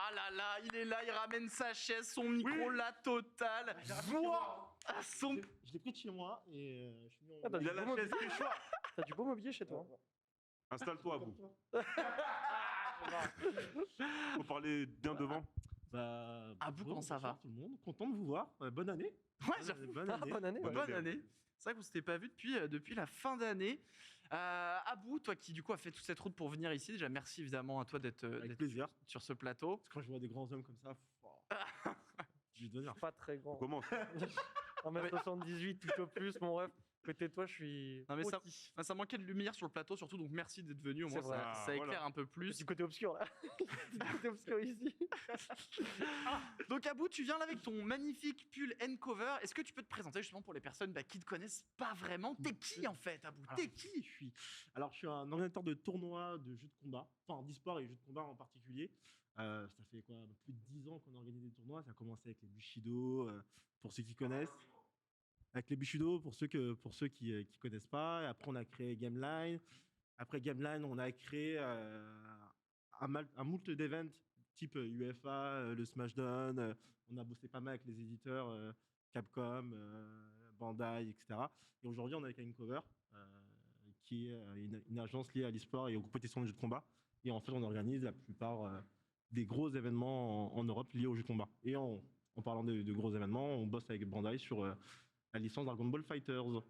Ah là là, il est là, il ramène sa chaise, son micro, la totale. Wouah, Je l'ai pris de chez moi et je suis mis en... Ah, Il a la chaise Quechua. T'as du beau mobilier chez toi. Installe-toi, Abou. Faut parler bien devant. Bah, Abou, comment ça va bonsoir tout le monde, content de vous voir. Bonne année. Ouais, j'avoue. Bonne année. Bonne année. Bonne ouais. Bonne année. C'est vrai que vous ne s'était pas vu depuis la fin d'année. Abou, toi qui du coup a fait toute cette route pour venir ici, déjà merci évidemment à toi d'être Avec plaisir. sur ce plateau. Parce que quand je vois des grands hommes comme ça, je vais devenir. Pas très grand. On commence. 1m78 tout au plus, mon ref. Côté de toi, je suis. Non mais petit. ça manquait de lumière sur le plateau surtout, donc merci d'être venu, au C'est moins vrai. ça éclaire Voilà. un peu plus. Du côté obscur là. Du côté obscur ici. Donc Abou, tu viens là avec ton magnifique pull and cover. Est-ce que tu peux te présenter justement pour les personnes qui ne te connaissent pas vraiment? T'es qui en fait, Abou? Alors, T'es qui? je suis un organisateur de tournois de jeux de combat, enfin d'e-sport et jeux de combat en particulier. Ça fait quoi, plus de 10 ans qu'on organise des tournois. Ça a commencé avec les Bushido, pour ceux qui connaissent. Avec les Bushido, pour ceux qui connaissent pas. Et après, on a créé Gameline. Après Gameline, on a créé un moult d'events type UEFA, le Smashdown. On a bossé pas mal avec les éditeurs Capcom, Bandai, etc. Et aujourd'hui, on est avec Cover, qui est une agence liée à l'e-sport et aux compétitions de jeux de combat. Et en fait, on organise la plupart des gros événements en Europe liés aux jeux de combat. Et en parlant de gros événements, on bosse avec Bandai sur la licence Dragon Ball Fighters. Alors,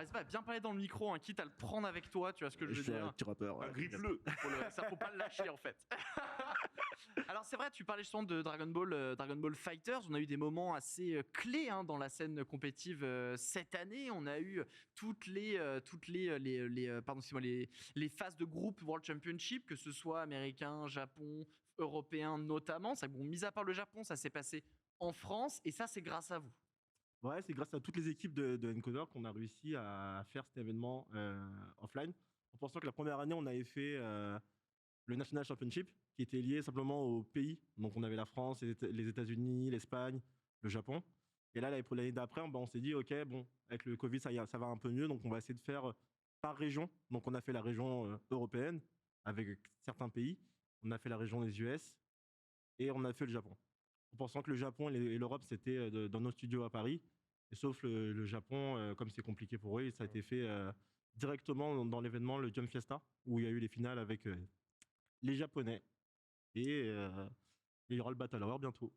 c'est pas bien parler dans le micro, hein, quitte à le prendre avec toi, tu vois ce que je veux suis un dire. petit rappeur. Griffe-le. Ça faut pas le lâcher en fait. Alors c'est vrai, tu parlais justement de Dragon Ball Fighters. On a eu des moments assez clés dans la scène compétitive cette année. On a eu toutes les phases de groupe World Championship, que ce soit américain, Japon, européen notamment. Ça, bon, mis à part le Japon, ça s'est passé en France et ça c'est grâce à vous. Ouais, c'est grâce à toutes les équipes de Encoder qu'on a réussi à faire cet événement offline. En pensant que la première année, on avait fait le National Championship, qui était lié simplement au pays. Donc, on avait la France, les États-Unis, l'Espagne, le Japon. Et là, pour l'année d'après, on s'est dit, OK, bon, avec le Covid, ça va un peu mieux. Donc, on va essayer de faire par région. Donc, on a fait la région européenne avec certains pays. On a fait la région des US et on a fait le Japon. En pensant que le Japon et l'Europe, c'était dans nos studios à Paris. Et sauf le Japon, comme c'est compliqué pour eux, ça a été fait directement dans l'événement, le Jump Fiesta, où il y a eu les finales avec les Japonais. Et il y aura le Battle Hour bientôt.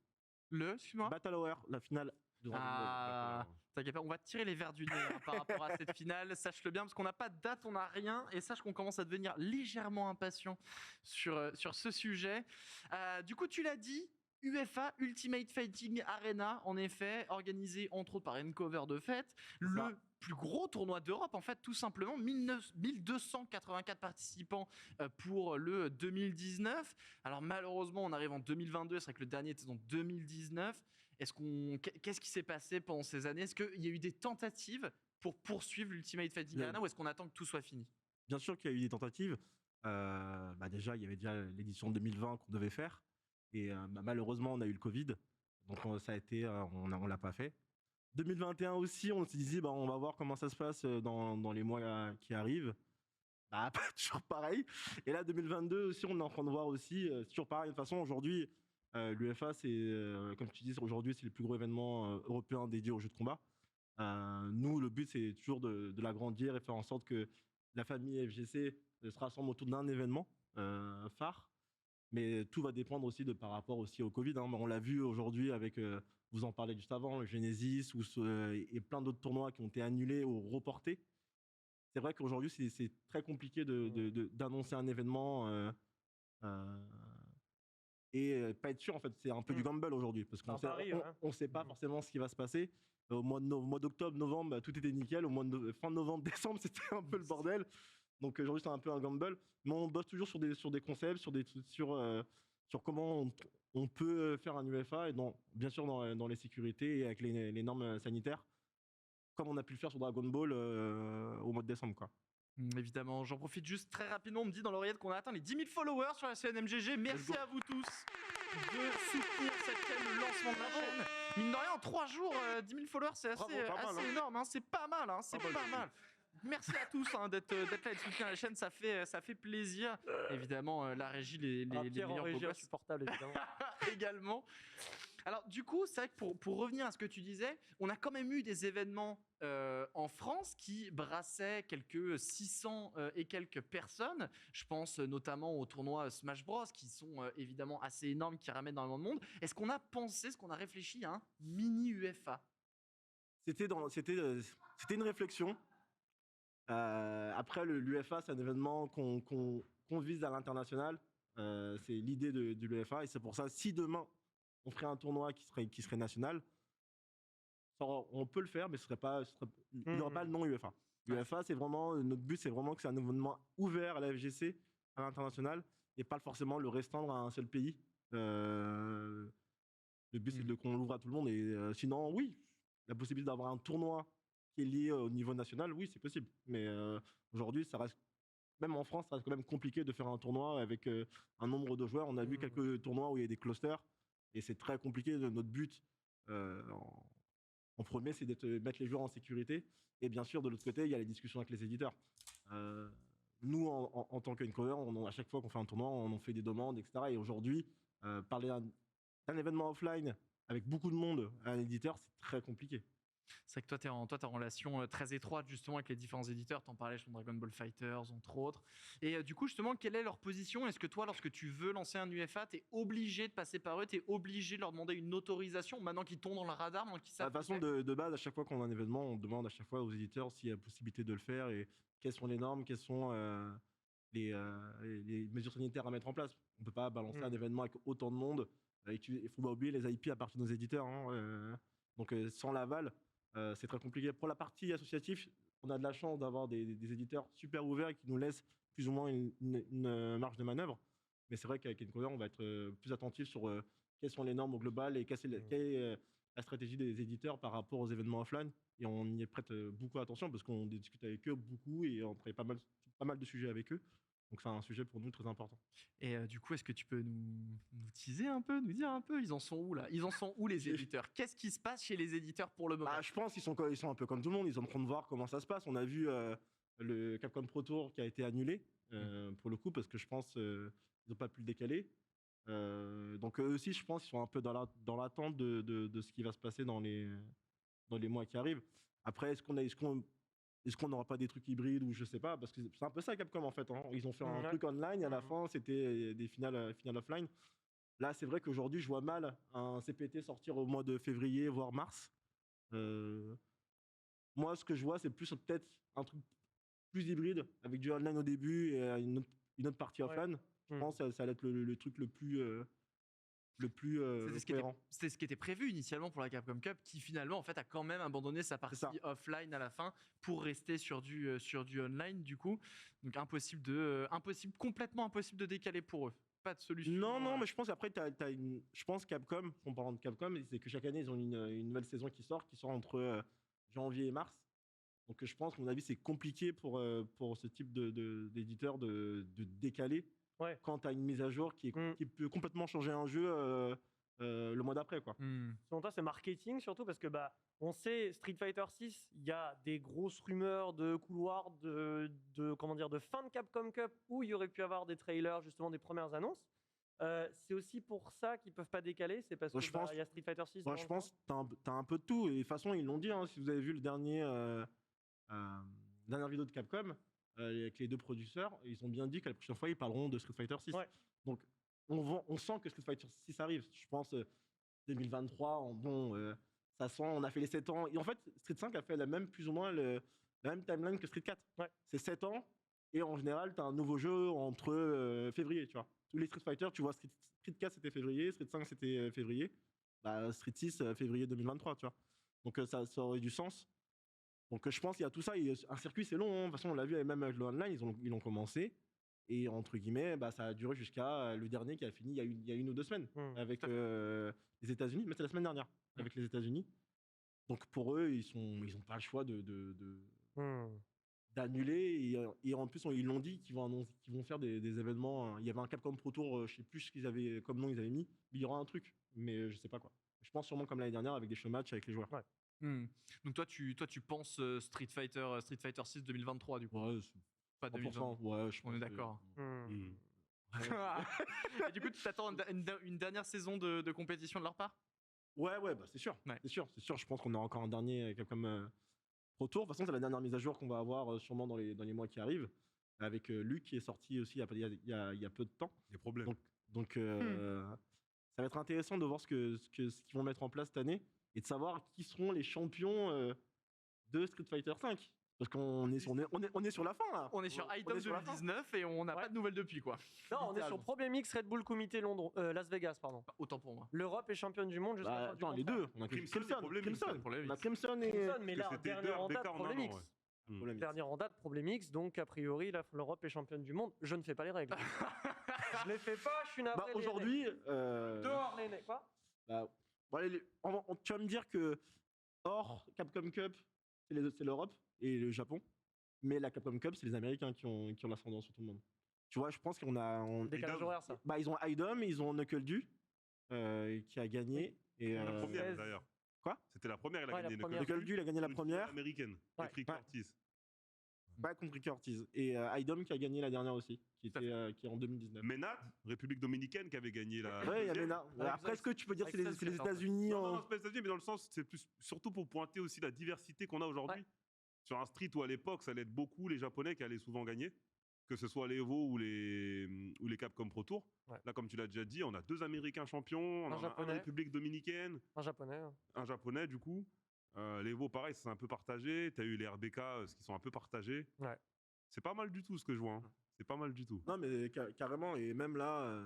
Excuse-moi. Battle Hour, la finale de Dragon Ball. Ah, t'inquiète pas, on va te tirer les verres du nez par rapport à cette finale. Sache-le bien, parce qu'on n'a pas de date, on n'a rien. Et sache qu'on commence à devenir légèrement impatient sur ce sujet. Du coup, tu l'as dit, UEFA Ultimate Fighting Arena, en effet, organisé entre autres par Encover de fait, le plus gros tournoi d'Europe, en fait, tout simplement, 1284 participants pour le 2019. Alors malheureusement, on arrive en 2022, c'est vrai que le dernier était en 2019. Qu'est-ce qui s'est passé pendant ces années? Est-ce qu'il y a eu des tentatives pour poursuivre l'Ultimate Fighting Arena ou est-ce qu'on attend que tout soit fini? Bien sûr qu'il y a eu des tentatives. Déjà, il y avait déjà l'édition 2020 qu'on devait faire. Et malheureusement, on a eu le Covid. Donc, ça a été, on l'a pas fait. 2021 aussi, on s'est dit, on va voir comment ça se passe dans les mois qui arrivent. Pas toujours pareil. Et là, 2022 aussi, on est en train de voir aussi, c'est toujours pareil. De toute façon, aujourd'hui, l'UEFA, c'est, comme tu dis, aujourd'hui, c'est le plus gros événement européen dédié aux jeux de combat. Nous, le but, c'est toujours de l'agrandir et faire en sorte que la famille FGC se rassemble autour d'un événement phare. Mais tout va dépendre aussi par rapport aussi au Covid. On l'a vu aujourd'hui avec, vous en parlez juste avant, le Genesis et plein d'autres tournois qui ont été annulés ou reportés. C'est vrai qu'aujourd'hui, c'est très compliqué d'annoncer un événement et pas être sûr. En fait, c'est un peu du gamble aujourd'hui parce qu'on ne sait pas forcément ce qui va se passer. Au mois d'octobre, novembre, tout était nickel. Au mois de fin novembre, décembre, c'était un peu le bordel. Donc aujourd'hui, c'est un peu un gamble. Mais on bosse toujours sur des concepts, sur comment on peut faire un UEFA, et bien sûr dans les sécurités et avec les normes sanitaires, comme on a pu le faire sur Dragon Ball au mois de décembre, quoi. Évidemment, j'en profite juste très rapidement. On me dit dans l'oreillette qu'on a atteint les 10 000 followers sur la chaîne MGG. Merci à vous tous de soutenir cette chaîne, le lancement de la chaîne. Mine de rien, en 3 jours, 10 000 followers, c'est assez Bravo, pas mal, énorme. C'est pas mal, c'est pas mal. Merci à tous d'être là et de soutenir la chaîne, ça fait plaisir. Évidemment, la régie, les Pierre en meilleurs régie beaux gosses insupportable, évidemment. également. Alors du coup, c'est vrai que pour revenir à ce que tu disais, on a quand même eu des événements en France qui brassaient quelques 600 et quelques personnes. Je pense notamment au tournoi Smash Bros qui sont évidemment assez énormes, qui ramènent énormément de monde. Est-ce qu'on a pensé, est-ce qu'on a réfléchi à un mini UFA? C'était une réflexion. Après, l'UFA, c'est un événement qu'on vise à l'international. C'est l'idée de l'UFA. Et c'est pour ça, si demain, on ferait un tournoi qui serait national, on peut le faire, mais il n'y aura pas le nom UFA. UFA, c'est vraiment, notre but, c'est vraiment que c'est un événement ouvert à la FGC, à l'international, et pas forcément le restreindre à un seul pays. Le but, c'est qu'on l'ouvre à tout le monde. Et sinon, oui, la possibilité d'avoir un tournoi qui est lié au niveau national, oui, c'est possible. Mais aujourd'hui, ça reste, même en France, ça reste quand même compliqué de faire un tournoi avec un nombre de joueurs. On a vu quelques tournois où il y a des clusters, et c'est très compliqué. Notre but, en premier, c'est de mettre les joueurs en sécurité. Et bien sûr, de l'autre côté, il y a les discussions avec les éditeurs. Nous, en tant qu'Encoder, à chaque fois qu'on fait un tournoi, on en fait des demandes, etc. Et aujourd'hui, parler d'un événement offline avec beaucoup de monde à un éditeur, c'est très compliqué. C'est vrai que toi, tu es en relation très étroite justement avec les différents éditeurs. Tu en parlais sur Dragon Ball Fighters, entre autres. Et du coup, justement, quelle est leur position? Est-ce que toi, lorsque tu veux lancer un UFA, tu es obligé de passer par eux? Tu es obligé de leur demander une autorisation maintenant qu'ils tombent dans le radar, maintenant qu'ils savent? De toute façon, de base, à chaque fois qu'on a un événement, on demande à chaque fois aux éditeurs s'il y a possibilité de le faire et quelles sont les normes, quelles sont les mesures sanitaires à mettre en place. On ne peut pas balancer un événement avec autant de monde. Il ne faut pas oublier, les IP appartiennent aux éditeurs. Donc, sans l'aval, c'est très compliqué. Pour la partie associative, on a de la chance d'avoir des éditeurs super ouverts qui nous laissent plus ou moins une marge de manœuvre. Mais c'est vrai qu'avec Encoder, on va être plus attentif sur quelles sont les normes au global et quelle est la stratégie des éditeurs par rapport aux événements offline. Et on y prête beaucoup attention parce qu'on discute avec eux beaucoup et on travaille pas mal de sujets avec eux. Donc c'est un sujet pour nous très important. Et du coup, est-ce que tu peux nous teaser un peu, nous dire un peu, ils en sont où là? Ils en sont où les éditeurs? Qu'est-ce qui se passe chez les éditeurs pour le moment? Je pense qu'ils sont un peu comme tout le monde, ils sont en train de voir comment ça se passe. On a vu le Capcom Pro Tour qui a été annulé pour le coup parce que je pense qu'ils n'ont pas pu le décaler. Donc eux aussi, je pense qu'ils sont un peu dans l'attente de ce qui va se passer dans les mois qui arrivent. Après, est-ce qu'on n'aura pas des trucs hybrides ou je sais pas, parce que c'est un peu ça Capcom en fait. Ils ont fait un truc online et à la fin c'était des finales offline. Là, c'est vrai qu'aujourd'hui, je vois mal un CPT sortir au mois de février, voire mars. Moi, ce que je vois, c'est plus peut-être un truc plus hybride, avec du online au début et une autre partie offline. Je pense que ça allait être le truc le plus C'était ce qui était prévu initialement pour la Capcom Cup, qui finalement en fait a quand même abandonné sa partie offline à la fin pour rester sur du online du coup. Donc complètement impossible de décaler pour eux. Pas de solution. Non, mais je pense qu'après je pense Capcom, en parlant de Capcom, c'est que chaque année ils ont une nouvelle saison qui sort entre janvier et mars. Donc je pense qu'à mon avis c'est compliqué pour ce type d'éditeur de décaler. Ouais. Quand tu as une mise à jour qui peut complètement changer un jeu le mois d'après, quoi. Selon toi, c'est marketing surtout parce que on sait Street Fighter 6, il y a des grosses rumeurs de couloirs de fin de Capcom Cup où il y aurait pu avoir des trailers, justement des premières annonces. C'est aussi pour ça qu'ils peuvent pas décaler, c'est parce que il y a Street Fighter 6. Je pense que t'as un peu de tout et de toute façon ils l'ont dit. Si vous avez vu le dernière vidéo de Capcom. Avec les deux producteurs, ils ont bien dit qu'à la prochaine fois, ils parleront de Street Fighter 6. Ouais. Donc, on sent que Street Fighter 6 arrive. Je pense 2023, ça sent, on a fait les 7 ans. Et en fait, Street 5 a fait plus ou moins la même timeline que Street 4. Ouais. C'est 7 ans, et en général, tu as un nouveau jeu entre février, tu vois. Tous les Street Fighter, tu vois, Street 4 c'était février, Street 5 c'était février, Street 6 février 2023, tu vois. Donc ça aurait du sens. Donc je pense qu'il y a tout ça, un circuit c'est long, de toute façon on l'a vu même avec le online, ils ont commencé, et entre guillemets ça a duré jusqu'à le dernier qui a fini il y a 1 ou 2 semaines avec les États-Unis, mais c'était la semaine dernière avec les États-Unis. Donc pour eux ils ont pas le choix d'annuler, et en plus ils l'ont dit qu'ils vont faire des événements. Il y avait un Capcom Pro Tour, je sais plus ce qu'ils avaient comme nom ils avaient mis, mais il y aura un truc, mais je sais pas quoi. Je pense sûrement comme l'année dernière avec des showmatchs avec les joueurs. Ouais. Donc toi, tu penses Street Fighter 6 2023 du coup, Ouais, pas 2020. 100%, ouais, je pense On est que- d'accord. Hmm. Et du coup, tu t'attends une dernière saison de compétition de leur part? Ouais, bah c'est sûr. Ouais. C'est sûr. Je pense qu'on aura encore un dernier Capcom Pro Tour. De toute façon, c'est la dernière mise à jour qu'on va avoir sûrement dans les mois qui arrivent. Avec Luc qui est sorti aussi il y a peu de temps. Des problèmes. Donc ça va être intéressant de voir ce qu'ils vont mettre en place cette année et de savoir qui seront les champions de Street Fighter 5. Parce qu'on est sur la fin là. On est sur IDOM sur la fin. 2019 et on n'a Ouais. pas de nouvelles depuis quoi. Non, on est sur Problem X Red Bull Comité Londres, Las Vegas, pardon. Autant pour moi. L'Europe est championne du monde jusqu'à la Bah, fin du attends, les contrat. deux. On a Crimson et Problem X, Crimson. Problem On a X. Crimson et Crimson, mais là, Parce que c'était dernier deux en date, RBK en Problem un an, X. ouais. Problem X. Dernier en date, Problem X, donc a priori, l'Europe est championne du monde. Je ne fais pas les règles. Je les fais pas, je suis navré. Bah, les aujourd'hui, règles. Dehors les nez, quoi. bah, bon, allez, tu vas me dire que hors Capcom Cup, c'est l'Europe et le Japon, mais la Capcom Cup, c'est les Américains qui ont l'ascendant sur tout le monde. Tu vois, je pense qu'on a. Décalage IDOM. horaire, ça. Bah, ils ont IDOM, ils ont Knuckle Du qui a gagné. Et, La première 16. d'ailleurs. Quoi? C'était la première, elle a Ouais, la gagné. première. Knuckle Du, il a gagné la première. Américaine. Ouais. Avec Rick Ouais. Ortiz. Pas contre Ricky Ortiz. Et IDOM qui a gagné la dernière aussi, qui est en 2019. Ménat, République Dominicaine, qui avait gagné la. Ouais, il y a deuxième. Ménat. Avec Après, est-ce que tu peux dire que avec c'est les 16 en fait. États-Unis Non, en. non, c'est pas les États-Unis, mais dans le sens, c'est plus surtout pour pointer aussi la diversité qu'on a aujourd'hui. Ouais. Sur un street où à l'époque, ça allait être beaucoup les Japonais qui allaient souvent gagner, que ce soit les Evo ou les Capcom Pro Tour. Ouais. Là, comme tu l'as déjà dit, on a 2 Américains champions, on Un en a un Japonais. République Dominicaine, Un japonais. un Japonais du coup. Les Evo, pareil, c'est un peu partagé. Tu as eu les RBK, ce qui sont un peu partagés. Ouais. C'est pas mal du tout ce que je vois. Hein. C'est pas mal du tout. Non, mais carrément. Et même là,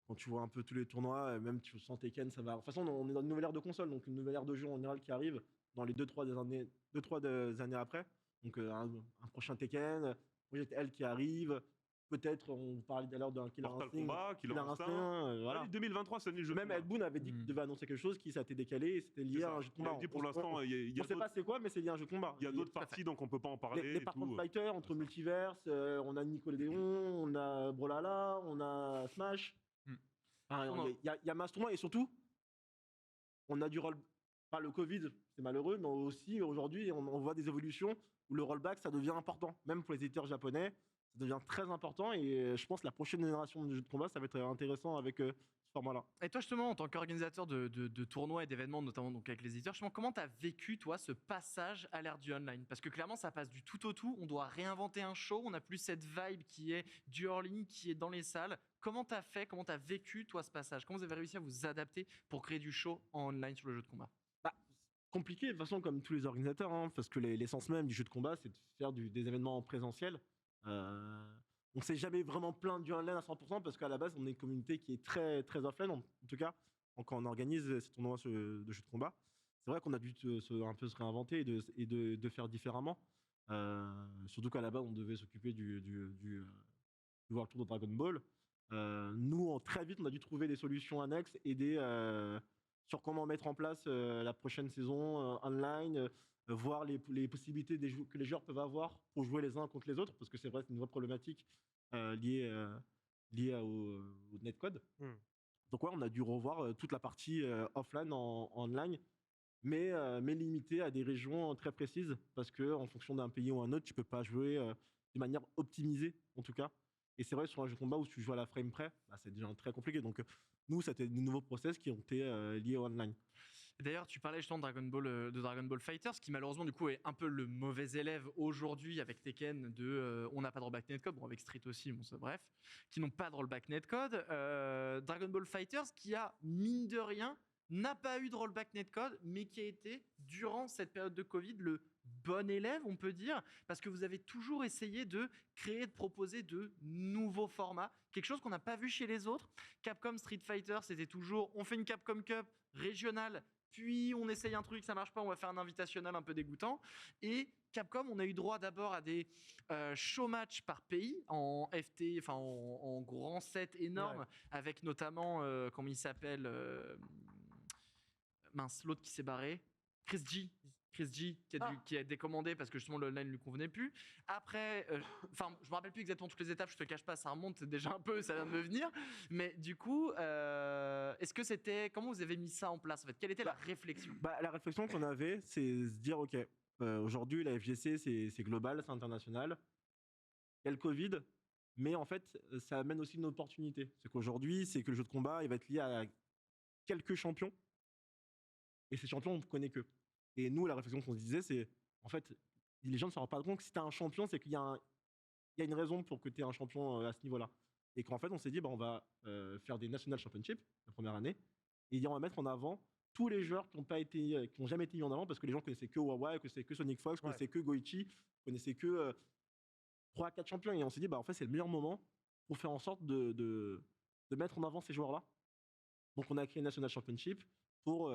quand tu vois un peu tous les tournois, même tu sens Tekken, ça va. De toute façon, on est dans une nouvelle ère de console, donc une nouvelle ère de jeu en général qui arrive dans les 2-3 années après. Donc un prochain Tekken, Project L qui arrive. Peut-être, on parlait tout à l'heure d'un Killer Mortal Instinct. Kombat, Killer Instinct. Voilà. Allez, 2023, c'est l'année du jeu de Même combat. Ed Boon avait dit qu'il devait annoncer quelque chose qui s'était décalé et c'était C'est lié à ça. un jeu de Il combat. a dit pour On- l'instant, il y on a sait d'autres- pas c'est quoi, mais c'est lié à un jeu de combat. il y a d'autres Tout à fait. parties, donc on peut pas en parler. Les et par tout. contre Fighter entre Multiverse, on a Nickelodeon, on a Brawlhalla, on a Smash. Hmm. Enfin, On en- il y a masse tournoi et surtout, on a du roll. Pas le Covid, c'est malheureux, mais aussi aujourd'hui, on voit des évolutions où le rollback ça devient important, même pour les éditeurs japonais, ça devient très important et je pense que la prochaine génération de jeux de combat, ça va être intéressant avec ce format-là. Et toi justement, en tant qu'organisateur de tournois et d'événements, notamment donc avec les éditeurs, justement, comment tu as vécu toi ce passage à l'ère du online? Parce que clairement, ça passe du tout au tout. On doit réinventer un show. On n'a plus cette vibe qui est du hors ligne, qui est dans les salles. Comment t'as fait? Comment t'as vécu toi ce passage? Comment vous avez réussi à vous adapter pour créer du show en online sur le jeu de combat? Bah, compliqué de toute façon comme tous les organisateurs, hein, parce que l'essence même du jeu de combat, c'est de faire des événements en présentiel. On s'est jamais vraiment plaint du online à 100% parce qu'à la base, on est une communauté qui est très, très offline, en tout cas, quand on organise ces tournois de jeux de combat. C'est vrai qu'on a dû un peu se réinventer et de faire différemment. Surtout qu'à la base, on devait s'occuper du World Tour de Dragon Ball. Nous, très vite, on a dû trouver des solutions annexes, aider sur comment mettre en place la prochaine saison online, voir les possibilités que les joueurs peuvent avoir pour jouer les uns contre les autres, parce que c'est vrai, c'est une vraie problématique liée au netcode. Donc ouais, on a dû revoir toute la partie offline en online, mais limitée à des régions très précises, parce que en fonction d'un pays ou un autre, tu peux pas jouer de manière optimisée, en tout cas. Et c'est vrai, sur un jeu de combat où tu joues à la frame près, bah, c'est déjà très compliqué. Donc nous, c'était de nouveaux process qui ont été liés au online. D'ailleurs, tu parlais justement de Dragon Ball Fighters, qui malheureusement du coup est un peu le mauvais élève aujourd'hui avec Tekken on n'a pas de rollback netcode, bon avec Street aussi, bon ça, bref, qui n'ont pas de rollback netcode. Dragon Ball Fighters qui a mine de rien n'a pas eu de rollback netcode, mais qui a été durant cette période de Covid le bon élève, on peut dire, parce que vous avez toujours essayé de créer, de proposer de nouveaux formats, quelque chose qu'on n'a pas vu chez les autres. Capcom Street Fighter, c'était toujours on fait une Capcom Cup régionale, puis on essaye un truc, ça marche pas, on va faire un invitationnel un peu dégoûtant. Et Capcom, on a eu droit d'abord à des show match par pays en FT, enfin en grand set énorme, Ouais. avec notamment, comment il s'appelle, mince, l'autre qui s'est barré, Chris Chris G qui a décommandé parce que justement le online lui convenait plus. Après, je me rappelle plus exactement toutes les étapes, je te cache pas, ça remonte déjà un peu, ça vient de me venir. Mais du coup, comment vous avez mis ça en place en fait? Quelle était la réflexion? La réflexion qu'on avait, c'est se dire, ok, aujourd'hui la FGC c'est global, c'est international. Il y a le Covid, mais en fait, ça amène aussi une opportunité. C'est qu'aujourd'hui, c'est que le jeu de combat, il va être lié à quelques champions, et ces champions, on ne connaît qu'eux. Et nous, la réflexion qu'on se disait, c'est, en fait, les gens ne se rendent pas compte que si tu as un champion, c'est qu'il y a une raison pour que tu aies un champion à ce niveau-là. Et qu'en fait, on s'est dit, on va faire des National Championships la première année, et on va mettre en avant tous les joueurs qui n'ont jamais été mis en avant, parce que les gens connaissaient que Wawa, connaissaient que Sonic Fox, connaissaient que Goichi, connaissaient que 3-4 champions. Et on s'est dit, en fait, c'est le meilleur moment pour faire en sorte de mettre en avant ces joueurs-là. Donc, on a créé National Championship pour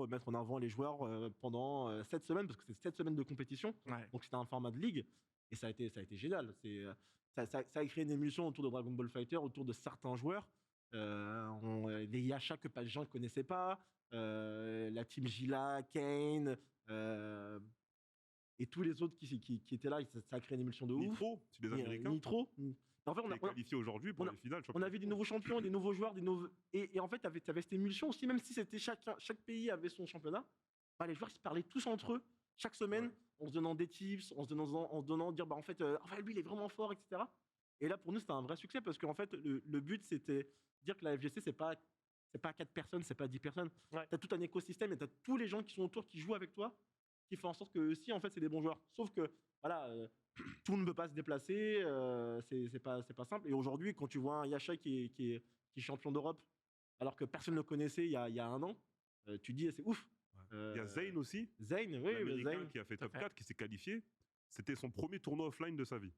mettre en avant les joueurs pendant 7 semaines, parce que c'est 7 semaines de compétition. Ouais. Donc, c'était un format de ligue. Et ça a été génial. Ça a créé une émulsion autour de Dragon Ball Fighter, autour de certains joueurs. Les Yasha que pas de gens ne connaissaient pas, la team Gila, Kane, et tous les autres qui étaient là, ça a créé une émulsion de ouf. Nitro, c'est des Américains. Nitro. En fait, on est qualifié aujourd'hui pour les finales. On avait des nouveaux champions, des nouveaux joueurs, et en fait, tu avais cette émulsion aussi, même si c'était chaque pays avait son championnat. Les joueurs se parlaient tous entre eux chaque semaine, en se donnant des tips, en se donnant dire en fait, lui il est vraiment fort, etc. Et là pour nous c'était un vrai succès parce qu'en fait le but c'était dire que la FGC c'est pas 4 personnes, c'est pas 10 personnes. Ouais. Tu as tout un écosystème et tu as tous les gens qui sont autour qui jouent avec toi, qui font en sorte que aussi en fait c'est des bons joueurs. Sauf que voilà, tout le monde ne peut pas se déplacer, c'est pas simple. Et aujourd'hui quand tu vois un Yasha qui est champion d'Europe alors que personne ne le connaissait il y a un an, tu dis c'est ouf. Il y a Zayn aussi, Zayn, qui a fait top 4, qui s'est qualifié. C'était son premier tournoi offline de sa vie.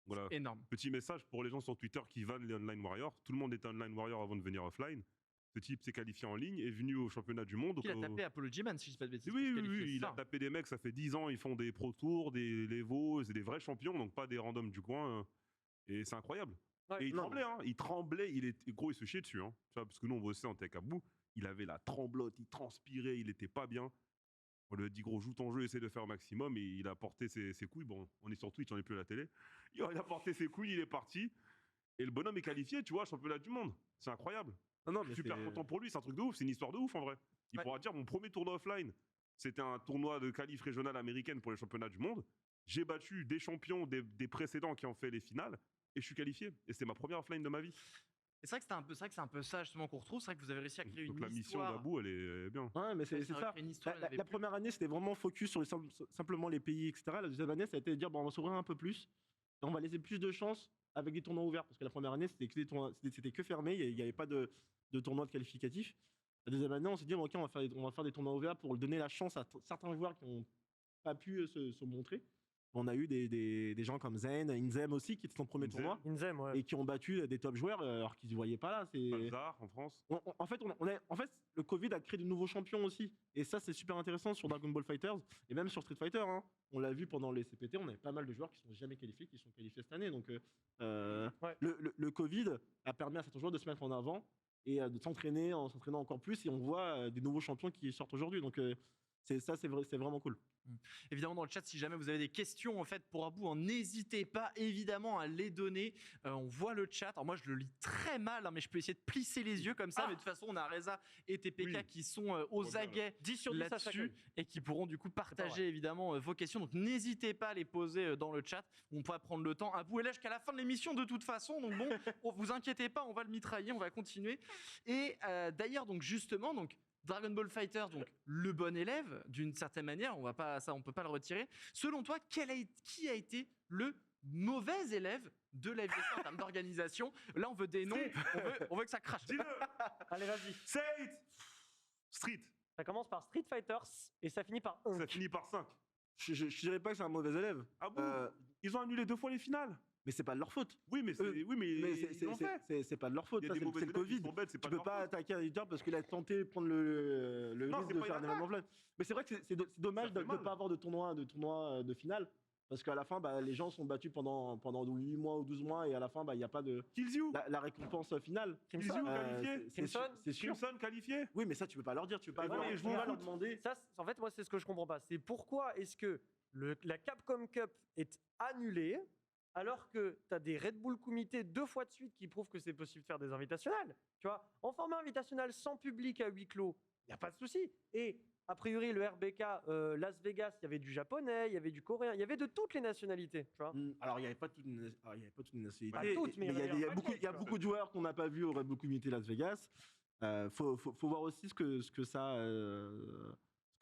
Voilà. Énorme. Petit message pour les gens sur Twitter qui vannent les Online Warriors. Tout le monde était Online Warrior avant de venir offline. Ce type s'est qualifié en ligne, est venu au championnat du monde. Il a tapé Apology Man, si je ne dis pas de bêtises. Oui, il a tapé des mecs, ça fait 10 ans, ils font des Pro Tours, des Levo, c'est des vrais champions, donc pas des randoms du coin. Et c'est incroyable. Ouais, et il tremblait, il se chiait dessus. Tu vois, parce que nous, on bossait en tech à bout. Il avait la tremblote, il transpirait, il était pas bien. On lui a dit, gros, joue ton jeu, essaie de faire au maximum. Et il a porté ses couilles. Bon, on est sur Twitch, on n'est plus à la télé. Il a porté ses couilles, il est parti. Et le bonhomme est qualifié, tu vois, championnat du monde. C'est incroyable. Mais super content pour lui, c'est un truc de ouf, c'est une histoire de ouf en vrai. Il pourra dire, mon premier tournoi offline, c'était un tournoi de qualif régionale américaine pour les championnats du monde. J'ai battu des champions des précédents qui ont fait les finales. Et je suis qualifié. Et c'est ma première offline de ma vie. Et c'est vrai que c'est un peu ça justement qu'on retrouve. C'est vrai que vous avez réussi à créer Donc une la mission histoire. d'Abou, elle est bien. Ouais, mais c'est ça. La première année, c'était vraiment focus sur simplement les pays, etc. La deuxième année, ça a été de dire, on va s'ouvrir un peu plus. Et on va laisser plus de chance avec des tournois ouverts. Parce que la première année, c'était que fermé. Il n'y avait pas de tournois de qualificatifs. La deuxième année, on s'est dit, ok, on va faire des tournois ouverts pour donner la chance à certains joueurs qui n'ont pas pu se montrer. On a eu des gens comme Zen, Inzem aussi, qui étaient son premier tournoi. Inzem, ouais. Et qui ont battu des top joueurs alors qu'ils ne se voyaient pas là. Balzar en France. En fait, le Covid a créé de nouveaux champions aussi. Et ça, c'est super intéressant sur Dragon Ball Fighters et même sur Street Fighter. On l'a vu pendant les CPT, on avait pas mal de joueurs qui ne sont jamais qualifiés, qui sont qualifiés cette année. Donc, le Covid a permis à certains joueurs de se mettre en avant et de s'entraîner encore plus. Et on voit des nouveaux champions qui sortent aujourd'hui. Donc, c'est vraiment cool. Évidemment, dans le chat, si jamais vous avez des questions en fait pour Abou, n'hésitez pas évidemment à les donner. On voit le chat. Alors moi, je le lis très mal, mais je peux essayer de plisser les yeux comme ça. Mais de toute façon, on a Reza et TPK qui sont aux aguets 10 sur 10 là-dessus et qui pourront du coup partager évidemment vos questions. Donc n'hésitez pas à les poser dans le chat. On pourra prendre le temps. Abou est là jusqu'à la fin de l'émission de toute façon. Donc bon, vous inquiétez pas, on va le mitrailler, on va continuer. Et d'ailleurs, donc justement, Dragon Ball Fighter, donc le bon élève, d'une certaine manière, on peut pas le retirer. Selon toi, qui a été le mauvais élève de la FGC en termes d'organisation? Là, on veut des noms, on veut que ça crache. Dis-le. Allez, vas-y. Street. Ça commence par Street Fighters et ça finit par 1. Ça finit par 5. Je dirais pas que c'est un mauvais élève. Ah bon Ils ont annulé 2 fois les finales. Mais c'est pas de leur faute. Oui, mais c'est pas de leur faute. Il y a Ça, des mauvais c'est le élèves qui Covid. sont bêtes, c'est Tu pas de peux leur pas faute. attaquer un éditeur parce qu'il a tenté de prendre le Non, risque c'est de pas faire une un événement offline. Mais c'est vrai que c'est dommage Ça de fait ne mal. pas avoir de tournoi de finale. Parce qu'à la fin, bah, les gens sont battus pendant 8 mois ou 12 mois et à la fin, bah, il n'y a pas de Killzoo la récompense finale. Crimson, qualifié. C'est sûr. Crimson qualifié. Oui, mais ça, tu peux pas leur dire. Tu peux pas Non, leur, mais tu peux pas leur écoute, demander. Ça, en fait, moi, c'est ce que je comprends pas. C'est pourquoi est-ce que la Capcom Cup est annulée alors que tu as des Red Bull Kumité 2 fois de suite qui prouvent que c'est possible de faire des invitationales. Tu vois, en format invitationnel sans public à huis clos, il n'y a pas de souci. Et a priori, le RBK Las Vegas, il y avait du japonais, il y avait du coréen, il y avait de toutes les nationalités. Tu vois. Alors, il n'y avait pas toute une, alors, il y avait pas toute une nationalité. Pas toutes, mais il y a, il y avait un beaucoup, paquet, il y a tu beaucoup de joueurs qu'on n'a pas vus au Red Bull Community Las Vegas. Faut voir aussi ce que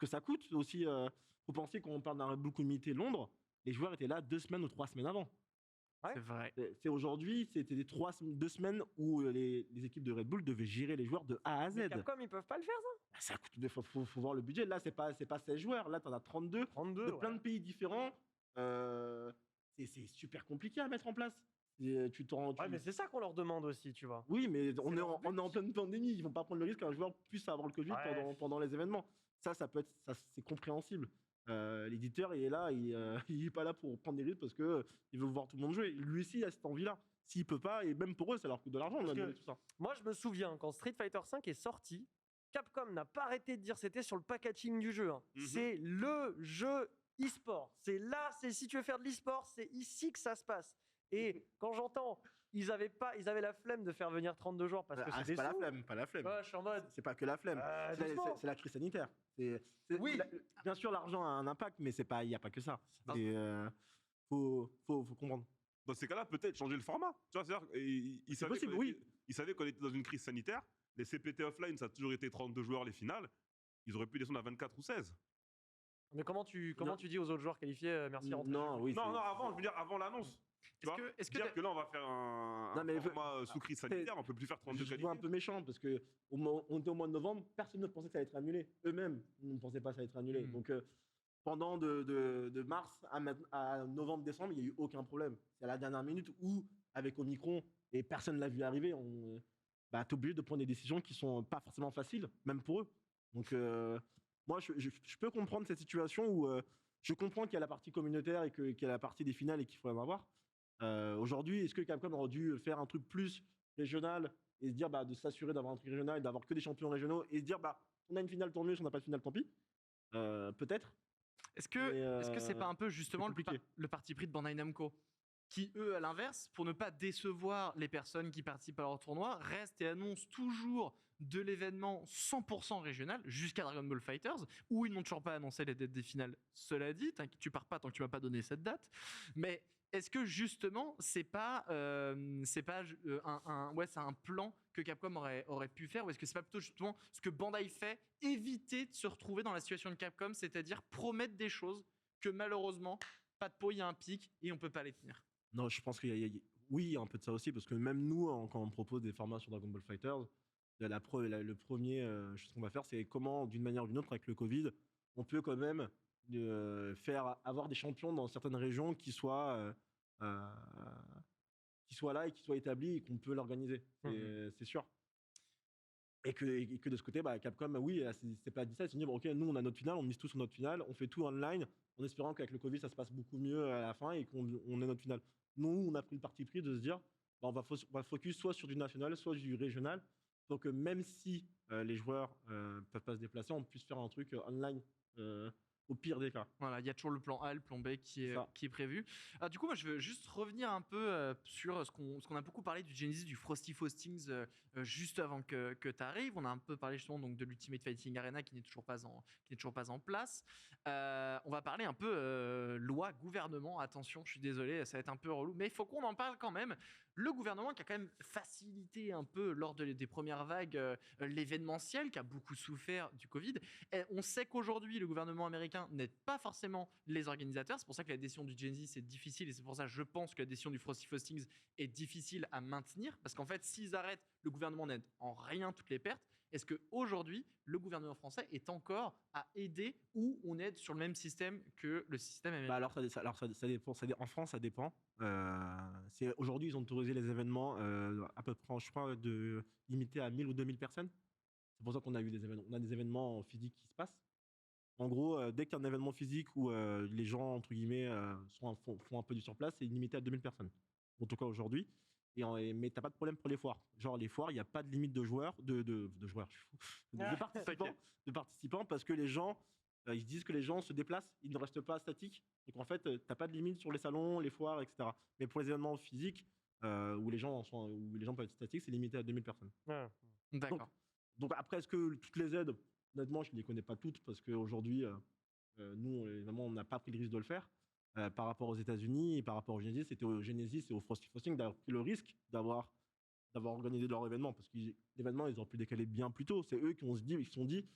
ça coûte. Aussi, faut penser qu'on parle d'un Red Bull Community Londres, les joueurs étaient là 2 semaines ou 3 semaines avant. Ouais. C'est vrai. C'est aujourd'hui, c'était 2 semaines où les équipes de Red Bull devaient gérer les joueurs de A à Z. Mais Capcom, ils peuvent pas le faire, ça. Bah, ça coûte, faut voir le budget. Là, c'est pas 16 joueurs. Là, tu en as 32 32, de plein ouais. de pays différents. C'est super compliqué à mettre en place. Tu t'en rends- Ouais, mais c'est ça qu'on leur demande aussi, tu vois. Oui, mais on est leur but. en pleine pandémie. Ils vont pas prendre le risque qu'un joueur puisse avoir le Covid Ouais. pendant les événements. Ça peut être, ça, c'est compréhensible. L'éditeur, il est là, il est pas là pour prendre des risques parce que il veut voir tout le monde jouer. Lui aussi, il a cette envie-là. S'il peut pas, et même pour eux, ça leur coûte de l'argent. Parce de que- donner tout ça. Moi, je me souviens, quand Street Fighter V est sorti, Capcom n'a pas arrêté de dire c'était sur le packaging du jeu. Hein. Mhm. C'est le jeu e-sport. C'est là, si tu veux faire de l'e-sport, c'est ici que ça se passe. Et quand j'entends, ils avaient la flemme de faire venir 32 joueurs parce que Ah, c'est c'est des pas la sous. flemme, pas la flemme. Ouais, je suis en mode. C'est pas que la flemme. Doucement. C'est la crise sanitaire. Oui. Bien sûr, l'argent a un impact, mais il n'y a pas que ça. Ah. Faut comprendre. Dans ces cas-là, peut-être changer le format. Tu vois, c'est-à-dire, ils savaient possible, qu'on oui. était- ils savaient qu'on était dans une crise sanitaire. Les CPT offline, ça a toujours été 32 joueurs les finales. Ils auraient pu descendre à 24 ou 16. Mais comment tu Non. dis aux autres joueurs qualifiés merci rentrez Non, oui. Non, c'est- non, avant, je veux dire, avant l'annonce. Tu vois, Est-ce que dire que là, on va faire un Non, mais format sous crise sanitaire, on peut plus faire 32 Je vois un qualifiés. peu méchant parce que on était au mois de novembre, personne ne pensait que ça allait être annulé. Eux-mêmes ne pensaient pas que ça allait être annulé. Mm. Donc pendant de mars à novembre-décembre, il n'y a eu aucun problème. C'est à la dernière minute où, avec Omicron, et personne ne l'a vu arriver, t'es obligé de prendre des décisions qui sont pas forcément faciles, même pour eux. Donc moi, je peux comprendre cette situation où je comprends qu'il y a la partie communautaire et qu'il y a la partie des finales et qu'il faut en avoir. Aujourd'hui, est-ce que Capcom aurait dû faire un truc plus régional et se dire de s'assurer d'avoir un truc régional et d'avoir que des champions régionaux et se dire on a une finale tant mieux, si on n'a pas de finale tant pis. Peut-être. Est-ce que Mais, c'est pas un peu justement compliqué. le parti pris de Bandai Namco qui, eux, à l'inverse, pour ne pas décevoir les personnes qui participent à leur tournoi, restent et annoncent toujours de l'événement 100% régional jusqu'à Dragon Ball Fighters, où ils n'ont toujours pas annoncé les dates des finales. Cela dit, tu pars pas tant que tu m'as pas donné cette date. Mais est-ce que justement, c'est pas c'est un plan que Capcom aurait pu faire, ou est-ce que c'est pas plutôt justement ce que Bandai fait, éviter de se retrouver dans la situation de Capcom, c'est-à-dire promettre des choses que malheureusement, pas de peau, il y a un pic et on peut pas les tenir. Non, je pense oui, il y a un peu de ça aussi, parce que même nous, quand on propose des formats sur Dragon Ball Fighters, le premier chose qu'on va faire, c'est comment, d'une manière ou d'une autre, avec le Covid, on peut quand même avoir des champions dans certaines régions qui soient là et qui soient établis et qu'on peut l'organiser. C'est sûr. Et que de ce côté, Capcom, oui, c'est pas dit ça, c'est dit, ok, nous on a notre finale, on mise tout sur notre finale, on fait tout online, en espérant qu'avec le Covid ça se passe beaucoup mieux à la fin et qu'on ait notre finale. Nous, on a pris le parti pris de se dire, on va focus soit sur du national, soit du régional, pour que même si les joueurs peuvent pas se déplacer, on puisse faire un truc online au pire des cas. Voilà, il y a toujours le plan A, le plan B qui est prévu. Alors, du coup, moi, je veux juste revenir un peu sur ce qu'on a beaucoup parlé du Genesis, du Frosty Faustings juste avant que tu arrives. On a un peu parlé justement donc, de l'Ultimate Fighting Arena qui n'est toujours pas en place. On va parler un peu loi, gouvernement. Attention, je suis désolé, ça va être un peu relou, mais il faut qu'on en parle quand même. Le gouvernement qui a quand même facilité un peu lors des premières vagues l'événementiel, qui a beaucoup souffert du Covid. Et on sait qu'aujourd'hui, le gouvernement américain n'aide pas forcément les organisateurs. C'est pour ça que la décision du Genesis est difficile et c'est pour ça que je pense que la décision du Frosty Faustings est difficile à maintenir. Parce qu'en fait, s'ils arrêtent, le gouvernement n'aide en rien toutes les pertes. Est-ce qu'aujourd'hui, le gouvernement français est encore à aider ou on aide sur le même système que le système américain? Alors ça dépend. En France, ça dépend. Aujourd'hui, ils ont autorisé les événements à peu près, je crois, limités à 1000 ou 2000 personnes. C'est pour ça qu'on a eu des événements. On a des événements physiques qui se passent. En gros, dès qu'il y a un événement physique où les gens, entre guillemets, font un peu du surplace, c'est limité à 2000 personnes. En tout cas aujourd'hui. Mais t'as pas de problème pour les foires. Genre les foires, il n'y a pas de limite de joueurs, de joueurs, je suis fou, de participants parce que les gens, ils se disent que les gens se déplacent, ils ne restent pas statiques. Donc en fait, t'as pas de limite sur les salons, les foires, etc. Mais pour les événements physiques, où les gens peuvent être statiques, c'est limité à 2000 personnes. Ouais. D'accord. Donc après, est-ce que toutes les aides, honnêtement, je ne les connais pas toutes parce qu'aujourd'hui, nous, évidemment, on n'a pas pris le risque de le faire. Par rapport aux États-Unis et par rapport au Genesis, c'était au Genesis et au Frosty Frosting d'avoir pris le risque d'avoir organisé leur événement parce que l'événement, ils auraient pu décaler bien plus tôt. C'est eux qui se sont dit,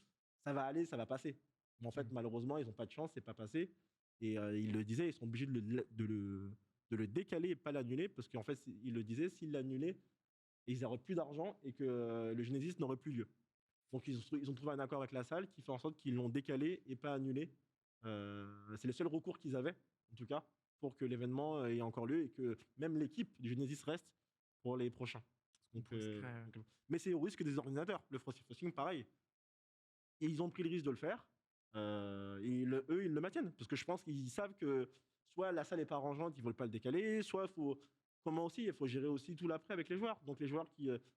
ça va aller, ça va passer. Mais en fait, malheureusement, ils n'ont pas de chance, c'est pas passé. Et ils le disaient, ils sont obligés de le décaler et pas l'annuler parce qu'en fait, ils le disaient, s'ils l'annulaient, ils n'auraient plus d'argent et que le Genesis n'aurait plus lieu. Donc ils ont trouvé un accord avec la salle qui fait en sorte qu'ils l'ont décalé et pas annulé. C'est le seul recours qu'ils avaient, en tout cas, pour que l'événement ait encore lieu et que même l'équipe du Genesis reste pour les prochains. Mais c'est au risque des organisateurs. Le Frosty Frosting, pareil. Et ils ont pris le risque de le faire. Eux, ils le maintiennent. Parce que je pense qu'ils savent que soit la salle n'est pas arrangeante, ils ne veulent pas le décaler, soit il faut gérer aussi tout l'après avec les joueurs. Donc les joueurs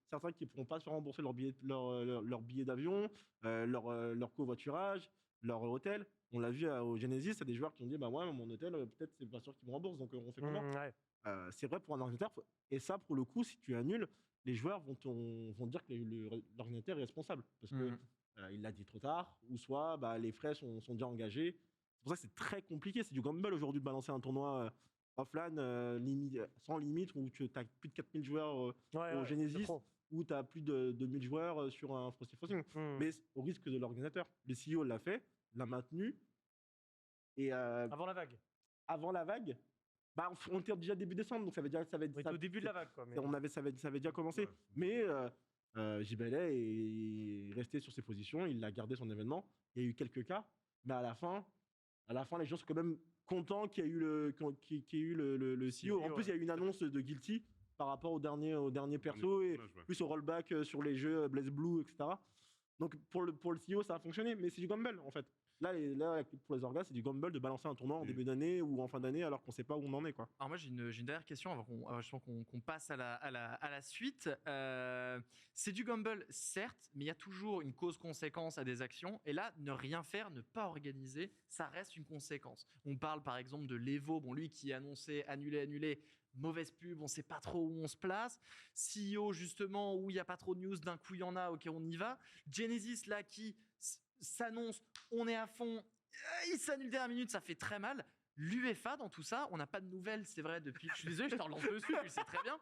certains qui ne pourront pas se rembourser leur billet d'avion, leur covoiturage, leur hôtel. On l'a vu au Genesis, il y a des joueurs qui ont dit bah ouais, mon hôtel, peut-être c'est pas sûr qu'ils me remboursent, donc on fait comment? Ouais. C'est vrai pour un ordinateur. Et ça, pour le coup, si tu annules, les joueurs vont dire que l'ordinateur est responsable. Parce que il l'a dit trop tard, ou soit les frais sont déjà engagés. C'est pour ça que c'est très compliqué. C'est du gamble aujourd'hui de balancer un tournoi offline sans limite, où tu as plus de 4000 joueurs au Genesis, où tu as plus de 2000 joueurs sur un Frosty Frosting. Mais au risque de l'organisateur. Le CEO l'a fait, l'a maintenu. Et, avant la vague. Avant la vague, on était déjà début décembre, donc ça veut dire que ça va être. Au début de la vague, quoi. Mais... Ça avait déjà commencé. Ouais. Mais JBLA est resté sur ses positions, il a gardé son événement. Il y a eu quelques cas, mais à la fin, les gens sont quand même contents qu'il y ait eu le CEO. En plus, il y a eu une annonce de Guilty par rapport au dernier perso et plus au rollback sur les jeux Blaze Blue, etc. Donc pour le CEO, ça a fonctionné, mais c'est du gamble en fait. Là, pour les orgas, c'est du gamble de balancer un tournoi en début d'année ou en fin d'année alors qu'on ne sait pas où on en est, quoi. Alors moi, j'ai une dernière question avant qu'on passe à la suite. C'est du gamble, certes, mais il y a toujours une cause-conséquence à des actions. Et là, ne rien faire, ne pas organiser, ça reste une conséquence. On parle par exemple de l'Evo, lui qui annonçait annuler, mauvaise pub, on ne sait pas trop où on se place. CEO, justement, où il n'y a pas trop de news, d'un coup il y en a, ok, on y va. Genesis, là, qui s'annonce, on est à fond, il s'annule dernière minute, ça fait très mal. L'UEFA dans tout ça, on n'a pas de nouvelles, c'est vrai, depuis. Je suis désolé, je te relance dessus, tu le sais très bien.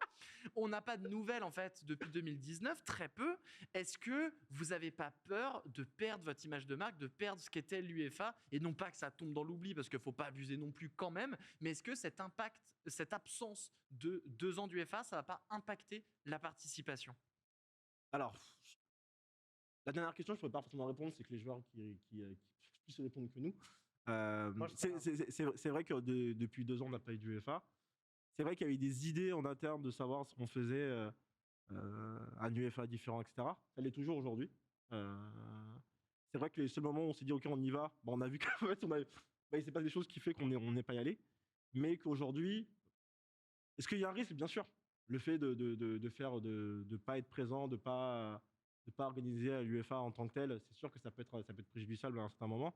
On n'a pas de nouvelles en fait depuis 2019, très peu. Est-ce que vous n'avez pas peur de perdre votre image de marque, de perdre ce qu'était l'UEFA, et non pas que ça tombe dans l'oubli parce qu'il ne faut pas abuser non plus quand même, mais est-ce que cet absence de 2 ans d'UEFA, ça ne va pas impacter la participation? Alors, la dernière question, je ne pourrais pas forcément répondre, c'est que les joueurs qui plus répondre que nous. C'est vrai que depuis 2 ans, on n'a pas eu d'UEFA. C'est vrai qu'il y a eu des idées en interne de savoir ce qu'on faisait un UEFA différent, etc. Ça l'est toujours aujourd'hui. C'est vrai que les seuls moments où on s'est dit ok, on y va, on a vu qu'en fait, il s'est passé des choses qui fait qu'on n'est pas y allé. Mais qu'aujourd'hui, est-ce qu'il y a un risque? Bien sûr. Le fait de pas être présent, de pas organiser l'UEFA en tant que tel, c'est sûr que ça peut être préjudiciable à un certain moment.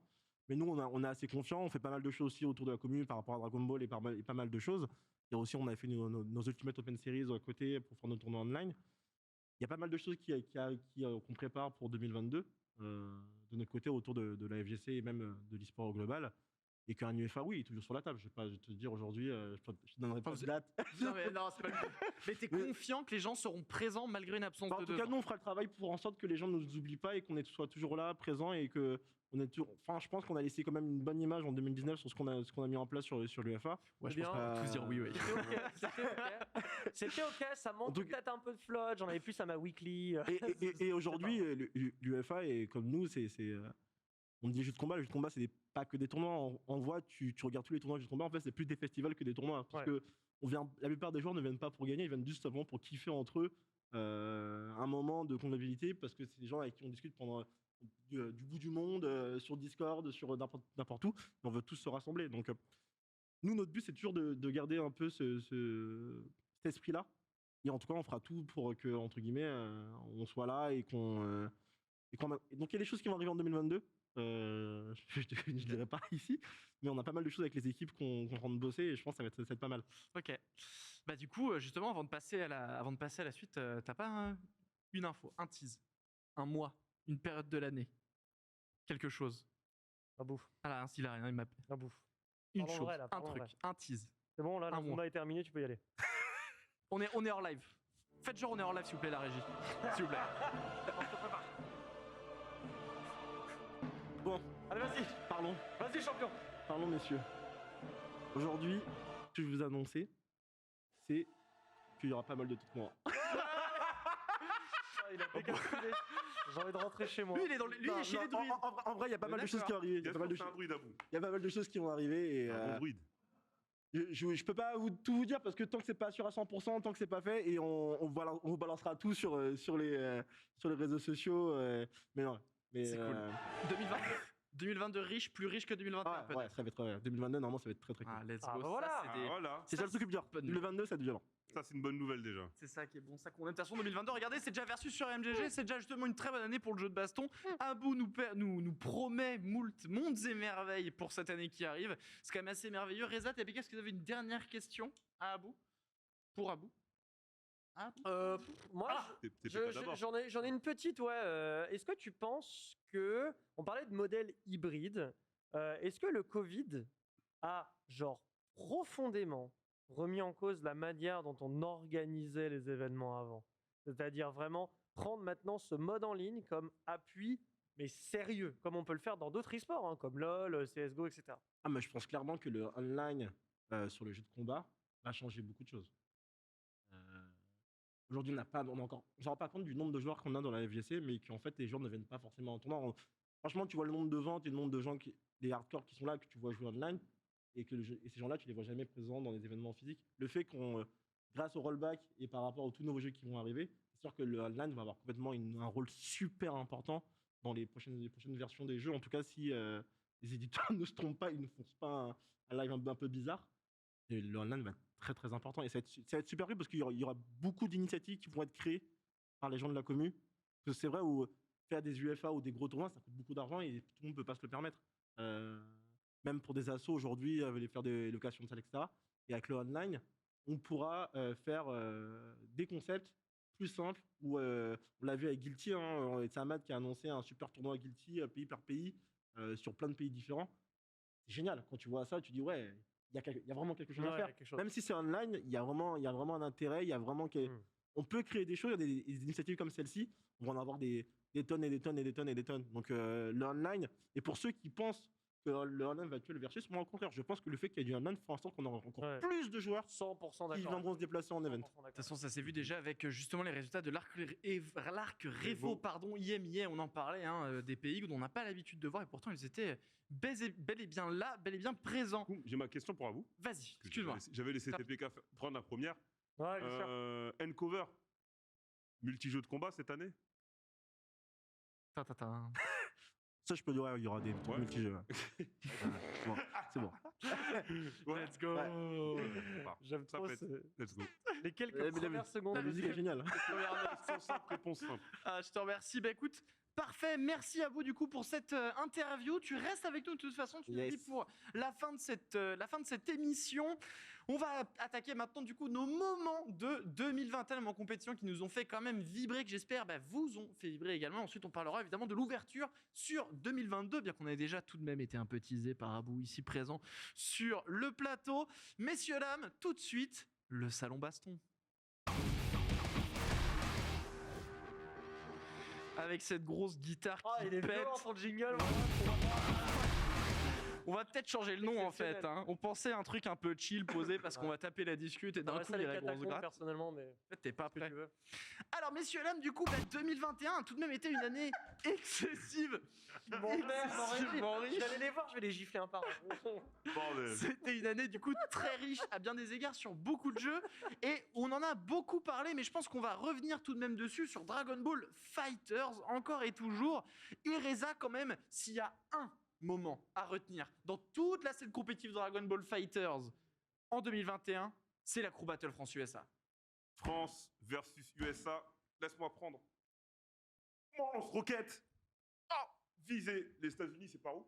Mais nous, on est assez confiants. On fait pas mal de choses aussi autour de la commune par rapport à Dragon Ball et pas mal de choses. Et aussi, on a fait nos Ultimate Open Series à côté pour faire nos tournois online. Il y a pas mal de choses qu'on prépare pour 2022 de notre côté autour de la FGC et même de l'e-sport au global. Et qu'un UEFA, oui, est toujours sur la table. Je vais pas te dire aujourd'hui, je ne donnerai pas de date. Non, c'est pas mais tu es confiant que les gens seront présents malgré une absence de 2 ans? En tout cas, nous, on fera le travail pour en sorte que les gens ne nous oublient pas et qu'on soit toujours là, présents et que je pense qu'on a laissé quand même une bonne image en 2019 sur ce qu'on a mis en place sur l'UEFA. Ouais, je pense tous dire oui. C'était ok, ça manque peut-être un peu de flotte, j'en avais plus à ma weekly. Et aujourd'hui, l'UEFA, est comme nous, on dit jeux de combat. Les jeux de combat, c'est pas que des tournois. En voit, tu regardes tous les tournois de jeux de combat, en fait, c'est plus des festivals que des tournois. Parce que la plupart des joueurs ne viennent pas pour gagner, ils viennent juste simplement pour kiffer entre eux un moment de convivialité, parce que c'est des gens avec qui on discute pendant du bout du monde, sur Discord, sur n'importe où, et on veut tous se rassembler. Donc, nous, notre but, c'est toujours de garder un peu cet esprit-là. Et en tout cas, on fera tout pour que, entre guillemets, on soit là et qu'on. Donc, il y a des choses qui vont arriver en 2022. Je ne dirai pas ici, mais on a pas mal de choses avec les équipes qu'on rentre bosser et je pense que ça va être pas mal. Ok. Bah du coup, justement, avant de passer à la suite, t'as pas une info, un tease, un mois, une période de l'année, quelque chose. Ah bouffe, Ah là, il a rien, il m'a ah bouffe. une Parlons chose, vrai, là, un parlons truc, vrai. un tease. C'est bon, là, Un le mois. combat est terminé, tu peux y aller. On est hors live. Faites genre on est hors live, s'il vous plaît, la régie. S'il vous plaît. Bon, Allez, vas-y, parlons, vas-y, champion. messieurs. Aujourd'hui, ce que je vous annoncer, c'est qu'il y aura pas mal de trucs noirs. Il a décalculé. J'ai envie de rentrer chez moi. Lui, il est chez les druides. En vrai, il y a pas mal de choses qui vont arriver. Il y a pas mal de C'est un choses- druide à vous. il y a pas mal de choses qui vont arriver et Un bon druide. je peux pas tout vous dire parce que tant que c'est pas sûr à 100%, tant que c'est pas fait, et on vous balancera tout sur les réseaux sociaux. Mais non. Mais, C'est cool. 2022 riche, plus riche que 2021 peut-être. ouais, ça va être très. 2022, normalement, ça va être très très cool. Ah, let's go. Ah, bah ça, voilà. c'est Ah, des- voilà. C'est ça le truc dur. bonne 2022, ça va être violent. Ça, c'est une bonne nouvelle déjà. C'est ça qui est bon, ça qu'on aime. De toute façon, 2022, regardez, c'est déjà versus sur MGG, c'est déjà justement une très bonne année pour le jeu de baston. Abou nous promet moult mondes et merveilles pour cette année qui arrive. C'est quand même assez merveilleux. Reza, et est-ce que vous avez une dernière question à Abou? Pour Abou? Moi, T'es pas d'abord. j'en ai une petite, ouais. Est-ce que tu penses que, on parlait de modèle hybride, est-ce que le Covid a, genre, profondément remis en cause la manière dont on organisait les événements avant? C'est-à-dire vraiment prendre maintenant ce mode en ligne comme appui, mais sérieux, comme on peut le faire dans d'autres e-sports, hein, comme LoL, CSGO, etc. Ah, mais je pense clairement que le online sur le jeu de combat va changer beaucoup de choses. Aujourd'hui, on a encore, on se rend pas compte du nombre de joueurs qu'on a dans la FGC, mais qu'en fait, les joueurs ne viennent pas forcément en tournoi. Franchement, tu vois le nombre de ventes et le nombre de gens, les hardcore qui sont là, que tu vois jouer online, et ces gens-là, tu les vois jamais présents dans les événements physiques. Le fait qu'on, grâce au rollback et par rapport aux tout nouveaux jeux qui vont arriver, c'est sûr que le online va avoir complètement un rôle super important dans les prochaines versions des jeux. En tout cas, si les éditeurs ne se trompent pas, ils ne font pas un live un peu bizarre. Et le online va être très très important et ça va être super cool parce qu'il y aura beaucoup d'initiatives qui vont être créées par les gens de la commu. Parce que c'est vrai où faire des UFA ou des gros tournois, ça coûte beaucoup d'argent et tout le monde ne peut pas se le permettre. Même pour des assos aujourd'hui, aller faire des locations de salles, etc. Et avec le online, on pourra faire des concepts plus simples où on l'a vu avec Guilty, hein, c'est Ahmad qui a annoncé un super tournoi Guilty pays par pays sur plein de pays différents. C'est génial. Quand tu vois ça, tu dis ouais, il y a vraiment quelque chose à Ouais, faire. quelque chose. Même si c'est online, il y a vraiment un intérêt, il y a vraiment on peut créer des choses, il y a des initiatives comme celle-ci, on va en avoir des tonnes et des tonnes et des tonnes et des tonnes. Donc le online, et pour ceux qui pensent que le online va tuer le versus, moi au contraire, je pense que le fait qu'il y ait du online fera en sorte qu'on aura encore Ouais. plus de joueurs 100% qui d'accord. viendront se déplacer en event. 100% De d'accord. toute façon, ça s'est vu déjà avec justement les résultats de l'arc Revo, pardon, IMIA, on en parlait, hein, des pays où on n'a pas l'habitude de voir et pourtant ils étaient bel et bien là, bel et bien présents. Du coup, j'ai ma question pour vous. Vas-y, que excuse-moi. J'avais laissé TPK prendre la première. Ouais, bien sûr. N-Cover. Multijeu de combat cette année. Ça, je peux dire, ouais, il y aura des trucs Ouais. multijeux. Bon, c'est bon. Ouais. Let's go. J'aime ça trop pète. Let's go. les quelques Mais premières secondes. La musique est géniale. Question simple, réponse simple. Ah, je te remercie. Bah écoute, parfait. Merci à vous du coup pour cette interview. Tu restes avec nous de toute façon. Tu nous Yes. dis pour la fin de cette émission. On va attaquer maintenant du coup nos moments de 2021 en compétition qui nous ont fait quand même vibrer, que j'espère vous ont fait vibrer également. Ensuite, on parlera évidemment de l'ouverture sur 2022, bien qu'on ait déjà tout de même été un peu teasé par Abou ici présent sur le plateau. Messieurs, dames, tout de suite, le salon baston. Avec cette grosse guitare Ah, qui il est pète. violent son jingle. On va peut-être changer le nom en fait. Exceptionnel. Hein. On pensait à un truc un peu chill, posé, parce qu'on va taper la discute et d'un Ouais, coup ça, il y les a la grosse catacombes, gratte. personnellement, mais En fait, t'es pas ce que prêt. tu veux. Alors, messieurs, dames, du coup, 2021 a tout de même été une année excessive. Excessivement riche. Je vais aller les voir, je vais les gifler un par un. Bordel. C'était une année du coup très riche à bien des égards sur beaucoup de jeux et on en a beaucoup parlé mais je pense qu'on va revenir tout de même dessus sur Dragon Ball Fighters encore et toujours. Et Reza quand même, s'il y a un moment à retenir dans toute la scène compétitive Dragon Ball Fighters en 2021, c'est la Crew Battle France-USA. France versus USA. Laisse-moi prendre. Mon lance-roquette. Oh, viser les États-Unis, c'est par où?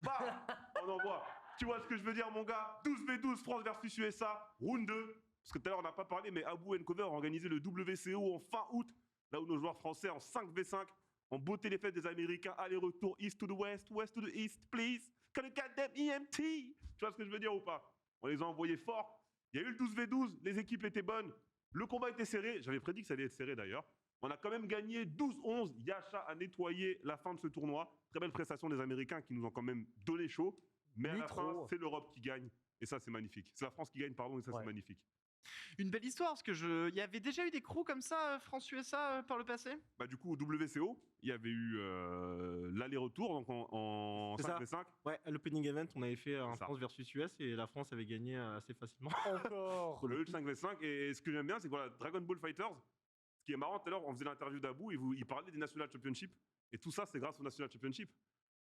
Bah, on envoie. Tu vois ce que je veux dire, mon gars? 12v12, France versus USA, round 2. Parce que tout à l'heure, on n'a pas parlé, mais Abou Nkover a organisé le WCO en fin août, là où nos joueurs français en 5v5 ont botté les fesses des Américains, aller-retour, east to the west, west to the east, please. Can you get them EMT? Tu vois ce que je veux dire ou pas? On les a envoyés forts. Il y a eu le 12v12, les équipes étaient bonnes, le combat était serré. J'avais prédit que ça allait être serré d'ailleurs. On a quand même gagné 12-11. Yasha a nettoyé la fin de ce tournoi. Très belle prestation des Américains qui nous ont quand même donné chaud. Mais à la fin, c'est l'Europe qui gagne. Et ça, c'est magnifique. C'est la France qui gagne, pardon, et ça, c'est magnifique. Une belle histoire, parce que il y avait déjà eu des crews comme ça, France-USA, par le passé. Bah, du coup, au WCO, il y avait eu l'aller-retour donc en 5v5. Ouais, à l'opening event, on avait fait un C'est ça. France versus US et la France avait gagné assez facilement. Encore. Le 5v5. Et ce que j'aime bien, c'est que voilà, Dragon Ball Fighters, ce qui est marrant, tout à l'heure, on faisait l'interview d'Abou, il parlait des National Championship. Et tout ça, c'est grâce aux National Championship.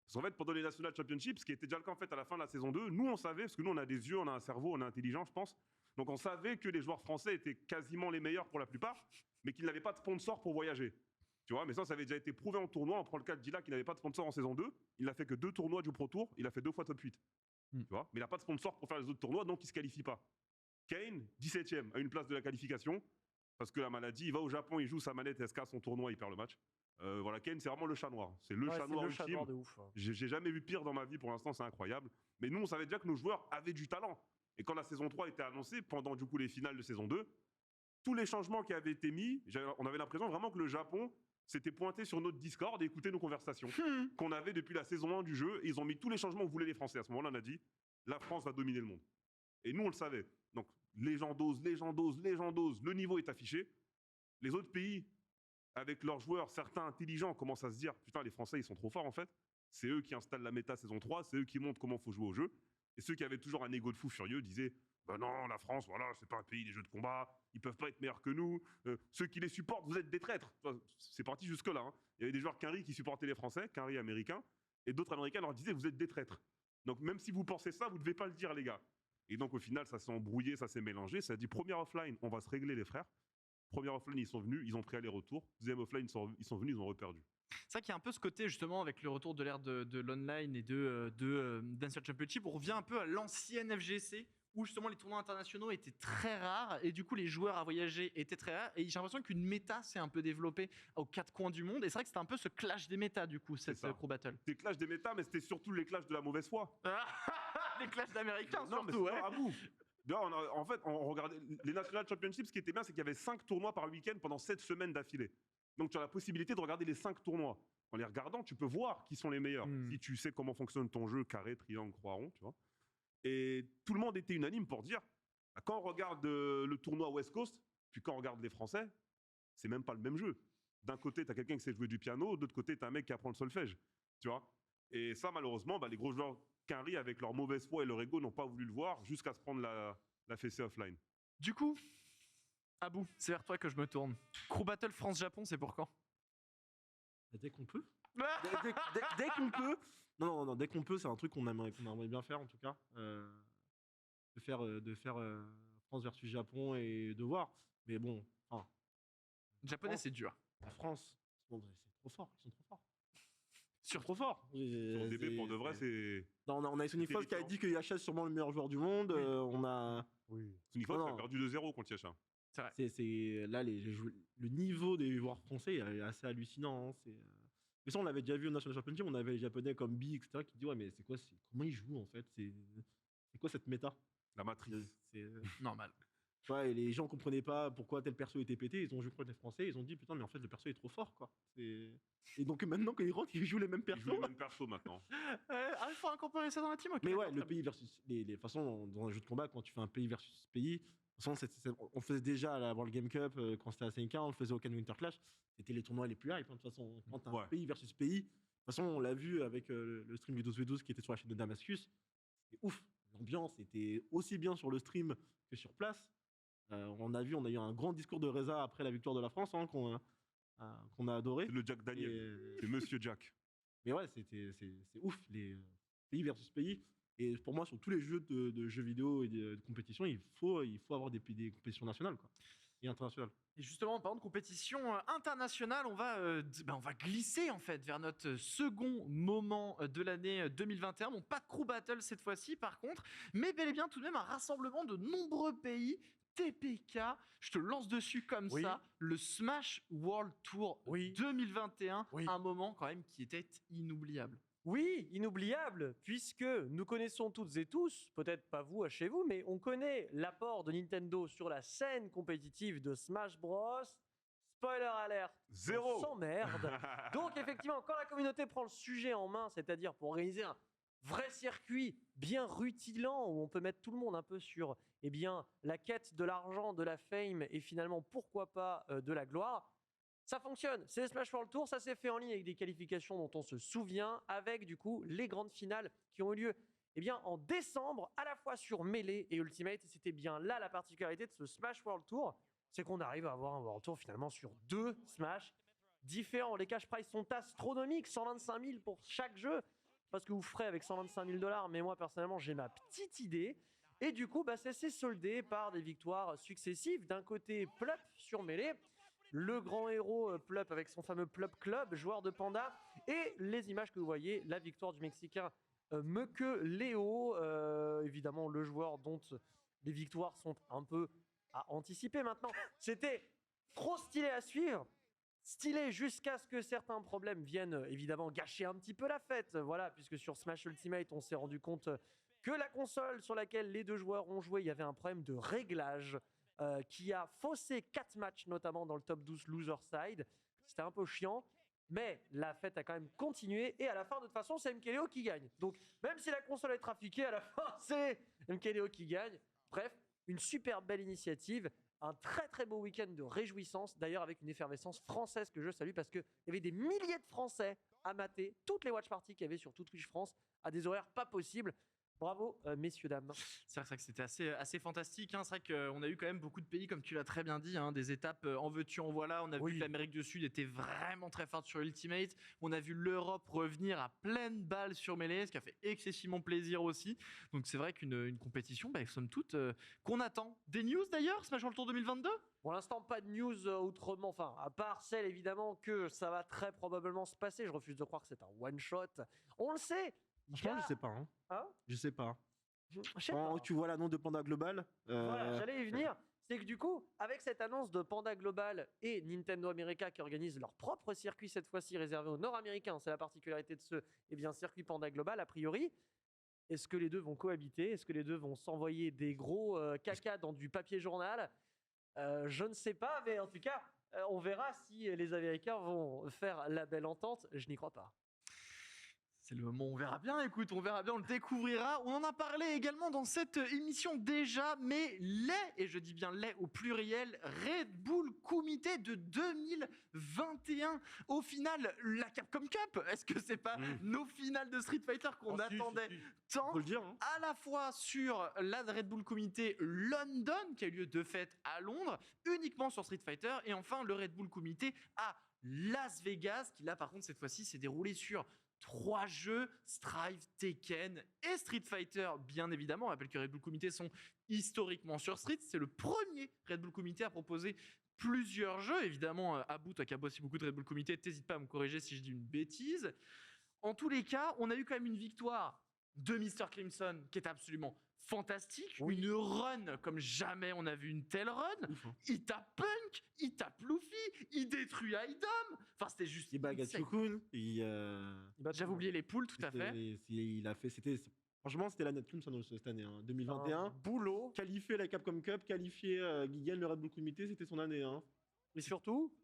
Parce qu'en fait, pendant les National Championship, ce qui était déjà le cas en fait à la fin de la saison 2, nous on savait, parce que nous on a des yeux, on a un cerveau, on est intelligent, je pense. Donc on savait que les joueurs français étaient quasiment les meilleurs pour la plupart, mais qu'ils n'avaient pas de sponsor pour voyager. Tu vois, mais ça avait déjà été prouvé en tournoi. On prend le cas de Dila qui n'avait pas de sponsor en saison 2. Il n'a fait que 2 tournois du Pro Tour. Il a fait 2 fois top 8. Tu vois, mais il n'a pas de sponsor pour faire les autres tournois, donc il ne se qualifie pas. Kane, 17ème, à une place de la qualification. Parce que la maladie, il va au Japon, il joue sa manette SK, son tournoi, il perd le match. Voilà, Kane, c'est vraiment le chat noir. C'est le chat noir ultime. De ouf. J'ai jamais vu pire dans ma vie, pour l'instant, c'est incroyable. Mais nous, on savait déjà que nos joueurs avaient du talent. Et quand la saison 3 était annoncée, pendant du coup les finales de saison 2, tous les changements qui avaient été mis, on avait l'impression vraiment que le Japon s'était pointé sur notre Discord et écoutait nos conversations qu'on avait depuis la saison 1 du jeu. Et ils ont mis tous les changements que voulaient les Français. À ce moment-là, on a dit, la France va dominer le monde. Et nous, on le savait. Donc, les gens dosent, le niveau est affiché. Les autres pays, avec leurs joueurs, certains intelligents, commencent à se dire, putain, les Français, ils sont trop forts en fait. C'est eux qui installent la méta saison 3, c'est eux qui montrent comment il faut jouer au jeu. Et ceux qui avaient toujours un ego de fou furieux disaient, ben non, la France, voilà, c'est pas un pays des jeux de combat, ils peuvent pas être meilleurs que nous. Ceux qui les supportent, vous êtes des traîtres. C'est parti jusque-là. Hein. Il y avait des joueurs Quinry qui supportaient les Français, Quinry américain, et d'autres Américains leur disaient, vous êtes des traîtres. Donc même si vous pensez ça, vous ne devez pas le dire, les gars. Et donc au final, ça s'est embrouillé, ça s'est mélangé. Ça a dit, première offline, on va se régler, les frères. Première offline, ils sont venus, ils ont pris aller-retour. Deuxième offline, ils sont venus, ils ont reperdu. C'est vrai qu'il y a un peu ce côté, justement, avec le retour de l'ère de l'online et de National Championship, on revient un peu à l'ancienne FGC, où justement les tournois internationaux étaient très rares, et du coup les joueurs à voyager étaient très rares, et j'ai l'impression qu'une méta s'est un peu développée aux 4 coins du monde, et c'est vrai que c'était un peu ce clash des métas, du coup, cette Crew Battle. C'était clash des méta, mais c'était surtout les clashs de la mauvaise foi. Les clashs d'Américains, non, surtout, ouais. À bout. En fait, on regardait les National Championships. Ce qui était bien, c'est qu'il y avait 5 tournois par week-end pendant 7 semaines d'affilée. Donc tu as la possibilité de regarder les 5 tournois. En les regardant, tu peux voir qui sont les meilleurs. Si tu sais comment fonctionne ton jeu, carré, triangle, croix, rond, tu vois. Et tout le monde était unanime pour dire, quand on regarde le tournoi West Coast, puis quand on regarde les Français, c'est même pas le même jeu. D'un côté, tu as quelqu'un qui sait jouer du piano, de l'autre côté, tu as un mec qui apprend le solfège. Tu vois. Et ça, malheureusement, les gros joueurs Quinry, avec leur mauvaise foi et leur ego, n'ont pas voulu le voir jusqu'à se prendre la fessée offline. Du coup, Abou, c'est vers toi que je me tourne. Crew Battle France-Japon, c'est pour quand? Dès qu'on peut. Dès qu'on peut. Non, dès qu'on peut, c'est un truc qu'on aimerait bien faire en tout cas. De faire France versus Japon et de voir. Mais bon, Le japonais, c'est dur. la France, c'est trop fort, ils sont trop forts. Sur Trop fort. Sur DB, pour de vrai, c'est. Non, on a Sonic Fox qui a dit que Yasha est sûrement le meilleur joueur du monde. On a. Oui. Sonic Fox a perdu 2-0 contre Yasha. C'est vrai. C'est là le niveau des joueurs français est assez hallucinant. Hein. Mais ça, on l'avait déjà vu au National Championship. On avait les Japonais comme B, etc. qui disent ouais, mais c'est quoi, comment ils jouent en fait? C'est quoi cette méta? La matrice. C'est Normal. Tu vois, et les gens comprenaient pas pourquoi tel perso était pété. Ils ont joué contre les Français. Ils ont dit putain, mais en fait, le perso est trop fort, quoi. Et donc maintenant, quand ils rentrent, ils jouent les mêmes Ils jouent persos. les mêmes persos maintenant. Il faut incorporer ça dans la team. Ok, Mais ouais, d'accord, le très pays versus. De toute façon, dans un jeu de combat, quand tu fais un pays versus pays, de toute façon, on le faisait déjà à la World Game Cup quand c'était à 5K, on le faisait au Cannes Winter Clash. C'était les tournois les plus hype, hein, de toute façon. Quand t'as un Ouais. pays versus pays, de toute façon, on l'a vu avec le stream du 12v12 qui était sur la chaîne de Damascus. C'était ouf. L'ambiance était aussi bien sur le stream que sur place. On a eu un grand discours de Reza après la victoire de la France qu'on a adoré. C'est le Jack Daniel. C'est Monsieur Jack. Mais ouais, c'est ouf, les pays versus pays. Et pour moi, sur tous les jeux de jeux vidéo et de compétition, il faut avoir des compétitions nationales, quoi, et internationales. Et justement, en parlant de compétition internationale, on va glisser en fait vers notre second moment de l'année 2021. Bon, pas de crew battle cette fois-ci par contre, mais bel et bien tout de même un rassemblement de nombreux pays. TPK, je te lance dessus comme Oui. ça, le Smash World Tour Oui. 2021, Oui. un moment quand même qui était inoubliable. Oui, inoubliable, puisque nous connaissons toutes et tous, peut-être pas vous chez vous, mais on connaît l'apport de Nintendo sur la scène compétitive de Smash Bros. Spoiler alert, Zéro. on s'emmerde. Donc effectivement, quand la communauté prend le sujet en main, c'est-à-dire pour organiser un vrai circuit bien rutilant où on peut mettre tout le monde un peu sur la quête de l'argent, de la fame et finalement pourquoi pas de la gloire, ça fonctionne. C'est le Smash World Tour, ça s'est fait en ligne avec des qualifications dont on se souvient, avec du coup les grandes finales qui ont eu lieu en décembre, à la fois sur Melee et Ultimate. Et c'était bien là la particularité de ce Smash World Tour, c'est qu'on arrive à avoir un World Tour finalement sur 2 Smash différents. Les cash prizes sont astronomiques, 125 000 pour chaque jeu. Pas ce que vous ferez avec 125 000 $, mais moi personnellement j'ai ma petite idée. Et du coup, ça s'est soldé par des victoires successives. D'un côté, Plup sur Melee, le grand héros Plup avec son fameux Plup Club, joueur de Panda, et les images que vous voyez, la victoire du Mexicain Meke Léo, évidemment le joueur dont les victoires sont un peu à anticiper maintenant. C'était trop stylé à suivre, stylé jusqu'à ce que certains problèmes viennent évidemment gâcher un petit peu la fête. Voilà, puisque sur Smash Ultimate, on s'est rendu compte que la console sur laquelle les deux joueurs ont joué, il y avait un problème de réglage qui a faussé 4 matchs, notamment dans le top 12 loser side. C'était un peu chiant, mais la fête a quand même continué. Et à la fin, de toute façon, c'est MKLeo qui gagne. Donc, même si la console est trafiquée, à la fin, c'est MKLeo qui gagne. Bref, une super belle initiative. Un très très beau week-end de réjouissance, d'ailleurs avec une effervescence française que je salue parce qu'il y avait des milliers de Français à mater toutes les watch parties qu'il y avait sur tout Twitch France à des horaires pas possibles. Bravo, messieurs, dames. C'est vrai que c'était assez fantastique. C'est vrai qu'on a eu quand même beaucoup de pays, comme tu l'as très bien dit, des étapes en veux-tu, en voilà. On a vu que l'Amérique du Sud était vraiment très forte sur Ultimate. On a vu l'Europe revenir à pleine balle sur Melee, ce qui a fait excessivement plaisir aussi. Donc c'est vrai qu'une compétition, somme toute, qu'on attend. Des news d'ailleurs, Smash World Tour 2022 ? Pour l'instant, pas de news autrement, à part celle évidemment que ça va très probablement se passer. Je refuse de croire que c'est un one-shot. On le sait. Franchement, je sais pas. Je sais pas. Quand tu vois l'annonce de Panda Global. Voilà, j'allais y venir. C'est que du coup, avec cette annonce de Panda Global et Nintendo America qui organisent leur propre circuit cette fois-ci réservé aux Nord-Américains, c'est la particularité de ce circuit Panda Global a priori. Est-ce que les deux vont cohabiter ? Est-ce que les deux vont s'envoyer des gros caca dans du papier journal ? Je ne sais pas, mais en tout cas, on verra si les Américains vont faire la belle entente. Je n'y crois pas. C'est le moment, on verra bien, écoute, on verra bien, on le découvrira. On en a parlé également dans cette émission déjà, mais et je dis bien les au pluriel, Red Bull Kumite de 2021. Au final, la Capcom Cup, est-ce que c'est pas nos finales de Street Fighter qu'on attendait tant ? Faut le dire, à la fois sur la Red Bull Kumite London, qui a eu lieu de fait à Londres, uniquement sur Street Fighter, et enfin le Red Bull Kumite à Las Vegas, qui là par contre cette fois-ci s'est déroulé sur 3 jeux, Strive, Tekken et Street Fighter, bien évidemment. On rappelle que Red Bull Kumite sont historiquement sur Street. C'est le premier Red Bull Kumite à proposer plusieurs jeux. Évidemment, Abou, toi qui as bossé beaucoup de Red Bull Kumite, t'hésites pas à me corriger si je dis une bêtise. En tous les cas, on a eu quand même une victoire de Mr. Crimson qui est absolument fantastique. Oui. Une run comme jamais on a vu une telle run. Il tape Punk, il tape Luffy, il détruit Idom. Enfin, c'était juste. Il bat Gatsukun. J'avais oublié les poules, tout à fait. Il a fait, c'était Franchement, c'était la net Crimson cette année, hein. 2021. Boulot. Qualifier la Capcom Cup, qualifier Guigel, le Red Bull Comité, c'était son année. Hein. Et surtout,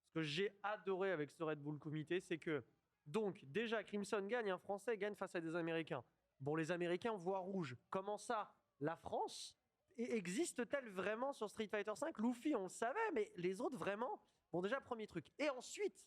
ce que j'ai adoré avec ce Red Bull Comité, c'est que, donc, déjà, Crimson gagne, un Français gagne face à des Américains. Bon, les Américains voient rouge. Comment ça, la France existe-t-elle vraiment sur Street Fighter V? Luffy, on le savait, mais les autres, vraiment? Bon, déjà, premier truc. Et ensuite,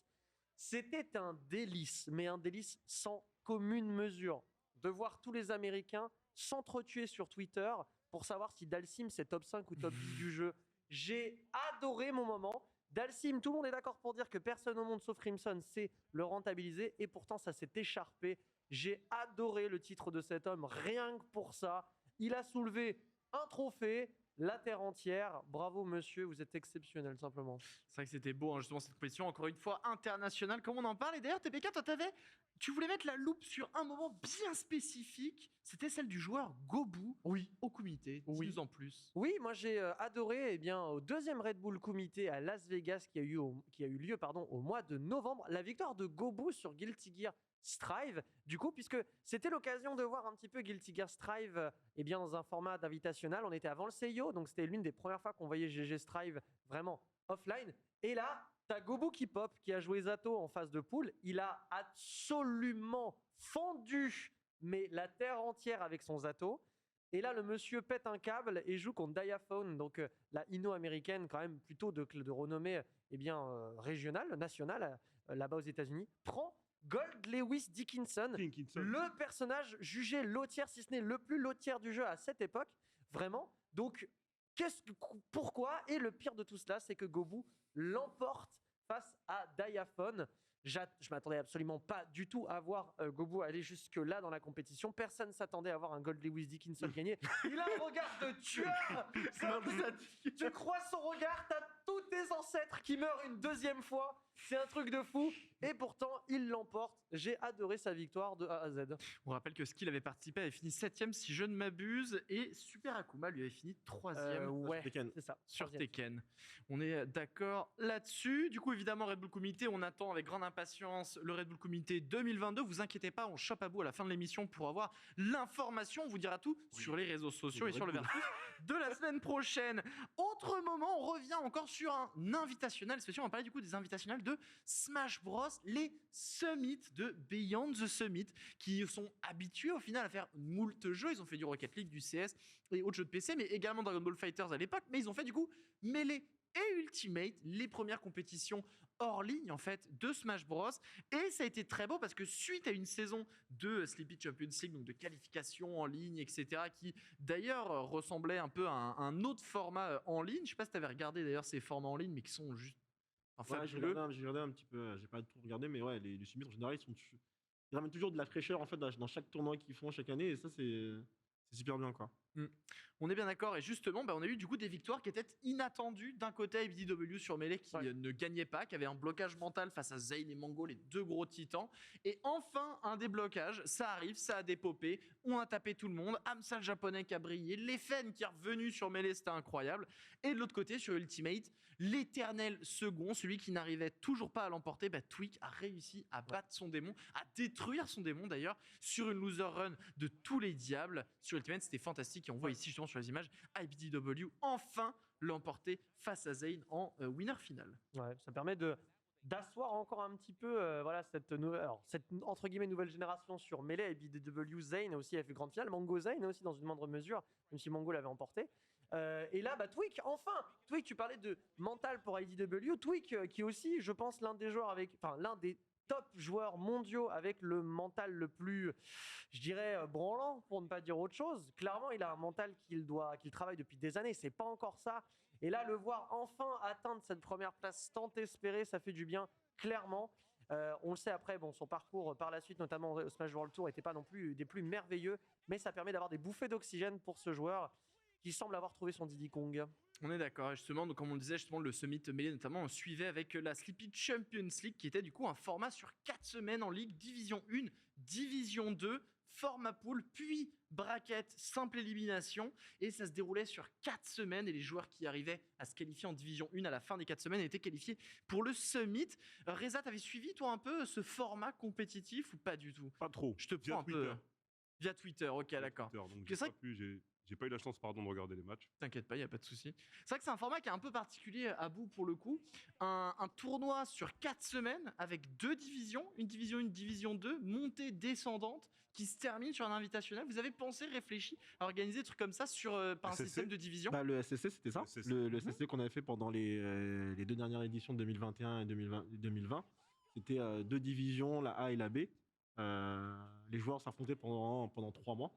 c'était un délice, mais un délice sans commune mesure, de voir tous les Américains s'entretuer sur Twitter pour savoir si Dalsim c'est top 5 ou top 10 du jeu. J'ai adoré mon moment. Dalsim, tout le monde est d'accord pour dire que personne au monde sauf Crimson sait le rentabiliser et pourtant ça s'est écharpé. J'ai adoré le titre de cet homme, rien que pour ça. Il a soulevé un trophée, la terre entière. Bravo monsieur, vous êtes exceptionnel simplement. C'est vrai que c'était beau, hein, justement, cette compétition, encore une fois, internationale, comme on en parle. Et d'ailleurs, TPK, toi, tu voulais mettre la loupe sur un moment bien spécifique. C'était celle du joueur Gobu au comité. Dis-nous en plus. Oui, moi j'ai adoré au deuxième Red Bull Comité à Las Vegas qui a eu lieu au mois de novembre, la victoire de Gobu sur Guilty Gear Strive, du coup, puisque c'était l'occasion de voir un petit peu Guilty Gear Strive dans un format d'invitationnel. On était avant le Seiyo, donc c'était l'une des premières fois qu'on voyait GG Strive vraiment offline. Et là, t'as Gobu qui pop, qui a joué Zato en phase de poule. Il a absolument fendu mais la terre entière avec son Zato. Et là, le monsieur pète un câble et joue contre Diaphone, donc la Inno-américaine, quand même plutôt de renommée régionale, nationale, là-bas aux États-Unis, prend Gold Lewis Dickinson, le personnage jugé lotière, si ce n'est le plus lotière du jeu à cette époque, vraiment. Donc, pourquoi? Et le pire de tout cela, c'est que Gobu l'emporte face à Diaphone. Je m'attendais absolument pas du tout à voir Gobu aller jusque-là dans la compétition. Personne ne s'attendait à voir un Gold Lewis Dickinson gagner. Il a un regard de tueur. Tu crois son regard, t'as tous tes ancêtres qui meurent une deuxième fois. C'est un truc de fou. Et pourtant, il l'emporte. J'ai adoré sa victoire de A à Z. On rappelle que Skill avait participé, avait fini 7ème si je ne m'abuse. Et Super Akuma lui avait fini 3ème ouais, c'est ça. Sur Tekken. On est d'accord là-dessus. Du coup, évidemment, Red Bull Comité, on attend avec grande impatience le Red Bull Comité 2022. Vous inquiétez pas, on chope à bout à la fin de l'émission pour avoir l'information. On vous dira tout sur les réseaux sociaux et sur le Versus de la semaine prochaine. Autre moment, on revient encore sur un invitationnel spécial. On va parler du coup des invitationnels de Smash Bros, les Summits de Beyond the Summit, qui sont habitués au final à faire moult jeux. Ils ont fait du Rocket League, du CS et autres jeux de PC, mais également Dragon Ball FighterZ à l'époque. Mais ils ont fait du coup Melee et Ultimate, les premières compétitions hors ligne en fait de Smash Bros. Et ça a été très beau parce que suite à une saison de Sleepy Champions League, donc de qualification en ligne, etc., qui d'ailleurs ressemblait un peu à un autre format en ligne. Je sais pas si tu avais regardé d'ailleurs ces formats en ligne, mais qui sont juste j'ai regardé un petit peu, j'ai pas tout regardé, mais ouais, les summits en général, ils ramènent toujours de la fraîcheur en fait dans chaque tournoi qu'ils font chaque année, et ça c'est super bien quoi. On est bien d'accord, et justement on a eu du coup des victoires qui étaient inattendues. D'un côté IBDW sur Melee qui ne gagnait pas, qui avait un blocage mental face à Zayn et Mango, les deux gros titans, et enfin un déblocage, ça arrive, ça a dépopé, on a tapé tout le monde, Amsal japonais qui a brillé, Leffen qui est revenu sur Melee, c'était incroyable, et de l'autre côté sur Ultimate, l'éternel second, celui qui n'arrivait toujours pas à l'emporter, Tweak a réussi à battre son démon, à détruire son démon d'ailleurs, sur une loser run de tous les diables. Sur Ultimate, c'était fantastique, et on voit ici justement sur les images IBDW enfin l'emporter face à Zayn en winner final. Ouais, ça permet d'asseoir encore un petit peu cette entre guillemets nouvelle génération sur Melee. IBDW, Zayn aussi a fait grande finale, Mango Zayn aussi dans une moindre mesure, même si Mango l'avait emporté. Et là, Tweak, Tweak, tu parlais de mental pour IDW. Tweak, qui est aussi, je pense, l'un des top joueurs mondiaux avec le mental le plus, je dirais, branlant, pour ne pas dire autre chose. Clairement, il a un mental qu'il travaille depuis des années. C'est pas encore ça. Et là, le voir enfin atteindre cette première place tant espérée, ça fait du bien, clairement. On le sait après, son parcours par la suite, notamment au Smash World Tour, n'était pas non plus des plus merveilleux, mais ça permet d'avoir des bouffées d'oxygène pour ce joueur qui semble avoir trouvé son Diddy Kong. On est d'accord, justement, donc comme on le disait, justement, le Summit Melee notamment, on suivait avec la Sleepy Champions League, qui était du coup un format sur 4 semaines en Ligue, Division 1, Division 2, format pool, puis bracket, simple élimination, et ça se déroulait sur 4 semaines, et les joueurs qui arrivaient à se qualifier en Division 1 à la fin des 4 semaines étaient qualifiés pour le Summit. Reza, t'avais suivi toi un peu ce format compétitif ou pas du tout? Pas trop. Je te prends un peu... Via Twitter, ok, sur d'accord. Twitter. Donc C'est vrai j'ai pas eu la chance, pardon, de regarder les matchs. T'inquiète pas, il n'y a pas de souci. C'est vrai que c'est un format qui est un peu particulier à bout pour le coup. Un tournoi sur 4 semaines avec 2 divisions, une division 1, une division 2, montée descendante, qui se termine sur un invitationnel. Vous avez pensé, réfléchi à organiser des trucs comme ça par un SSC? système de division? Bah, le SSC, c'était ça. Le SSC. Le SSC qu'on avait fait pendant les 2 dernières éditions de 2021 et 2020. C'était 2 divisions, la A et la B. Les joueurs s'affrontaient pendant 3 mois.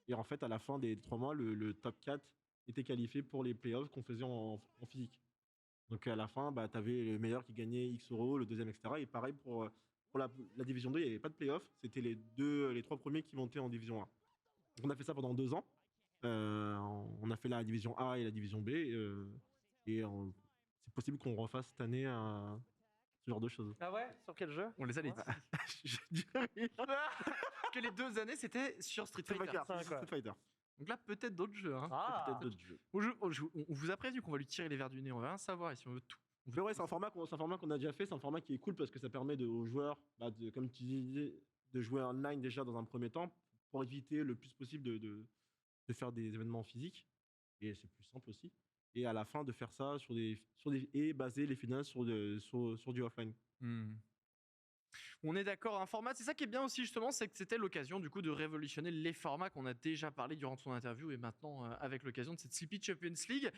Et en fait, à la fin des 3 mois, le top 4 était qualifié pour les playoffs qu'on faisait en physique. Donc à la fin, bah, tu avais le meilleur qui gagnait X euros, le deuxième, etc. Et pareil pour la division 2, il n'y avait pas de playoffs. C'était les 3 premiers qui montaient en division 1. Donc on a fait ça pendant 2 ans. On a fait la division A et la division B. C'est possible qu'on refasse cette année ce genre de choses. Ah ouais? Sur quel jeu? On les a les Je dirais rien. que les 2 années c'était sur Street Fighter. Street Fighter. Donc là peut-être d'autres jeux. Hein. Ah, Peut-être d'autres jeux. On vous a prévenu qu'on va lui tirer les verres du nez, on va rien savoir ici, on veut tout. Mais ouais, c'est un format qu'on a déjà fait. C'est un format qui est cool parce que ça permet aux joueurs, comme tu disais, de jouer online déjà dans un premier temps pour éviter le plus possible de faire des événements physiques. Et c'est plus simple aussi. Et à la fin, de faire ça et baser les finales sur du offline. On est d'accord, un format, c'est ça qui est bien aussi justement, c'est que c'était l'occasion du coup de révolutionner les formats qu'on a déjà parlé durant ton interview et maintenant avec l'occasion de cette Sleepy Champions League.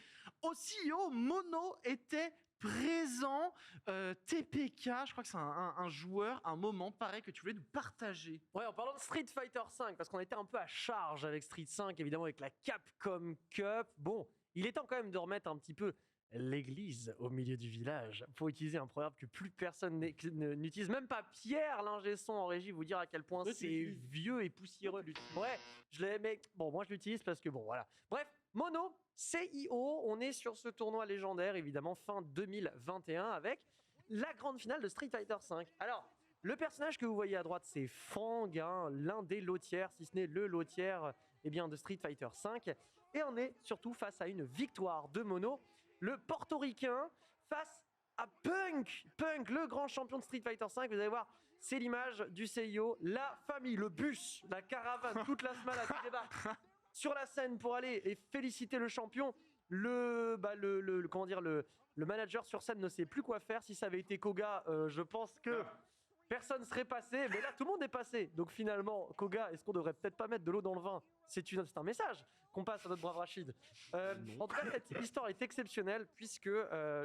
Au CEO, Mono était présent, TPK, je crois que c'est un joueur, un moment pareil que tu voulais nous partager. Ouais, en parlant de Street Fighter 5, parce qu'on était un peu à charge avec Street 5, évidemment avec la Capcom Cup. Bon, il est temps quand même de remettre un petit peu l'église au milieu du village. Pour utiliser un proverbe que plus personne n'utilise, même pas Pierre, l'ingé son en régie, vous dire à quel point c'est vieux et poussiéreux. Ouais, je l'ai, mais bon, moi je l'utilise parce que bon, voilà. Bref, Mono, CIO, on est sur ce tournoi légendaire, évidemment, fin 2021, avec la grande finale de Street Fighter 5. Alors, le personnage que vous voyez à droite, c'est Fang, hein, l'un des lotières, si ce n'est le lotière de Street Fighter 5. Et on est surtout face à une victoire de Mono, le portoricain, face à Punk. Punk, le grand champion de Street Fighter 5. Vous allez voir, c'est l'image du CIO, la famille, le bus, la caravane, toute la semaine qui débarque sur la scène pour aller et féliciter le champion. Le manager sur scène ne sait plus quoi faire. Si ça avait été Koga, je pense que personne serait passé, mais là tout le monde est passé. Donc finalement, Koga, est-ce qu'on devrait peut-être pas mettre de l'eau dans le vin? C'est un message qu'on passe à notre brave Rachid. En tout cas, cette histoire est exceptionnelle puisque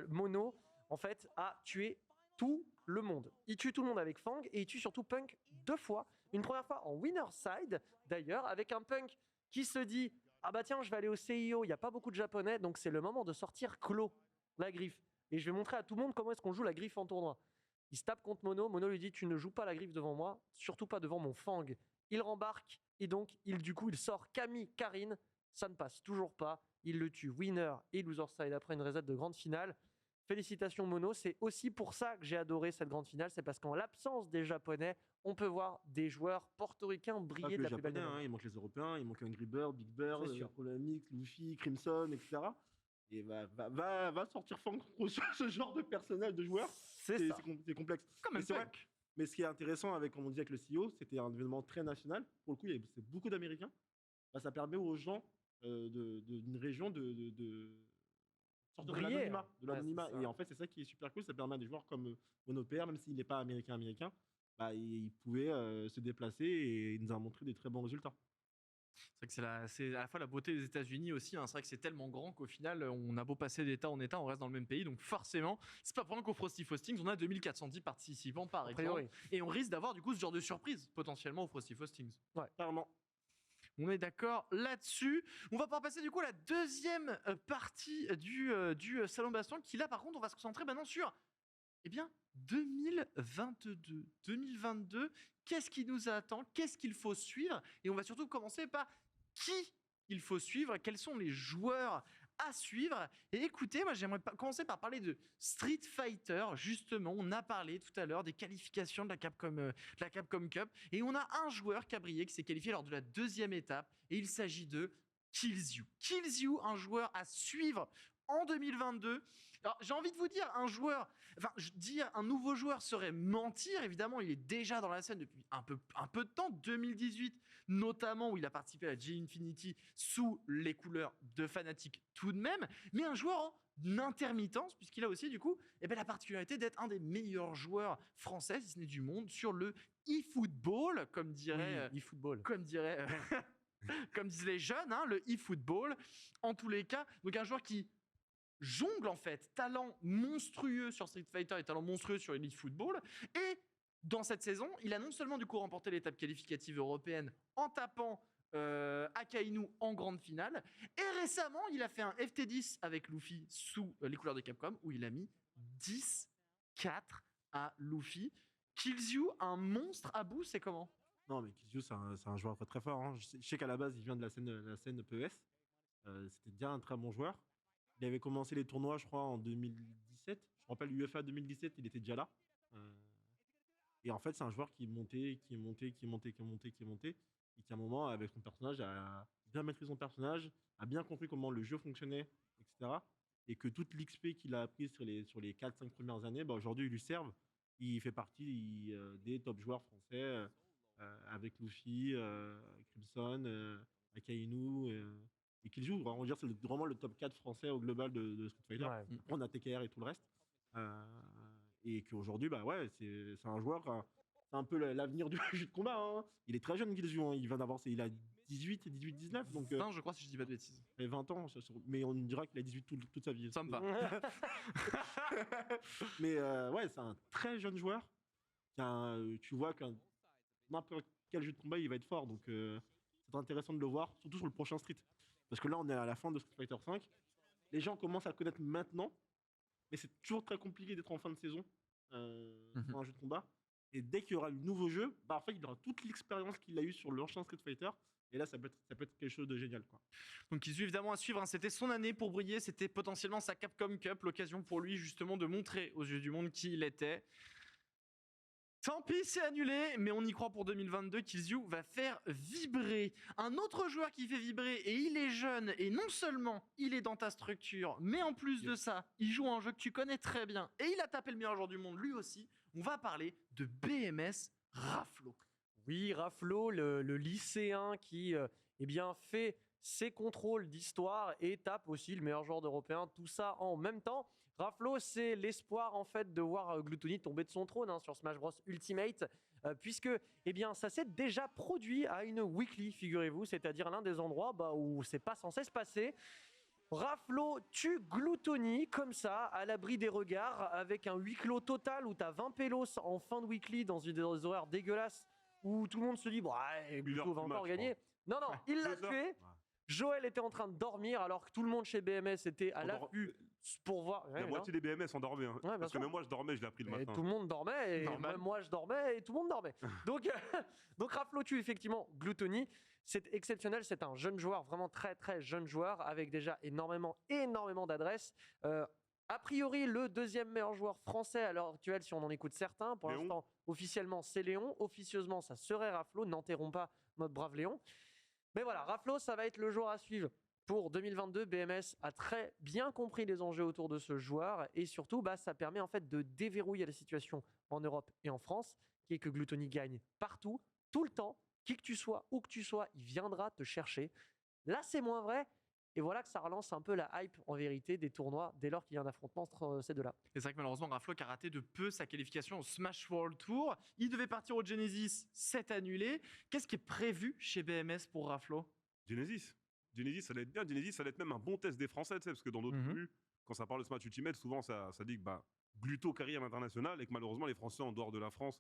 Mono, en fait, a tué tout le monde. Il tue tout le monde avec Fang et il tue surtout Punk 2 fois. Une première fois en winner side, d'ailleurs, avec un Punk qui se dit « Ah bah tiens, je vais aller au CIO, il n'y a pas beaucoup de japonais, donc c'est le moment de sortir Clos, la griffe. Et je vais montrer à tout le monde comment est-ce qu'on joue la griffe en tournoi. » Il se tape contre Mono. Mono lui dit « Tu ne joues pas la griffe devant moi, surtout pas devant mon Fang. » Il rembarque et donc il sort Camille, Karine. Ça ne passe toujours pas. Il le tue winner et loser side après une reset de grande finale. Félicitations Mono. C'est aussi pour ça que j'ai adoré cette grande finale. C'est parce qu'en l'absence des Japonais, on peut voir des joueurs portoricains briller de la plus belle manière. Il manque les Européens, il manque Angry Bird, Big Bird, Polamix, Luffy, Crimson, etc. Et va sortir Fang sur ce genre de personnel, de joueurs. C'est complexe. Comme c'est vrai. Mais ce qui est intéressant avec, comme on dit avec le CEO, c'était un événement très national. Pour le coup, c'est beaucoup d'Américains. Ça permet aux gens d'une région de sortir de l'anonymat. Et en fait, c'est ça qui est super cool. Ça permet à des joueurs comme Monopère, même s'il n'est pas américain, il pouvait se déplacer et il nous a montré des très bons résultats. C'est vrai que c'est à la fois la beauté des États-Unis aussi. Hein. C'est vrai que c'est tellement grand qu'au final, on a beau passer d'état en état, on reste dans le même pays. Donc forcément, c'est pas pour rien qu'au Frosty Faustings, on a 2410 participants par exemple. Et on risque d'avoir du coup ce genre de surprise potentiellement au Frosty Faustings. Ouais, clairement. On est d'accord là-dessus. On va pouvoir passer du coup à la deuxième partie du Salon Baston qui là par contre on va se concentrer maintenant sur 2022. 2022, qu'est-ce qui nous attend? Qu'est-ce qu'il faut suivre? Et on va surtout commencer par qui il faut suivre, quels sont les joueurs à suivre. Et écoutez, moi j'aimerais commencer par parler de Street Fighter, justement. On a parlé tout à l'heure des qualifications de la Capcom Cup. Et on a un joueur qui a brillé, qui s'est qualifié lors de la deuxième étape. Et il s'agit de Killzyu. Killzyu, un joueur à suivre en 2022. Alors, j'ai envie de vous dire, dire un nouveau joueur serait mentir. Évidemment, il est déjà dans la scène depuis un peu de temps, 2018 notamment, où il a participé à la G-Infinity sous les couleurs de Fnatic tout de même, mais un joueur en intermittence, puisqu'il a aussi, du coup, la particularité d'être un des meilleurs joueurs français, si ce n'est du monde, sur le e-football, comme dirait... Oui, e-football. Comme dirait... comme disent les jeunes, hein, le e-football. En tous les cas, donc un joueur qui jongle en fait, talent monstrueux sur Street Fighter et talent monstrueux sur Elite Football. Et dans cette saison, il a non seulement du coup remporté l'étape qualificative européenne en tapant Akainu en grande finale, et récemment, il a fait un FT10 avec Luffy sous les couleurs de Capcom, où il a mis 10-4 à Luffy. Killzyu, un monstre à bout, c'est comment? Non, mais Killzyu, c'est un joueur très très fort. Hein. Je sais qu'à la base, il vient de la scène PES. C'était déjà un très bon joueur. Il avait commencé les tournois, je crois, en 2017. Je me rappelle, l'UEFA 2017, il était déjà là. Et en fait, c'est un joueur qui est monté, qui est monté, qui est monté, qui est monté, qui est monté. Et qui, à un moment, avec son personnage, a bien maîtrisé son personnage, a bien compris comment le jeu fonctionnait, etc. Et que toute l'XP qu'il a appris sur les 4-5 premières années, bah, aujourd'hui, il lui servent. Il fait partie des top joueurs français, avec Luffy, Crimson, Akainu. Et qu'il joue, on va dire, c'est vraiment le top 4 français au global de Street Fighter. Ouais. On a TKR et tout le reste. Et qu'aujourd'hui, bah ouais, c'est un joueur, c'est un peu l'avenir du jeu de combat. Hein. Il est très jeune, Killzyu, hein. Il vient d'avoir, il a 18, 19, donc 20, je crois, si je dis pas de bêtises. il a 20 ans, mais on dira qu'il a 18 toute sa vie. Ça me va. Mais ouais, c'est un très jeune joueur. Tu vois qu'un n'importe quel jeu de combat, il va être fort. Donc c'est intéressant de le voir, surtout sur le prochain Street. Parce que là, on est à la fin de Street Fighter V. Les gens commencent à le connaître maintenant, mais c'est toujours très compliqué d'être en fin de saison pour un jeu de combat. Et dès qu'il y aura le nouveau jeu, bah, en fait, il aura toute l'expérience qu'il a eue sur l'ancien Street Fighter. Et là, ça peut être quelque chose de génial, quoi. Donc, il suit évidemment à suivre. Hein. C'était son année pour briller. C'était potentiellement sa Capcom Cup, l'occasion pour lui justement de montrer aux yeux du monde qui il était. Tant pis, c'est annulé, mais on y croit pour 2022. Killzyu va faire vibrer. Un autre joueur qui fait vibrer, et il est jeune, et non seulement il est dans ta structure, mais en plus de ça, il joue un jeu que tu connais très bien, et il a tapé le meilleur joueur du monde lui aussi. On va parler de BMS Raflo. Oui, Raflo, le lycéen qui fait ses contrôles d'histoire et tape aussi le meilleur joueur d'Européen, tout ça en même temps. Raflo, c'est l'espoir en fait de voir Gluttony tomber de son trône sur Smash Bros Ultimate, puisque ça s'est déjà produit à une weekly, figurez-vous, c'est-à-dire l'un des endroits où c'est pas censé se passer. Raflo tue Gluttony comme ça, à l'abri des regards, avec un huis clos total où t'as 20 pélos en fin de weekly dans des horaires dégueulasses où tout le monde se dit Gluto va encore gagner. Non, il l'a tué. Joël était en train de dormir alors que tout le monde chez BMS était à l'affût pour voir. La moitié des BMS ont dormi. Hein. Ouais, parce que même moi, je dormais, je l'ai appris le matin. Tout le monde dormait, et même moi, je dormais, et tout le monde dormait. Donc Raflo tue effectivement Gluttony. C'est exceptionnel, c'est un jeune joueur, vraiment très très jeune joueur, avec déjà énormément d'adresse. A priori, le deuxième meilleur joueur français à l'heure actuelle, si on en écoute certains. Pour l'instant, officiellement, c'est Léon. Officieusement, ça serait Raflo. N'enterrons pas notre brave Léon. Mais voilà, Raflo, ça va être le joueur à suivre pour 2022. BMS a très bien compris les enjeux autour de ce joueur. Et surtout, ça permet en fait de déverrouiller la situation en Europe et en France, qui est que Gluttony gagne partout, tout le temps. Qui que tu sois, où que tu sois, il viendra te chercher. Là, c'est moins vrai. Et voilà que ça relance un peu la hype, en vérité, des tournois dès lors qu'il y a un affrontement entre ces deux-là. Et c'est vrai que malheureusement, Raflo a raté de peu sa qualification au Smash World Tour. Il devait partir au Genesis, c'est annulé. Qu'est-ce qui est prévu chez BMS pour Raflo? Genesis, ça allait être bien. Genesis, ça allait être même un bon test des Français, tu sais, parce que dans d'autres vues, quand ça parle de Smash Ultimate, souvent ça dit que Gluto carrière internationale et que malheureusement, les Français en dehors de la France,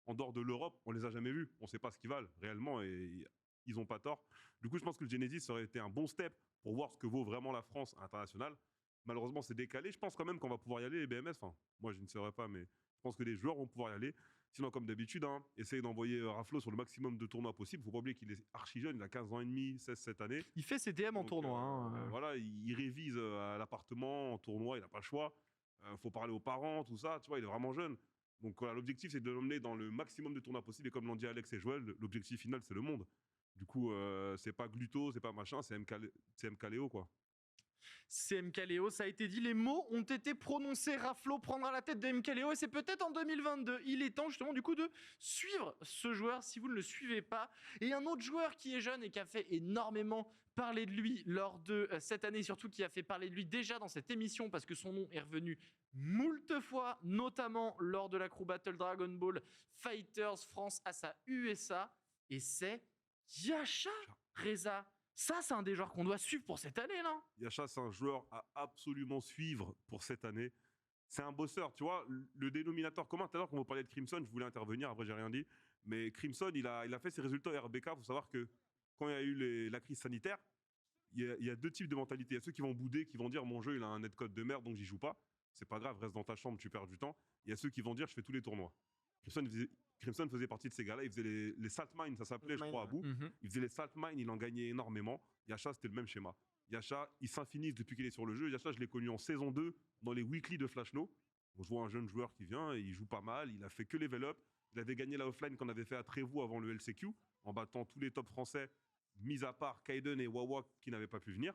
en dehors de l'Europe, on les a jamais vus. On ne sait pas ce qu'ils valent réellement et ils n'ont pas tort. Du coup, je pense que le Genesis aurait été un bon step pour voir ce que vaut vraiment la France internationale. Malheureusement, c'est décalé. Je pense quand même qu'on va pouvoir y aller, les BMS. Enfin, moi, je ne saurais pas, mais je pense que les joueurs vont pouvoir y aller. Sinon, comme d'habitude, essayez d'envoyer Raflo sur le maximum de tournois possible. Il ne faut pas oublier qu'il est archi jeune, il a 15 ans et demi, 16 cette année. Il fait ses DM en tournoi. Voilà, il révise à l'appartement, en tournoi, il n'a pas le choix. Faut parler aux parents, tout ça, tu vois, il est vraiment jeune. Donc voilà, l'objectif, c'est de l'emmener dans le maximum de tournois possible. Et comme l'ont dit Alex et Joël, l'objectif final, c'est le monde. Du coup, c'est pas Gluto, c'est pas machin, c'est MKLeo, quoi. C'est MKLeo, ça a été dit, les mots ont été prononcés. Raflo prendra la tête de MKLeo et c'est peut-être en 2022. Il est temps justement du coup de suivre ce joueur si vous ne le suivez pas. Et un autre joueur qui est jeune et qui a fait énormément parler de lui lors de cette année, surtout qui a fait parler de lui déjà dans cette émission parce que son nom est revenu moult fois, notamment lors de la Crew Battle Dragon Ball Fighters France à sa USA, et c'est Yasha Reza. Ça, c'est un des joueurs qu'on doit suivre pour cette année, non? Yasha, c'est un joueur à absolument suivre pour cette année. C'est un bosseur, tu vois. Le dénominateur commun, tout à l'heure, quand vous parliez de Crimson, je voulais intervenir, après, j'ai rien dit. Mais Crimson, il a fait ses résultats à RBK. Il faut savoir que quand il y a eu la crise sanitaire, il y a deux types de mentalités. Il y a ceux qui vont bouder, qui vont dire mon jeu, il a un netcode de merde, donc j'y joue pas. C'est pas grave, reste dans ta chambre, tu perds du temps. Il y a ceux qui vont dire je fais tous les tournois. Crimson faisait partie de ces gars-là. Il faisait les Salt Mine, ça s'appelait, je crois, à bout. Il faisait les Salt Mine, il en gagnait énormément. Yasha, c'était le même schéma. Yasha, il s'infinise depuis qu'il est sur le jeu. Yasha, je l'ai connu en saison 2 dans les weekly de Flashno. On voit un jeune joueur qui vient, et il joue pas mal, il a fait que level up. Il avait gagné la offline qu'on avait fait à Trévoux avant le LCQ, en battant tous les tops français, mis à part Kaiden et Wawa qui n'avaient pas pu venir.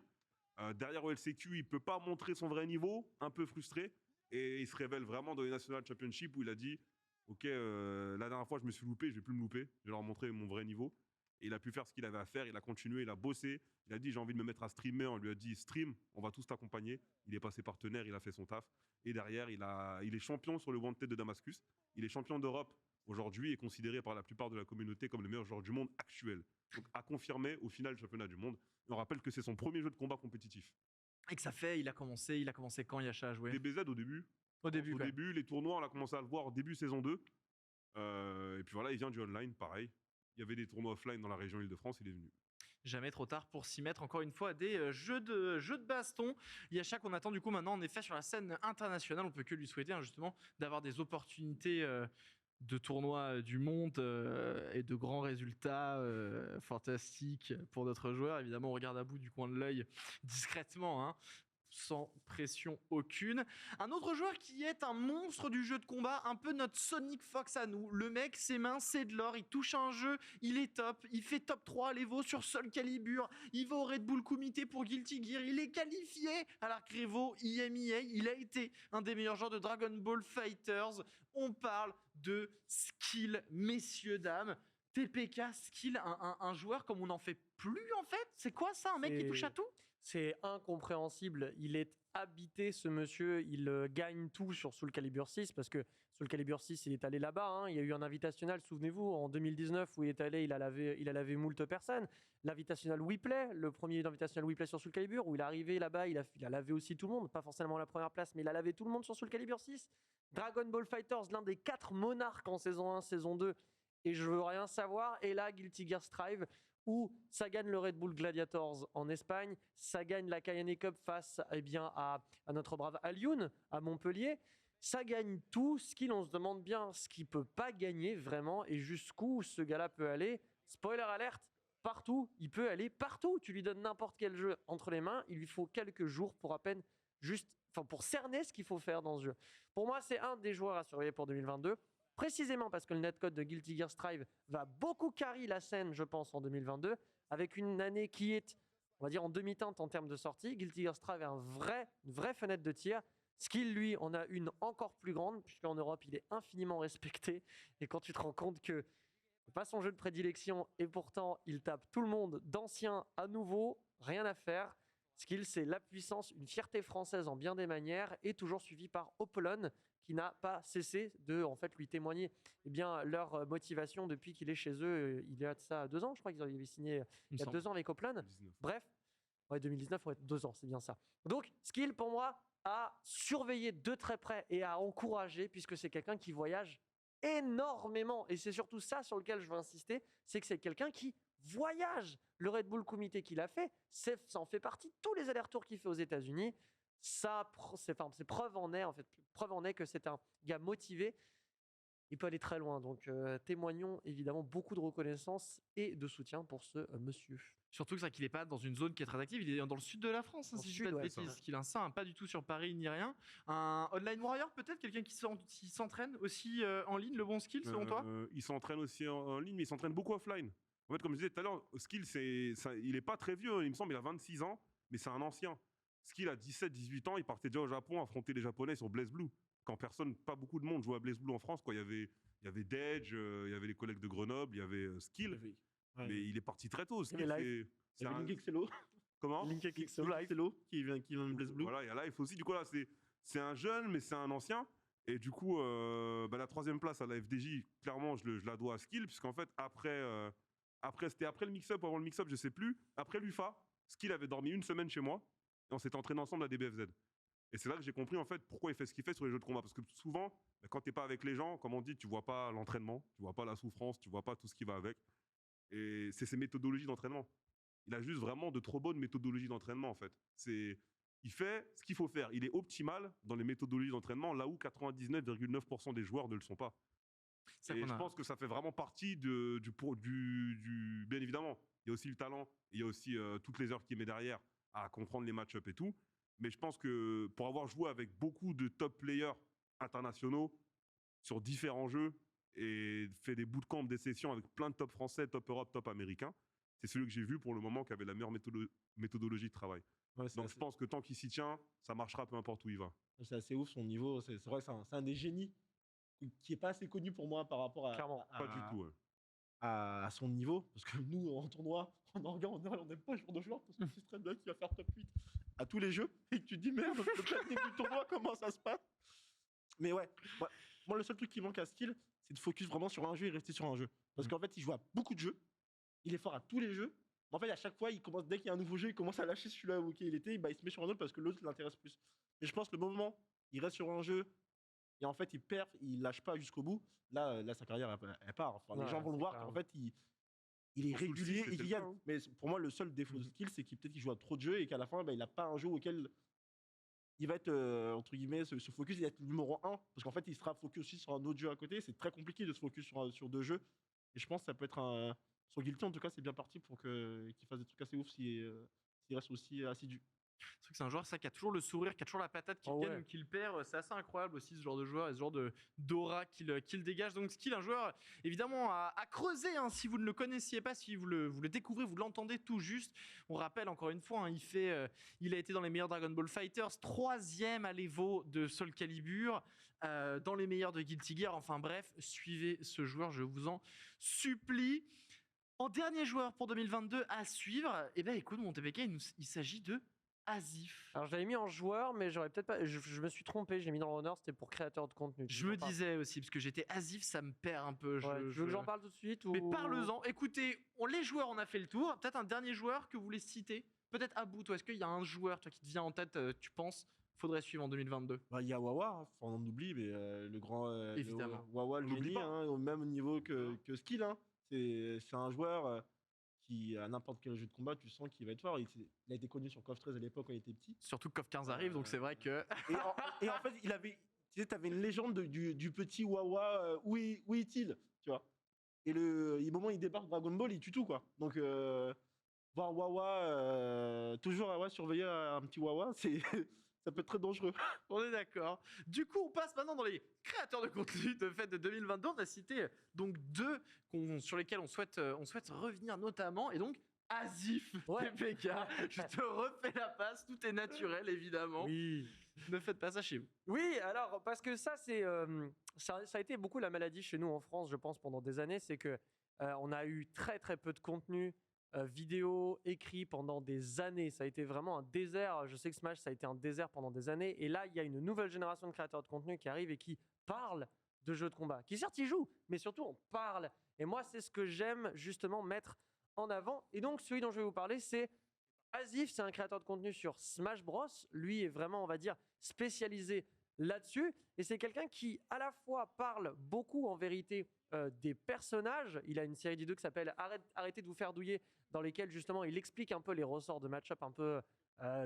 Derrière au LCQ, il peut pas montrer son vrai niveau, un peu frustré. Et il se révèle vraiment dans les National Championship où il a dit ok, la dernière fois je me suis loupé, je vais plus me louper, je vais leur montrer mon vrai niveau. Et il a pu faire ce qu'il avait à faire, il a continué, il a bossé, il a dit j'ai envie de me mettre à streamer, on lui a dit stream, on va tous t'accompagner. Il est passé partenaire, il a fait son taf. Et derrière, il est champion sur le Wanted de Damascus, il est champion d'Europe aujourd'hui et considéré par la plupart de la communauté comme le meilleur joueur du monde actuel. Donc à confirmer au final du championnat du monde. Et on rappelle que c'est son premier jeu de combat compétitif. Et que ça fait, il a commencé quand Yasha a joué? DBZ au début. Au début, Les tournois, on a commencé à le voir au début saison 2. Et puis voilà, il vient du online, pareil. Il y avait des tournois offline dans la région Île-de-France, il est venu. Jamais trop tard pour s'y mettre encore une fois à des jeux de baston. Yasha qu'on attend du coup maintenant en effet sur la scène internationale. On peut que lui souhaiter justement d'avoir des opportunités de tournois du monde et de grands résultats fantastiques pour notre joueur. Évidemment, on regarde à bout du coin de l'œil discrètement, hein, sans pression aucune. Un autre joueur qui est un monstre du jeu de combat, un peu notre Sonic Fox à nous. Le mec, ses mains, c'est de l'or, il touche un jeu, il est top, il fait top 3 à l'Evo sur Soul Calibur, il va au Red Bull Comité pour Guilty Gear, il est qualifié à l'arc Revo IMEA, il a été un des meilleurs joueurs de Dragon Ball Fighters. On parle de skill, messieurs, dames. TPK, skill, un joueur comme on n'en fait plus en fait. C'est quoi ça, un mec qui touche à tout? C'est incompréhensible. Il est habité, ce monsieur. Il gagne tout sur Soul Calibur 6 parce que Soul Calibur 6, il est allé là-bas. Hein. Il y a eu un invitationnel, souvenez-vous, en 2019 où il est allé, il a lavé moult personnes. L'invitationnel WePlay, le premier invitationnel WePlay sur Soul Calibur, où il est arrivé là-bas, il a lavé aussi tout le monde. Pas forcément la première place, mais il a lavé tout le monde sur Soul Calibur 6. Dragon Ball Fighters, l'un des 4 monarques en saison 1, saison 2. Et je veux rien savoir. Et là, Guilty Gear Strive, où ça gagne le Red Bull Gladiators en Espagne, ça gagne la Kayane Cup face à notre brave Alioun à Montpellier, ça gagne tout. Skill, on se demande bien ce qu'il peut pas gagner vraiment et jusqu'où ce gars-là peut aller. Spoiler alerte, partout, il peut aller partout. Tu lui donnes n'importe quel jeu entre les mains, il lui faut quelques jours pour à peine pour cerner ce qu'il faut faire dans ce jeu. Pour moi, c'est un des joueurs à surveiller pour 2022. Précisément parce que le netcode de Guilty Gear Strive va beaucoup carry la scène, je pense, en 2022, avec une année qui est, on va dire, en demi-teinte en termes de sortie. Guilty Gear Strive est une vraie fenêtre de tir. Skill, lui, on a une encore plus grande, puisqu'en Europe, il est infiniment respecté. Et quand tu te rends compte que c'est pas son jeu de prédilection, et pourtant, il tape tout le monde, d'ancien à nouveau, rien à faire. Skill, c'est la puissance, une fierté française en bien des manières, et toujours suivi par Opolon, qui n'a pas cessé de lui témoigner leur motivation depuis qu'il est chez eux. Il y a de ça 2 ans, je crois qu'ils avaient signé il y a 2 ans avec Opolon. 2019. Bref, 2019, 2 ans, c'est bien ça. Donc, Skill, pour moi, à surveiller de très près et à encourager, puisque c'est quelqu'un qui voyage énormément. Et c'est surtout ça sur lequel je veux insister, c'est que c'est quelqu'un qui voyage. Le Red Bull Comité qu'il a fait, ça en fait partie. Tous les allers-retours qu'il fait aux États-Unis, c'est preuve en est que c'est un gars motivé. Il peut aller très loin. Donc, témoignons évidemment beaucoup de reconnaissance et de soutien pour ce monsieur. Surtout que c'est qu'il n'est pas dans une zone qui est très active, il est dans le sud de la France, hein, si je dis pas de bêtises. Qu'il a ça, hein, pas du tout sur Paris ni rien. Un Online Warrior peut-être, quelqu'un qui s'entraîne aussi en ligne, le bon Skill selon toi? Il s'entraîne aussi en ligne, mais il s'entraîne beaucoup offline. En fait, comme je disais tout à l'heure, Skill, il est pas très vieux, il me semble, il a 26 ans, mais c'est un ancien. Skill, à 17-18 ans, il partait déjà au Japon affronter les Japonais sur Blaze Blue. Quand pas beaucoup de monde jouait à Blaze Blue en France, quoi. Il y avait Dedge, il y avait les collègues de Grenoble, il y avait Skill. Ouais. Mais il est parti très tôt. Il y avait Il y avait Link Excello. Comment Link Link Excello qui vient de Blaze Blue. Voilà, il y a Life aussi. Du coup, là, c'est un jeune, mais c'est un ancien. Et du coup, la 3e place à la FDJ, clairement, je la dois à Skill, puisqu'en fait, c'était après le mix-up ou avant le mix-up, je sais plus. Après l'UFA, Skill avait dormi une semaine chez moi et on s'était entraîné ensemble à DBFZ. Et c'est là que j'ai compris en fait pourquoi il fait ce qu'il fait sur les jeux de combat. Parce que souvent, quand t'es pas avec les gens, comme on dit, tu vois pas l'entraînement, tu vois pas la souffrance, tu vois pas tout ce qui va avec. Et c'est ses méthodologies d'entraînement. Il a juste vraiment de trop bonnes méthodologies d'entraînement en fait. Il fait ce qu'il faut faire. Il est optimal dans les méthodologies d'entraînement, là où 99,9% des joueurs ne le sont pas. Et je pense que ça fait vraiment partie bien évidemment, il y a aussi le talent, il y a aussi toutes les heures qu'il met derrière à comprendre les match-ups et tout. Mais je pense que pour avoir joué avec beaucoup de top players internationaux sur différents jeux et fait des bootcamps, des sessions avec plein de top français, top Europe, top américain, c'est celui que j'ai vu pour le moment qui avait la meilleure méthodologie de travail. Ouais, Donc je pense que tant qu'il s'y tient, ça marchera peu importe où il va. c'est assez ouf son niveau. C'est vrai que c'est un des génies qui est pas assez connu pour moi par rapport Clairement. Pas du tout. Ouais. à son niveau. Parce que nous, en tournoi, en orga, on n'aime pas ce genre de joueur parce que tu sais très bien qu'il va faire top 8 à tous les jeux et que tu te dis merde, le planning du tournoi, comment ça se passe. Mais ouais, moi, le seul truc qui manque à Skill, c'est de focus vraiment sur un jeu et rester sur un jeu. Parce qu'en fait, il joue à beaucoup de jeux, il est fort à tous les jeux. Mais en fait, à chaque fois, dès qu'il y a un nouveau jeu, il commence à lâcher celui-là où il était, il se met sur un autre parce que l'autre l'intéresse plus. Et je pense que le moment il reste sur un jeu et en fait il perd, il lâche pas jusqu'au bout, là sa carrière elle part. Enfin, les Ouais, gens vont le c'est voir clair. qu'en fait il est Pour Soul régulier 6, et c'était qu'il le gagne. cas, hein. Mais pour moi, le seul défaut de Skill, c'est qu'il peut-être qu'il joue à trop de jeux et qu'à la fin, il n'a pas un jeu auquel il va être, entre guillemets, se focus, il va être numéro 1. Parce qu'en fait, il sera focus aussi sur un autre jeu à côté. C'est très compliqué de se focus sur deux jeux. Et je pense que ça peut être un. Sur Guilty, en tout cas, c'est bien parti pour qu'il fasse des trucs assez ouf s'il reste aussi assidu. C'est vrai que c'est un joueur ça, qui a toujours le sourire, qui a toujours la patate, qu'il Oh gagne ouais. ou qu'il perd. C'est assez incroyable aussi ce genre de joueur et ce genre d'aura qu'il dégage. Donc Skill, un joueur évidemment à creuser hein, si vous ne le connaissiez pas, si vous le découvrez, vous l'entendez tout juste. On rappelle encore une fois, hein, il a été dans les meilleurs Dragon Ball Fighters, 3e à l'Evo de Soul Calibur, dans les meilleurs de Guilty Gear. Enfin bref, suivez ce joueur, je vous en supplie. En dernier joueur pour 2022 à suivre, eh ben écoute mon TPK, il s'agit de Asif. Alors, je l'avais mis en joueur, mais j'aurais peut-être pas. Je me suis trompé, j'ai mis dans l'honneur, c'était pour créateur de contenu. Je me disais aussi, parce que j'étais Asif, ça me perd un peu. Ouais, tu veux que j'en parle tout de suite ou... Mais parle-en. Écoutez, les joueurs, on a fait le tour. Peut-être un dernier joueur que vous voulez citer. Peut-être Abou, toi, est-ce qu'il y a un joueur toi, qui te vient en tête, tu penses, faudrait suivre en 2022? Il y a Wawa, hein, on en oublie, mais le grand Évidemment. Wawa, le On l'oublie génie, pas. hein, au même niveau que Skill. Hein. C'est un joueur qui, à n'importe quel jeu de combat, tu sens qu'il va être fort. Il a été connu sur KOF 13 à l'époque quand il était petit. Surtout que KOF 15 arrive, donc c'est vrai que. Et en fait, tu sais, avais une légende du petit Wawa, où est-il, tu vois. Et le moment où il débarque Dragon Ball, il tue tout, quoi. Donc, voir Wawa, toujours surveiller un petit Wawa, ça peut être très dangereux. On est d'accord. Du coup, on passe maintenant dans les créateurs de contenu de fête de 2022. On a cité donc deux sur lesquels on souhaite revenir notamment. Et donc, Asif, Ouais. TPK, je te refais la passe. Tout est naturel, évidemment. Oui. Ne faites pas ça chez vous. Oui, alors, parce que ça, ça a été beaucoup la maladie chez nous en France, je pense, pendant des années. C'est que on a eu très, très peu de contenu vidéo, écrit pendant des années. Ça a été vraiment un désert. Je sais que Smash, ça a été un désert pendant des années. Et là, il y a une nouvelle génération de créateurs de contenu qui arrive et qui parle de jeux de combat. Qui certes, ils jouent, mais surtout, on parle. Et moi, c'est ce que j'aime justement mettre en avant. Et donc, celui dont je vais vous parler, c'est Asif. C'est un créateur de contenu sur Smash Bros. Lui est vraiment, on va dire, spécialisé là-dessus. Et c'est quelqu'un qui, à la fois, parle beaucoup, en vérité, des personnages. Il a une série d'idées qui s'appelle Arrêtez de vous faire douiller, dans lesquelles, justement, il explique un peu les ressorts de match-up un peu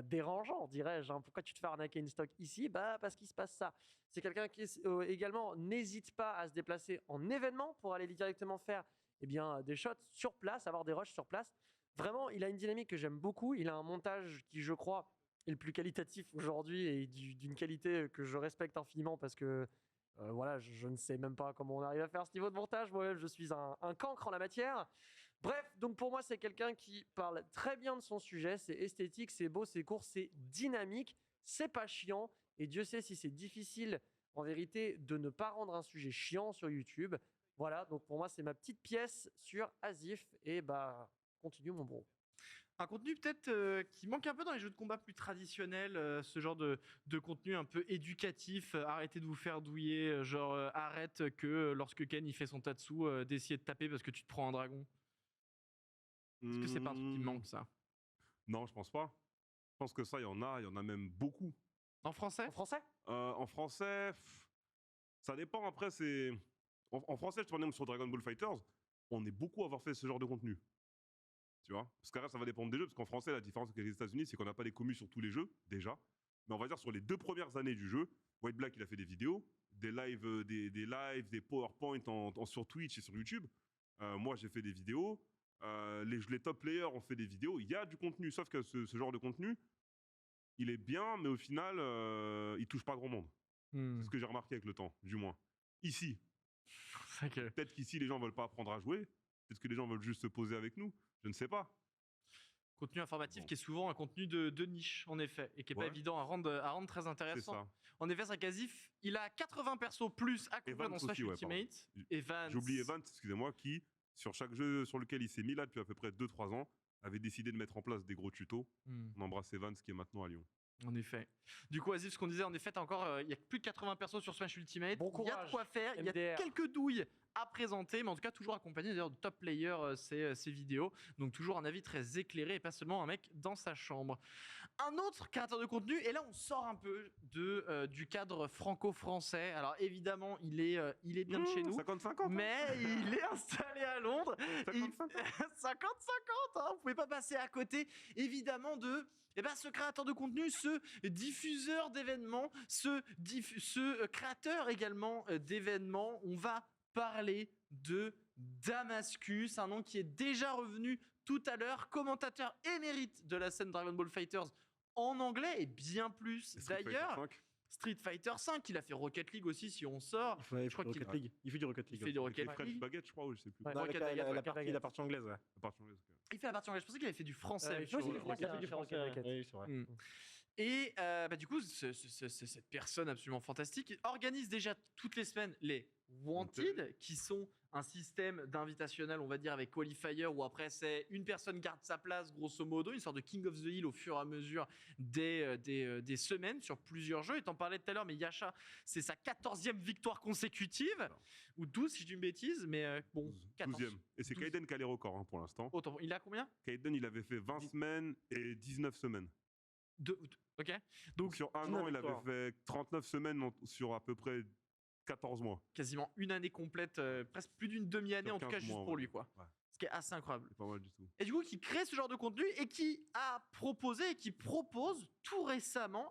dérangeants, dirais-je. Hein. Pourquoi tu te fais arnaquer une stock ici? Bah, parce qu'il se passe ça. C'est quelqu'un qui, également, n'hésite pas à se déplacer en événement pour aller directement faire des shots sur place, avoir des rushs sur place. Vraiment, il a une dynamique que j'aime beaucoup. Il a un montage qui, je crois, est le plus qualitatif aujourd'hui et d'une qualité que je respecte infiniment parce que voilà, je ne sais même pas comment on arrive à faire ce niveau de montage. Moi-même, je suis un cancre en la matière. Bref, donc pour moi, c'est quelqu'un qui parle très bien de son sujet. C'est esthétique, c'est beau, c'est court, c'est dynamique, c'est pas chiant. Et Dieu sait si c'est difficile, en vérité, de ne pas rendre un sujet chiant sur YouTube. Voilà, donc pour moi, c'est ma petite pièce sur Asif. Et bah, continue mon bro. Un contenu peut-être qui manque un peu dans les jeux de combat plus traditionnels, ce genre de contenu un peu éducatif, arrêtez de vous faire douiller, arrête que lorsque Ken il fait son tatsu, d'essayer de taper parce que tu te prends un dragon. Est-ce que c'est pas un truc qui me manque ça? Non, je pense pas. Je pense que ça, il y en a même beaucoup. En français? En français? En français, ça dépend. Après, c'est. En français, je te même sur Dragon Ball Fighters, on est beaucoup à avoir fait ce genre de contenu. Tu vois? Parce qu'après, ça va dépendre des jeux. Parce qu'en français, la différence avec les États-Unis, c'est qu'on n'a pas les commus sur tous les jeux, déjà. Mais on va dire sur les 2 premières années du jeu, White Black, il a fait des vidéos, des lives, des PowerPoint sur Twitch et sur YouTube. Moi, j'ai fait des vidéos. Les top players ont fait des vidéos. Il y a du contenu, sauf que ce genre de contenu, il est bien, mais au final, il touche pas grand monde. C'est ce que j'ai remarqué avec le temps, du moins. Ici. Peut-être qu'ici, les gens veulent pas apprendre à jouer. Peut-être que les gens veulent juste se poser avec nous. Je ne sais pas. Contenu informatif Bon. qui est souvent un contenu de niche, en effet, et qui n'est pas Ouais. évident à rendre très C'est intéressant. ça. En effet, Sakazif, il a 80 persos plus à couvrir Evans dans Smash aussi, ouais, pardon. Ultimate. Evans. J'ai oublié Evans, excusez-moi, qui, sur chaque jeu sur lequel il s'est mis là depuis à peu près 2-3 ans, avait décidé de mettre en place des gros tutos. On embrasse Evans qui est maintenant à Lyon. En effet. Du coup, Azif, ce qu'on disait, en effet, il y a plus de 80 persos sur Smash Ultimate. Bon Il y a de courage, quoi faire, il y a MDR. quelques douilles à présenter, mais en tout cas, toujours accompagné d'ailleurs de top players ces vidéos. Donc, toujours un avis très éclairé et pas seulement un mec dans sa chambre. Un autre créateur de contenu, et là, on sort un peu du cadre franco-français. Alors, évidemment, il est bien de chez nous. 50-50. Mais il est installé à Londres. 50-50. 50-50, hein, vous pouvez pas passer à côté, évidemment, de ce créateur de contenu, ce diffuseur d'événements, ce créateur également d'événements. On va parler de Damascus, un nom qui est déjà revenu tout à l'heure, commentateur émérite de la scène Dragon Ball Fighters en anglais et bien plus d'ailleurs. Street Fighter 5, il a fait Rocket League aussi si on sort. Je crois qu'il fait du Rocket Il League. fait du Les Rocket French League. Baguette, je crois, ou je sais plus. Ouais. Non, avec Rocket League, la partie anglaise, ouais. La partie anglaise, ok. Il fait la partie anglaise. Je pensais qu'il avait fait du français. je sur pense qu'il fait Rocket français, League. hein, Rocket League. Oui, c'est vrai. Et du coup, cette personne absolument fantastique organise déjà toutes les semaines les Wanted, qui sont un système d'invitationnel, on va dire, avec qualifier, où après c'est une personne garde sa place, grosso modo, une sorte de King of the Hill au fur et à mesure des semaines sur plusieurs jeux. Et t'en parlais tout à l'heure, mais Yasha, c'est sa 14e victoire consécutive, ou 12 si je dis une bêtise, mais bon, 14. 12e. Et c'est 12. Kaiden qui a les records hein, pour l'instant. Autant, il a combien? Kaiden, il avait fait 20 semaines et 19 semaines. Ok. Donc sur un 19 an, il avait victoires. fait 39 semaines sur à peu près 14 mois. Quasiment une année complète, presque plus d'une demi-année Sur en tout cas 15 juste mois, pour ouais. lui, quoi. Ouais. Ce qui est assez incroyable. C'est pas mal du tout. Et du coup, qui crée ce genre de contenu et qui a proposé et qui propose tout récemment,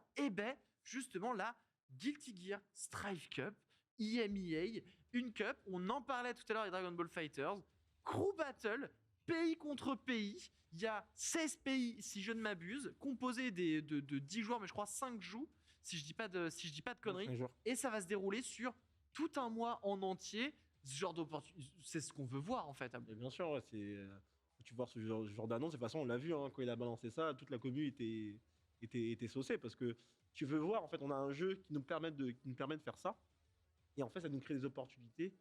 justement la Guilty Gear Strive Cup, EMEA, une cup, on en parlait tout à l'heure avec Dragon Ball Fighters, crew battle, pays contre pays. Il y a 16 pays, si je ne m'abuse, composés de 10 joueurs, mais je crois 5 jouent, si je dis pas de conneries. Un jour. Et ça va se dérouler sur tout un mois en entier. Ce genre d'opportunité, c'est ce qu'on veut voir en fait. Et bien sûr, ouais, tu vois ce genre d'annonce. De toute façon, on l'a vu hein, quand il a balancé ça, toute la commu était saucée parce que tu veux voir. En fait, on a un jeu qui nous permet de faire ça. Et en fait, ça nous crée des opportunités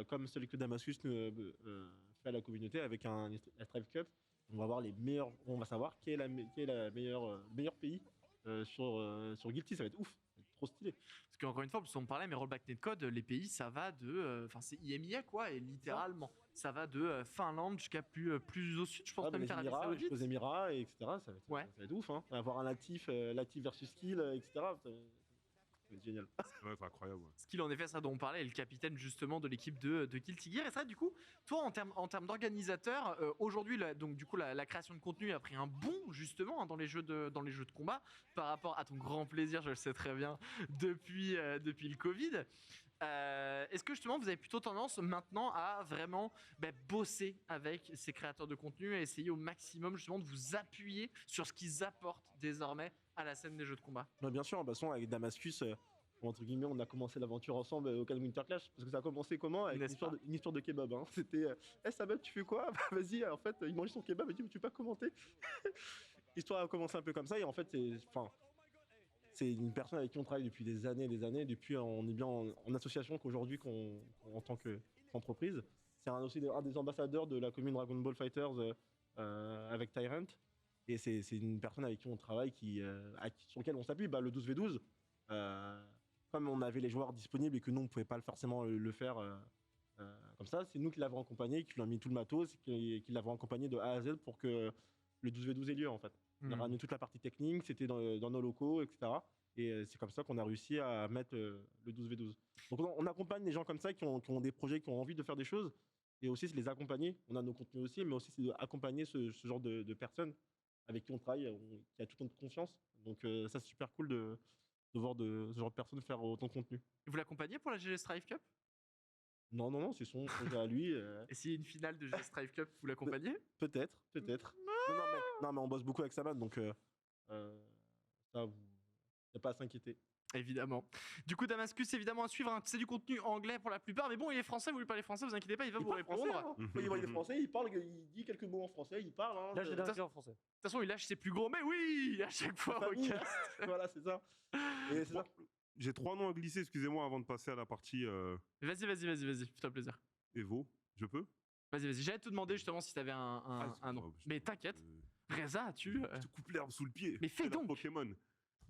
comme celui que Damascus fait à la communauté avec la Strive Cup. On va savoir quel est le meilleur pays sur Guilty. Ça va être ouf, ça va être trop stylé. Parce qu'encore une fois, on parlait, mais Rollback Netcode, les pays, ça va de. Enfin, c'est IMIA, quoi, et littéralement. Ça va de Finlande jusqu'à plus au sud, je pense, Ah, même les Arabie Émirats, Saoudite. aux Émirats, et etc. Ça Ouais. va être ouf. Hein. Avoir un Latif versus Kill, etc. Ça va être génial. Ça va être incroyable. Ouais. Skill, en effet, ça dont on parlait, est le capitaine justement de l'équipe de Guilty Gear. Et ça, du coup, toi, en termes d'organisateur, aujourd'hui, la création de contenu a pris un bond justement hein, dans les jeux de combat par rapport à ton grand plaisir, je le sais très bien, depuis le Covid. Est-ce que justement vous avez plutôt tendance maintenant à vraiment bosser avec ces créateurs de contenu et essayer au maximum justement de vous appuyer sur ce qu'ils apportent désormais à la scène des jeux de combat? Non, bien sûr, de toute façon, avec Damascus, entre guillemets, on a commencé l'aventure ensemble au Cannes Winter Clash. Parce que ça a commencé comment? Avec N'est-ce pas? une histoire de kebab. Hein. C'était Sabab, tu fais quoi? Bah, vas-y, en fait, il mangeait son kebab, il dit, mais tu peux pas commenter. L'histoire a commencé un peu comme ça, et en fait, c'est une personne avec qui on travaille depuis des années, depuis on est bien en association qu'aujourd'hui en tant qu'entreprise. C'est aussi un des ambassadeurs de la commune Dragon Ball Fighters avec Tyrant. Et c'est une personne avec qui on travaille, sur lequel on s'appuie. Bah, le 12v12, comme on avait les joueurs disponibles et que nous, on ne pouvait pas forcément le faire comme ça, c'est nous qui l'avons accompagné, qui lui avons mis tout le matos, qui l'avons accompagné de A à Z pour que le 12v12 ait lieu, en fait. On a ramené toute la partie technique, c'était dans nos locaux, etc. Et c'est comme ça qu'on a réussi à mettre le 12v12. Donc on accompagne les gens comme ça qui ont des projets, qui ont envie de faire des choses. Et aussi, c'est les accompagner. On a nos contenus aussi, mais aussi, c'est d'accompagner ce genre de personnes avec qui on travaille, qui a toute notre confiance. Donc ça, c'est super cool de voir ce genre de personnes faire autant de contenu. Vous l'accompagnez pour la GG Strive Cup? Non, c'est son projet à lui. Et s'il y a une finale de GG Strive Cup, vous l'accompagnez? Peut-être. Non, mais on bosse beaucoup avec Saman, donc ça, il n'y a pas à s'inquiéter. Évidemment. Du coup, Damascus, évidemment, à suivre. Hein. C'est du contenu anglais pour la plupart. Mais bon, il est français, vous lui parlez français, vous inquiétez pas, il va vous répondre. Il voit les Français, il dit quelques mots en français, il parle. Hein, Là, j'ai d'un en français. De toute façon, il lâche ses plus gros, mais oui, à chaque fois au cast. Voilà, c'est ça. Et c'est ça. J'ai 3 noms à glisser, excusez-moi, avant de passer à la partie Vas-y, fais-toi plaisir. Evo. Je peux? Vas-y. J'allais te demander justement si t'avais un nom. Mais t'inquiète. Reza, as-tu. Je te coupe l'herbe sous le pied. Mais fais donc. Pokémon.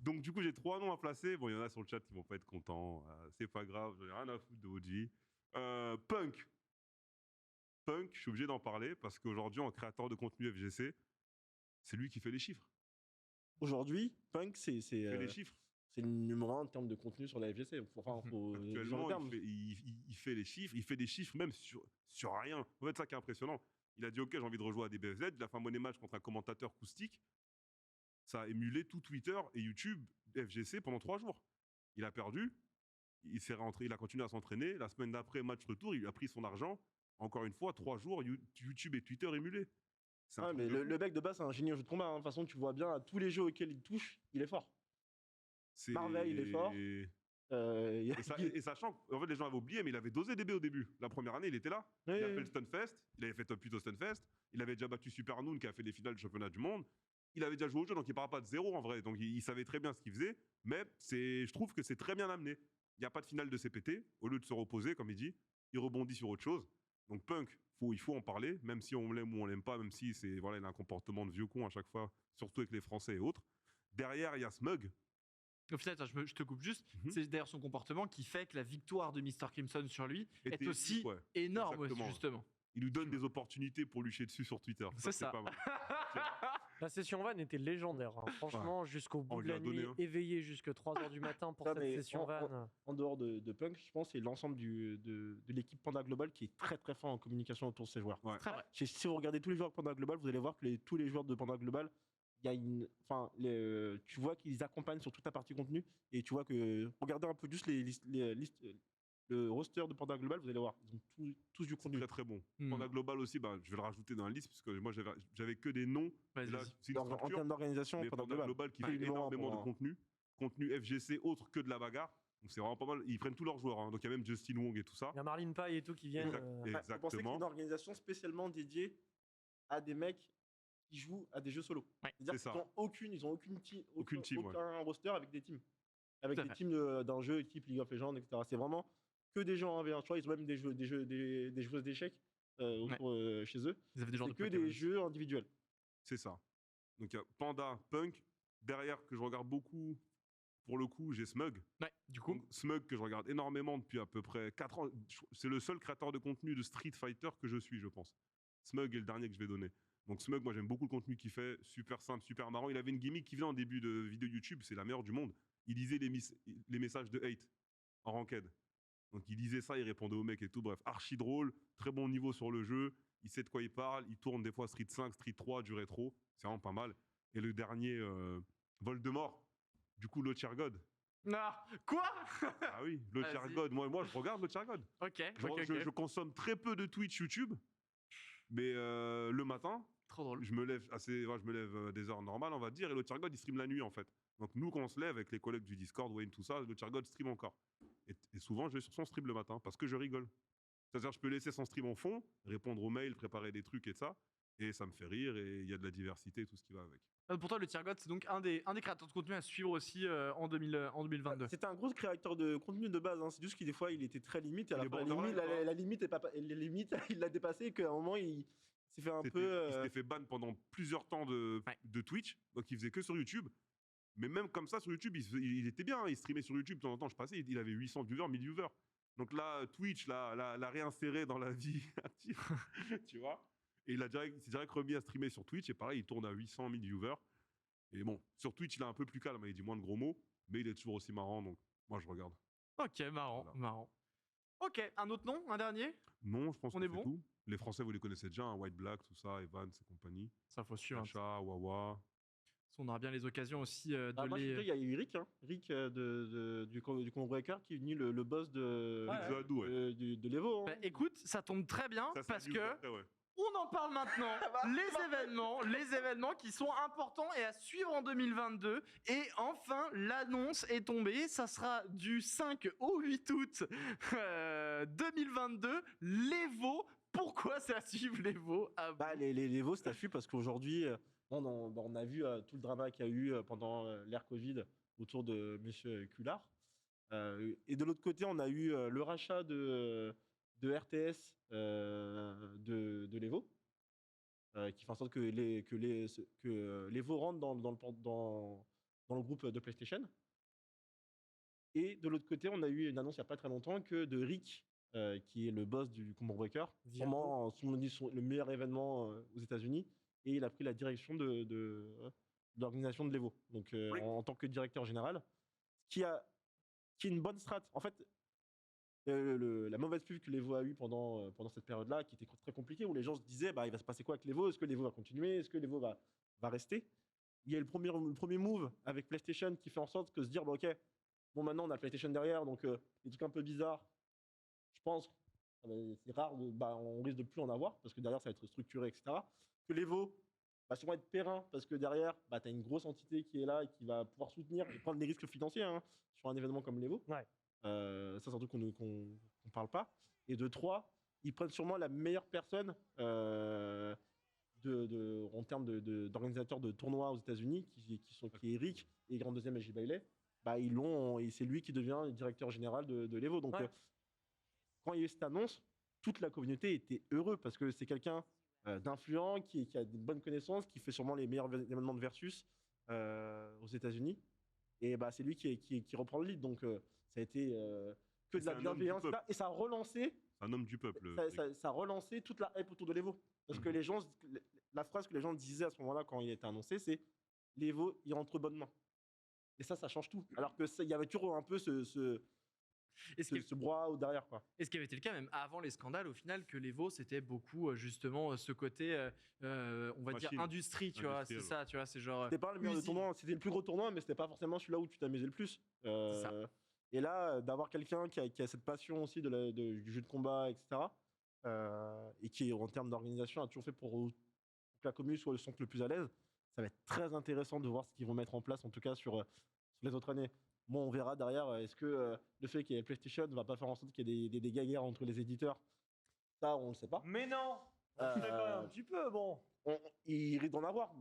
Donc, du coup, j'ai 3 noms à placer. Bon, il y en a sur le chat qui vont pas être contents. C'est pas grave, j'en ai rien à foutre de OG. Punk. Punk, je suis obligé d'en parler parce qu'aujourd'hui, en créateur de contenu FGC, c'est lui qui fait les chiffres. Aujourd'hui, Punk, Il fait les chiffres. c'est le numéro 1 en termes de contenu sur la FGC. Actuellement, il fait les chiffres. Il fait des chiffres même sur rien. En fait, ça qui est impressionnant. Il a dit, OK, j'ai envie de rejouer à des BFZ. Il a fait un money match contre un commentateur acoustique. Ça a émulé tout Twitter et YouTube FGC pendant 3 jours. Il a perdu. Il s'est rentré. Il a continué à s'entraîner. La semaine d'après, match retour, il a pris son argent. Encore une fois, 3 jours, YouTube et Twitter émulés. Mais le mec de base, c'est un génie au jeu de combat. Hein. De toute façon, tu vois bien, à tous les jeux auxquels il touche, il est fort. Marvel, il est fort. Et sachant qu'en fait, les gens avaient oublié, mais il avait dosé DB au début. La première année, il était là. Il a fait le Stunfest. Il avait fait top 8 au Stunfest. Il avait déjà battu Super Noon qui a fait les finales du championnat du monde. Il avait déjà joué au jeu, donc il ne part pas de zéro en vrai. Donc il savait très bien ce qu'il faisait. Mais je trouve que c'est très bien amené. Il n'y a pas de finale de CPT. Au lieu de se reposer, comme il dit, il rebondit sur autre chose. Donc Punk, il faut en parler, même si on l'aime ou on l'aime pas, même si il a un comportement de vieux con à chaque fois, surtout avec les Français et autres. Derrière, il y a Smug. Au final, je te coupe juste. C'est d'ailleurs son comportement qui fait que la victoire de Mr. Crimson sur lui est aussi énorme, aussi, justement. Il nous donne des opportunités pour lui chier dessus sur Twitter. C'est ça. Pas mal. La session van était légendaire. Hein. Franchement, jusqu'au bout de la nuit, éveillé jusqu'à 3h du matin pour cette session van. En dehors de Punk, je pense que c'est l'ensemble de l'équipe Panda Global qui est très très fort en communication autour de ses joueurs. Ouais. Très vrai. Si vous regardez tous les joueurs de Panda Global, vous allez voir que tous les joueurs de Panda Global, tu vois qu'ils accompagnent sur toute la partie contenu et tu vois que regardez un peu juste les listes, le roster de Panda Global, vous allez voir, ils ont tous du contenu. Très très bon. Panda Global aussi, je vais le rajouter dans la liste parce que moi j'avais que des noms. Là, en termes d'organisation, Panda Global qui fait énormément de contenu FGC autre que de la bagarre. Donc c'est vraiment pas mal. Ils prennent tous leurs joueurs. Hein. Donc il y a même Justin Wong et tout ça. Il y a Marlene Paille et tout qui viennent. Exactement. Vous pensez que c'est une organisation spécialement dédiée à des mecs qui jouent à des jeux solo. Ouais, c'est-à-dire qu'ils n'ont aucun roster avec des teams. Avec des teams d'un jeu type League of Legends, etc. C'est vraiment que des gens en VR. Tu vois, ils ont même des joueuses d'échecs chez eux. Ils avaient des c'est que des jeux individuels. C'est ça. Donc il y a Panda, Punk. Derrière, que je regarde beaucoup, pour le coup, j'ai Smug. Ouais, du coup. Donc, Smug, que je regarde énormément depuis à peu près 4 ans. C'est le seul créateur de contenu de Street Fighter que je suis, je pense. Smug est le dernier que je vais donner. Donc Smug, moi j'aime beaucoup le contenu qu'il fait, super simple, super marrant. Il avait une gimmick qui venait en début de vidéo YouTube, c'est la meilleure du monde. Il lisait les messages de hate en ranked. Donc il lisait ça, il répondait aux mecs et tout. Bref, archi drôle, très bon niveau sur le jeu. Il sait de quoi il parle. Il tourne des fois Street 5, Street 3, du rétro. C'est vraiment pas mal. Et le dernier, Voldemort, du coup, le Chair God. Non, quoi? Ah oui, le Chair God. Moi, je regarde le Chair God. Ok. Je consomme très peu de Twitch, YouTube. Mais le matin, trop drôle. Je me lève des heures normales, on va dire, et le Chair God, il stream la nuit, en fait. Donc nous, quand on se lève avec les collègues du Discord, Wayne, tout ça, le Tiergod stream encore. Et souvent, je vais sur son stream le matin parce que je rigole. C'est-à-dire, je peux laisser son stream en fond, répondre aux mails, préparer des trucs et ça, et ça me fait rire et il y a de la diversité, tout ce qui va avec. Pour toi, le Tiergod, c'est donc un des créateurs de contenu à suivre aussi en 2022. C'était un gros créateur de contenu de base, hein. C'est juste qu'il des fois il était très limite, et à Il la est fin, borderline, quoi. la limite est pas, les limites, il l'a dépassé et qu'à un moment il s'est fait un Il peu. s'était fait ban pendant plusieurs temps de Twitch, donc il faisait que sur YouTube. Mais même comme ça, sur YouTube, il était bien, il streamait sur YouTube de temps en temps. Je passais, il avait 800 viewers, 1000 viewers. Donc là, Twitch l'a réinséré dans la vie active, tu vois. Et il s'est direct remis à streamer sur Twitch, et pareil, il tourne à 800 000 viewers. Et bon, sur Twitch, il est un peu plus calme, il dit moins de gros mots, mais il est toujours aussi marrant, donc moi je regarde. Ok, marrant, Voilà. marrant. Ok, un autre nom, un dernier? Non, je pense On que est c'est bon tout. Les Français, vous les connaissez déjà, hein, White Black, tout ça, Evans et compagnie. Ça, faut suivre. Sacha, Wawa. On aura bien les occasions aussi de Moi, je sais les. qu'il y a eu Rick, hein. Rick du Combo Breaker qui est devenu le boss de, Ouais, The Hadou, ouais. de l'Evo. Bah, écoute, ça tombe très bien Ça, c'est parce news que d'après, ouais. on en parle maintenant. Les événements qui sont importants et à suivre en 2022. Et enfin, l'annonce est tombée. Ça sera du 5 au 8 août 2022. L'Evo. Pourquoi c'est à suivre l'Evo Les Evo, c'est à suivre parce qu'aujourd'hui, on a vu tout le drama qu'il y a eu pendant l'ère Covid autour de Monsieur Cullard. Et de l'autre côté, on a eu le rachat de RTS de l'Evo, qui fait en sorte que l'Evo rentre dans le groupe de PlayStation. Et de l'autre côté, on a eu une annonce il n'y a pas très longtemps que de Rick, qui est le boss du Combo Breaker, sûrement le meilleur événement aux États-Unis, et il a pris la direction de l'organisation de l'Evo, donc Oui. en tant que directeur général, qui est une bonne strat. En fait, la mauvaise pub que l'Evo a eue pendant cette période-là, qui était très compliquée, où les gens se disaient, bah, il va se passer quoi avec l'Evo? Est-ce que l'Evo va continuer? Est-ce que l'Evo va rester? Il y a le premier move avec PlayStation qui fait en sorte que se dire, bah, ok, bon, maintenant on a PlayStation derrière, donc des trucs un peu bizarres, je pense, c'est rare, on risque de plus en avoir, parce que derrière ça va être structuré, etc. Que l'Evo va sûrement être périn, parce que derrière, tu as une grosse entité qui est là et qui va pouvoir soutenir et prendre des risques financiers, hein, sur un événement comme l'Evo. Ouais. Ça, c'est un truc qu'on parle pas. Et de 3, ils prennent sûrement la meilleure personne en termes d'organisateur de tournois aux États-Unis, qui est Eric, et en deuxième J. Bailey. Et c'est lui qui devient le directeur général de l'Evo. Donc, Ouais. quand il y a eu cette annonce, toute la communauté était heureuse parce que c'est quelqu'un d'influent, qui a de bonnes connaissances, qui fait sûrement les meilleurs événements de Versus aux États-Unis. Et c'est lui qui reprend le lead. Donc, ça a été que de la bienveillance. Et ça a relancé. C'est un homme du peuple. Ça a relancé toute la hype autour de l'Evo. Parce que les gens, la phrase que les gens disaient à ce moment-là quand il a été annoncé, c'est l'Evo, il est entre bonnes mains. Et ça change tout. Alors que il y avait toujours un peu ce brouhaha derrière, quoi. Et ce qui avait été le cas même avant les scandales, au final, que l'Evo, c'était beaucoup justement ce côté, on va dire, industrie, tu vois. C'est ça, tu vois, c'est genre. C'était pas le meilleur tournoi, c'était le plus gros tournoi, mais c'était pas forcément celui-là où tu t'amusais le plus. Ça. Et là, d'avoir quelqu'un qui a cette passion aussi du jeu de combat, etc., et qui, en termes d'organisation, a toujours fait pour que la commune soit le centre le plus à l'aise, ça va être très intéressant de voir ce qu'ils vont mettre en place, en tout cas sur les autres années. Bon, on verra derrière, est-ce que le fait qu'il y ait PlayStation ne va pas faire en sorte qu'il y ait des guerres entre les éditeurs? Ça, on ne le sait pas. Mais non, on sait quand même un petit peu, bon. Il risque d'en avoir.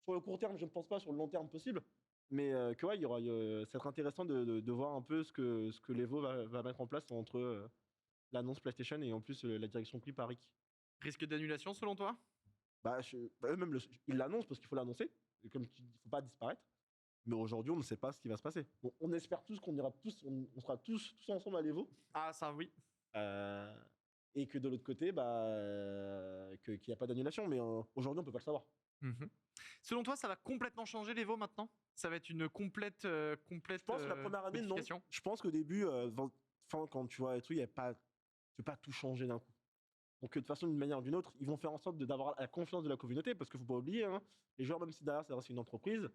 Sur le court terme, je ne pense pas, sur le long terme possible. Mais que ouais, ça va être intéressant de voir un peu ce que l'Evo va mettre en place entre l'annonce PlayStation et en plus la direction prise par Rick. Risque d'annulation selon toi? Eux-mêmes, ils l'annoncent parce qu'il faut l'annoncer. Comme il ne faut pas disparaître. Mais aujourd'hui, on ne sait pas ce qui va se passer. Bon, on espère tous qu'on sera tous ensemble à l'Evo. Ah, ça oui. Et que de l'autre côté, qu'il n'y a pas d'annulation. Mais aujourd'hui, on ne peut pas le savoir. Selon toi, ça va complètement changer l'Evo maintenant? Ça va être une complète Je pense que la première année, non. Je pense qu'au début, quand tu vois les trucs, tu ne peux pas tout changer d'un coup. Donc de toute façon, d'une manière ou d'une autre, ils vont faire en sorte d'avoir la confiance de la communauté, parce qu'il ne faut pas oublier, hein, les joueurs, même si derrière c'est une entreprise,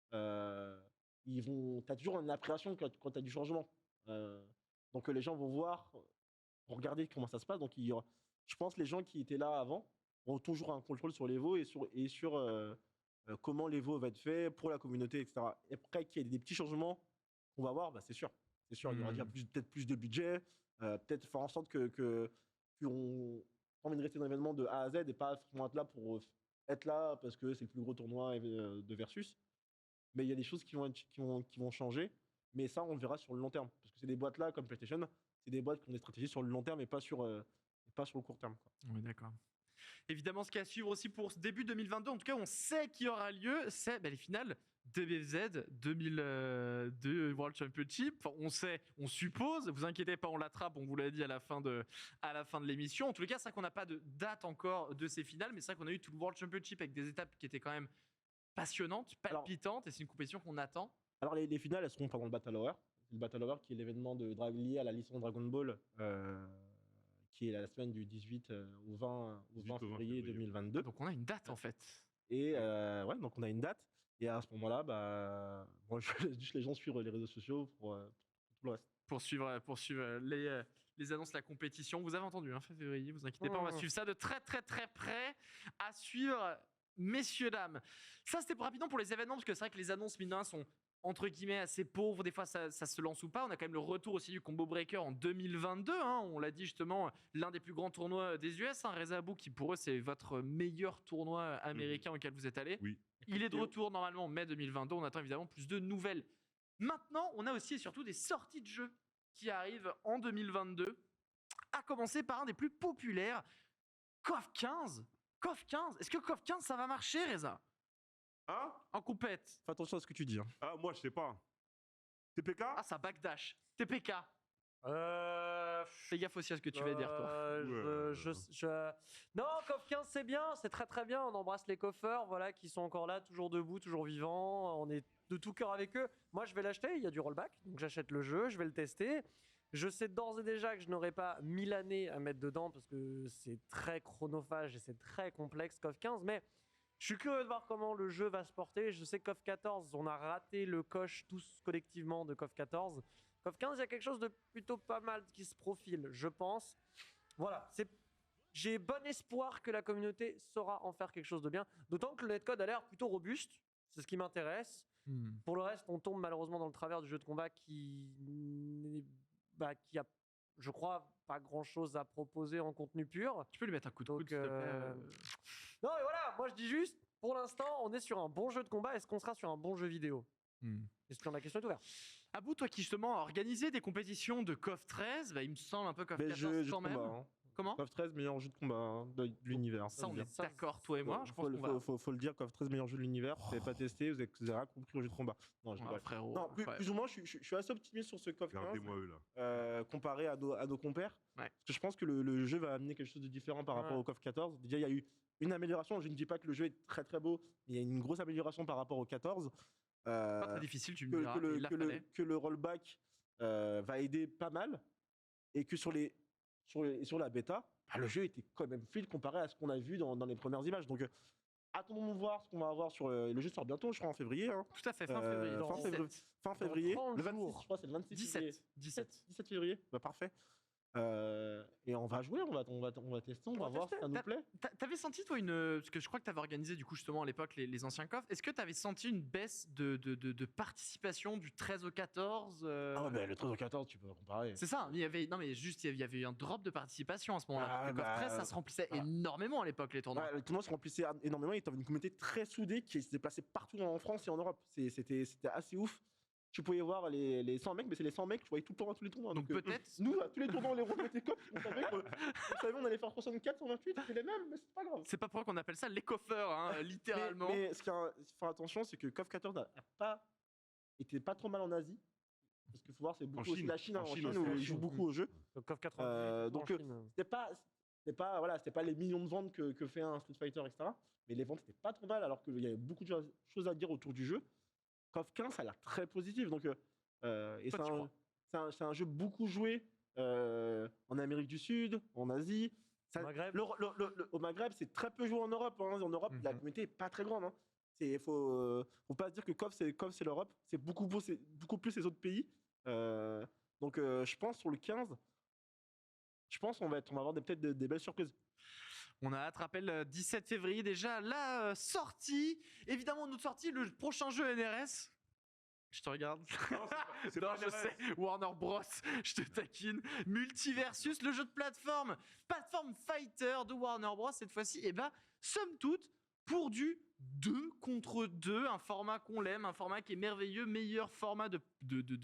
t'as toujours une appréhension quand tu as du changement. Donc les gens vont voir, vont regarder comment ça se passe. Donc je pense que les gens qui étaient là avant auront toujours un contrôle sur l'Evo et sur comment l'Evo va être fait pour la communauté, etc. Et après, qu'il y ait des petits changements qu'on va voir, bah, c'est sûr. C'est sûr, il y aura peut-être plus de budget, peut-être faire en sorte qu'on envie de rester dans l'événement de A à Z et pas forcément être là pour être là parce que c'est le plus gros tournoi de Versus. Mais il y a des choses qui vont changer. Mais ça, on le verra sur le long terme. Parce que c'est des boîtes là, comme PlayStation, c'est des boîtes qui ont des stratégies sur le long terme et pas sur le court terme, quoi. Oui, d'accord. Évidemment, ce qui est à suivre aussi pour ce début 2022, en tout cas, on sait qu'il y aura lieu, c'est les finales DBZ 2002 World Championship. Enfin, on sait, on suppose, vous inquiétez pas, on l'attrape, on vous l'a dit à la fin de l'émission. En tous les cas, c'est vrai qu'on n'a pas de date encore de ces finales, mais c'est vrai qu'on a eu tout le World Championship avec des étapes qui étaient quand même passionnantes, palpitantes, et c'est une compétition qu'on attend. Alors, les finales, elles seront pendant le Battle Hour. Le Battle Hour, qui est l'événement lié à la licence Dragon Ball, qui est la semaine du 18 au 20 février 2022. Donc, on a une date, en fait. Et ouais, donc on a une date. Et à ce moment-là, bah, moi, je laisse juste les gens suivre les réseaux sociaux pour tout le reste. Pour suivre les annonces de la compétition. Vous avez entendu, fin février, vous inquiétez pas, on va suivre ça de très très très près. À suivre, messieurs, dames. Ça, c'était rapidement pour les événements, parce que c'est vrai que les annonces mine sont entre guillemets assez pauvres, des fois ça se lance ou pas. On a quand même le retour aussi du Combo Breaker en 2022, on l'a dit justement, l'un des plus grands tournois des US, Reza Abou, qui pour eux c'est votre meilleur tournoi américain auquel vous êtes allé. Oui. Il est de retour normalement en mai 2022, on attend évidemment plus de nouvelles. Maintenant, on a aussi et surtout des sorties de jeux qui arrivent en 2022, à commencer par un des plus populaires, KOF 15. KOF 15, est-ce que KOF 15 ça va marcher, Reza? Hein? En compète. Fais attention à ce que tu dis. Ah, moi, je sais pas. TPK? Ah, ça backdash. TPK. Fais gaffe aussi à ce que tu vas dire, toi. Non, KOF 15 c'est bien, c'est très très bien. On embrasse les coffeurs, voilà, qui sont encore là, toujours debout, toujours vivants. On est de tout cœur avec eux. Moi, je vais l'acheter. Il y a du rollback, donc j'achète le jeu, je vais le tester. Je sais d'ores et déjà que je n'aurai pas 1000 années à mettre dedans parce que c'est très chronophage et c'est très complexe KOF 15, mais je suis curieux de voir comment le jeu va se porter. Je sais que KOF 14, on a raté le coche tous collectivement de KOF 14. KOF 15, il y a quelque chose de plutôt pas mal qui se profile, je pense. Voilà, j'ai bon espoir que la communauté saura en faire quelque chose de bien. D'autant que le netcode a l'air plutôt robuste, c'est ce qui m'intéresse. Pour le reste, on tombe malheureusement dans le travers du jeu de combat qui a, je crois, pas grand-chose à proposer en contenu pur. Tu peux lui mettre un coup de coude, s'il te plaît. Non, mais voilà, moi je dis juste, pour l'instant, on est sur un bon jeu de combat. Est-ce qu'on sera sur un bon jeu vidéo? La question est ouverte. Abou, toi qui justement a organisé des compétitions de KOF 13, il me semble un peu KOF 14 quand même. Combat, Comment? KOF 13, meilleur jeu de combat de l'univers. Ça, on est d'accord, toi et moi. Je pense qu'on faut le dire, KOF 13, meilleur jeu de l'univers. Vous n'avez pas testé, vous avez rien compris au jeu de combat. Non, frérot. Non, plus ou moins, je suis assez optimiste sur ce KOF 15. Regardez-moi eux là. Comparé à nos compères. Ouais. Parce que je pense que le jeu va amener quelque chose de différent par rapport au KOF 14. Déjà, il y a eu une amélioration. Je ne dis pas que le jeu est très très beau, mais il y a une grosse amélioration par rapport au 14. Pas très difficile, tu me diras. Que le rollback va aider pas mal. Et que sur la bêta, le jeu était quand même fluide comparé à ce qu'on a vu dans les premières images. Donc, attendons de voir ce qu'on va avoir sur le jeu sort bientôt, je crois en février. Tout à fait, fin février. Fin février. Le 26, je crois, c'est le 26 février. 17 février. Parfait. Et on va jouer, on va tester, on va voir si ça nous plaît. T'avais senti, toi, parce que je crois que t'avais organisé, du coup, justement, à l'époque, les anciens KOF. Est-ce que t'avais senti une baisse de participation du 13 au 14 Ah, le 13 au 14, tu peux comparer. C'est ça, il y avait eu un drop de participation à ce moment-là. Le KOF 13, ça se remplissait énormément à l'époque, les tournois. Le tournoi se remplissait énormément, il y avait une communauté très soudée qui se déplaçait partout en France et en Europe. C'était assez ouf. Tu pouvais voir les 100 mecs, mais c'est les 100 mecs que tu voyais tout le temps à tous les tournois. Donc peut-être. Nous, à tous les tournois, les rôles étaient cop. On savait on allait faire 64, 128, c'était les mêmes, mais c'est pas grave. C'est pas pour ça qu'on appelle ça les coffeurs, littéralement. Mais ce qu'il faut faire attention, c'est que KOF 14 était pas trop mal en Asie. Parce qu'il faut voir, c'est beaucoup aussi la Chine. En Chine, où ils jouent beaucoup au jeu. KOF 14. Donc, c'était pas les millions de ventes que fait un Street Fighter, etc. Mais les ventes étaient pas trop mal, alors qu'il y avait beaucoup de choses à dire autour du jeu. KOF 15, ça a l'air très positif. Donc, c'est un jeu beaucoup joué en Amérique du Sud, en Asie. Au Maghreb, c'est très peu joué en Europe. En Europe, la communauté n'est pas très grande. Faut pas se dire que KOF, c'est l'Europe. C'est beaucoup plus les autres pays. Donc, je pense sur le 15, on va avoir peut-être des belles surprises. On a hâte, rappel, 17 février déjà, la sortie. Évidemment, notre sortie, le prochain jeu NRS. Je te regarde. C'est Non, pas je NRS. sais, Warner Bros, je te taquine. Multiversus, le jeu de plateforme fighter de Warner Bros cette fois-ci. Et bah, somme toute, pour du 2 contre 2, un format qu'on l'aime, un format qui est merveilleux, meilleur format de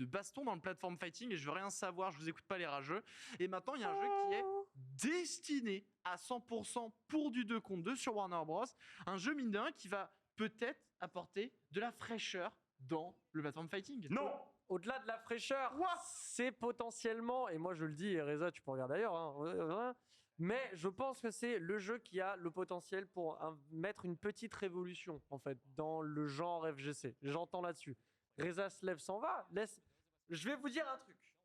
baston dans le platform fighting. Et je veux rien savoir, je vous écoute pas les rageux. Et maintenant, il y a un jeu qui est destiné à 100% pour du 2 contre 2 sur Warner Bros. Un jeu mine de rien qui va peut-être apporter de la fraîcheur dans le platform fighting. Non. Au-delà de la fraîcheur, Quoi c'est potentiellement, et moi je le dis, et Reza, tu peux regarder d'ailleurs, mais je pense que c'est le jeu qui a le potentiel pour mettre une petite révolution, en fait, dans le genre FGC. J'entends là-dessus. Reza se lève, s'en va. Je vais vous dire un truc.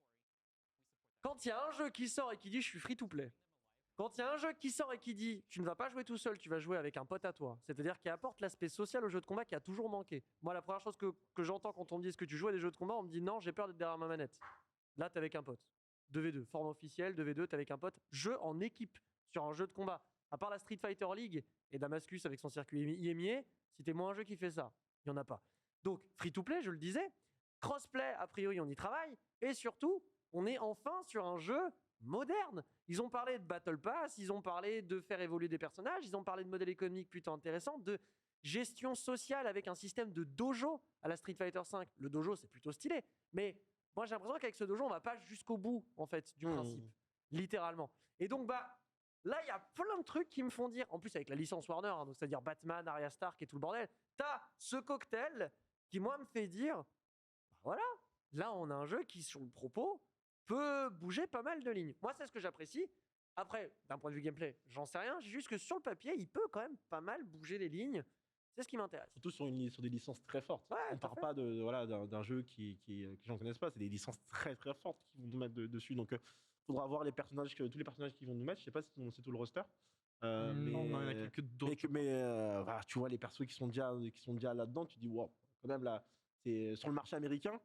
Quand il y a un jeu qui sort et qui dit « je suis free-to-play », quand il y a un jeu qui sort et qui dit « tu ne vas pas jouer tout seul, tu vas jouer avec un pote à toi », c'est-à-dire qui apporte l'aspect social au jeu de combat qui a toujours manqué. Moi, la première chose que j'entends quand on me dit « est-ce que tu joues à des jeux de combat ?» on me dit « non, j'ai peur d'être derrière ma manette ». Là, t'es avec un pote. 2v2, forme officielle, 2v2, t'es avec un pote. Jeu en équipe sur un jeu de combat. À part la Street Fighter League et Damascus avec son circuit IMIA, citez-moi un jeu qui fait ça. Il n'y en a pas. Donc, free-to-play, je le disais. Crossplay, a priori, on y travaille. Et surtout, on est enfin sur un jeu moderne. Ils ont parlé de Battle Pass, ils ont parlé de faire évoluer des personnages, ils ont parlé de modèles économiques plutôt intéressants, de gestion sociale avec un système de dojo à la Street Fighter V. Le dojo, c'est plutôt stylé. Mais moi, j'ai l'impression qu'avec ce dojo, on va pas jusqu'au bout, en fait, du principe. Littéralement. Et donc, bah, là, il y a plein de trucs qui me font dire, en plus avec la licence Warner, hein, donc c'est-à-dire Batman, Arya Stark et tout le bordel, t'as ce cocktail qui, moi, me fait dire, bah voilà, là, on a un jeu qui, sur le propos, peut bouger pas mal de lignes. Moi, c'est ce que j'apprécie. Après, d'un point de vue gameplay, j'en sais rien. J'ai juste que sur le papier, il peut quand même pas mal bouger les lignes. C'est ce qui m'intéresse. Surtout sur des licences très fortes. Ouais, on ne parle pas d'un jeu qui que j'en connaisse pas, c'est des licences très très fortes qui vont nous mettre dessus. Donc il faudra voir tous les personnages qui vont nous mettre. Je sais pas si c'est tout le roster. Non, il y en a quelques d'autres. Voilà, tu vois les persos qui sont déjà là-dedans, tu dis wow, quand même là, c'est sur le marché américain.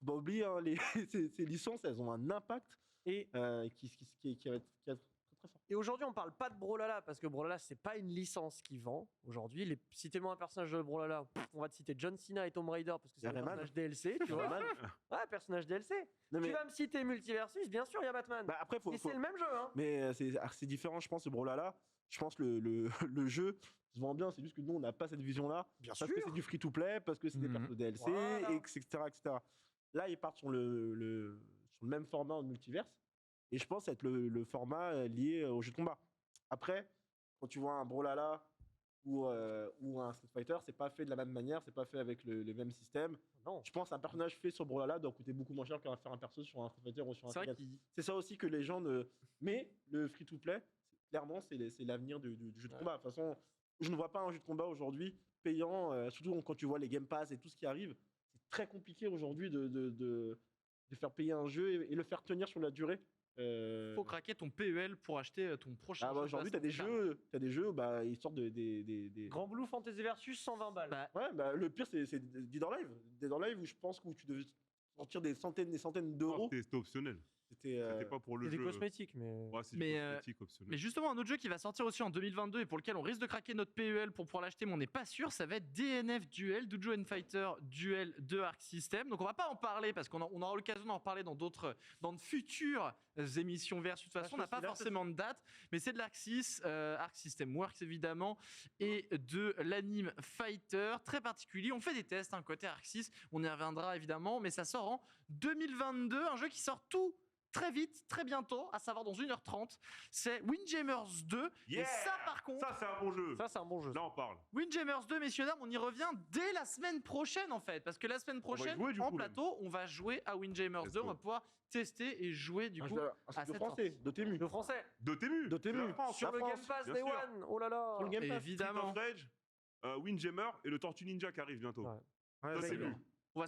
Faut pas oublier hein, ces licences, elles ont un impact Et qui va être très fort. Et aujourd'hui, on parle pas de Brawlhalla parce que Brawlhalla, c'est pas une licence qui vend. Aujourd'hui, citez-moi un personnage de Brawlhalla, on va te citer John Cena et Tomb Raider parce que c'est un Rayman. personnage DLC, tu vois. Ouais, personnage DLC. Non, mais Tu vas me citer Multiversus, bien sûr, il y a Batman. bah, après, Et c'est le même jeu, hein. Mais c'est différent, je pense, ce Brawlhalla. Je pense que le jeu se vend bien, c'est juste que nous, on n'a pas cette vision-là. Bien Parce que c'est du free-to-play, parce que c'est des persos DLC, Voilà. etc., etc. Là, ils partent sur le même format en multiverse. Et je pense que ça va être le format lié au jeu de combat. Après, quand tu vois un Brawlhalla ou un Street Fighter, c'est pas fait de la même manière, c'est pas fait avec le même système. Non. Je pense qu'un personnage fait sur Brawlhalla doit coûter beaucoup moins cher qu'un faire un perso sur un Street Fighter ou sur un C'est vrai Tekken. qu'il C'est ça aussi que les gens ne. Mais le free-to-play, clairement, c'est l'avenir du jeu de combat. De toute façon, je ne vois pas un jeu de combat aujourd'hui payant, surtout quand tu vois les Game Pass et tout ce qui arrive. C'est très compliqué aujourd'hui de faire payer un jeu et le faire tenir sur la durée. faut craquer ton PEL pour acheter ton prochain jeu. Aujourd'hui, t'as des jeux, bah, ils sortent des. Grand Blue Fantasy Versus, 120 balles. Bah, Ouais, bah, le pire, c'est Dead or Alive. Dead or Alive, où je pense que tu devais sortir des centaines d'euros. C'était optionnel. C'était. C'était pas pour le c'est jeu. des cosmétiques, mais. Ouais, c'est Mais, du cosmétique optionnel. Mais justement, un autre jeu qui va sortir aussi en 2022 et pour lequel on risque de craquer notre PEL pour pouvoir l'acheter, mais on n'est pas sûr, ça va être DNF Duel, Dojo and Fighter Duel de Arc System. Donc on va pas en parler parce qu'on aura l'occasion d'en reparler dans de futures émissions versus. De toute façon, on n'a pas forcément de date, mais c'est de l'Arc System Works évidemment, et de l'anime Fighter, très particulier. On fait des tests, côté Arc 6, on y reviendra évidemment, mais ça sort en 2022, un jeu qui sort tout très vite, très bientôt, à savoir dans 1h30, c'est Windjammers 2. Yeah, et ça, par contre, ça, c'est un bon jeu. Ça, c'est un bon jeu. Là, on parle. Windjammers 2, messieurs, dames, on y revient dès la semaine prochaine, en fait. Parce que la semaine prochaine, jouer, du en coup, plateau, on va jouer à Windjammers Let's 2. On go. va pouvoir tester et jouer, du coup, Un à jeu cette français, sortie. Dotemu. Le français. Dotemu. Dotemu. C'est la France. Sur la le France, Game Pass bien Day sûr. One. Oh là là. Sur le Game Pass. Évidemment. Street of Rage, Windjammer et le Tortue Ninja qui arrive bientôt. Ouais. Ouais, Ça, c'est d'accord. lui. On va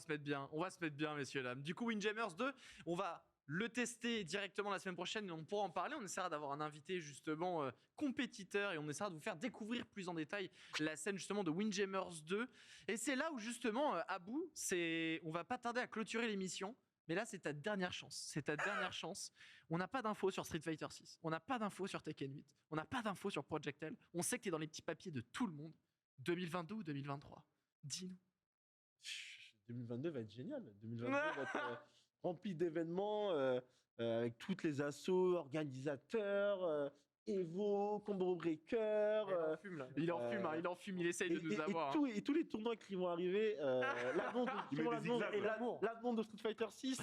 se mettre bien, messieurs, dames. Du coup, Windjammers 2, on va le tester directement la semaine prochaine et on pourra en parler. On essaiera d'avoir un invité justement compétiteur et on essaiera de vous faire découvrir plus en détail la scène justement de Windjammers 2. Et c'est là où justement, Abou, on va pas tarder à clôturer l'émission. Mais là, c'est ta dernière chance. C'est ta dernière chance. On n'a pas d'infos sur Street Fighter 6. On n'a pas d'infos sur Tekken 8. On n'a pas d'infos sur Project L. On sait que tu es dans les petits papiers de tout le monde. 2022 ou 2023 ? Dis-nous. 2022 va être génial. 2022 va être rempli d'événements avec toutes les assos, organisateurs, Evo, Combo Breaker. Il en fume, là. Il en fume, hein, il en fume, il essaye de nous avoir. Hein. Et tous les tournois qui vont arriver, Il met des zigzags, là. l'avenant de Street Fighter 6,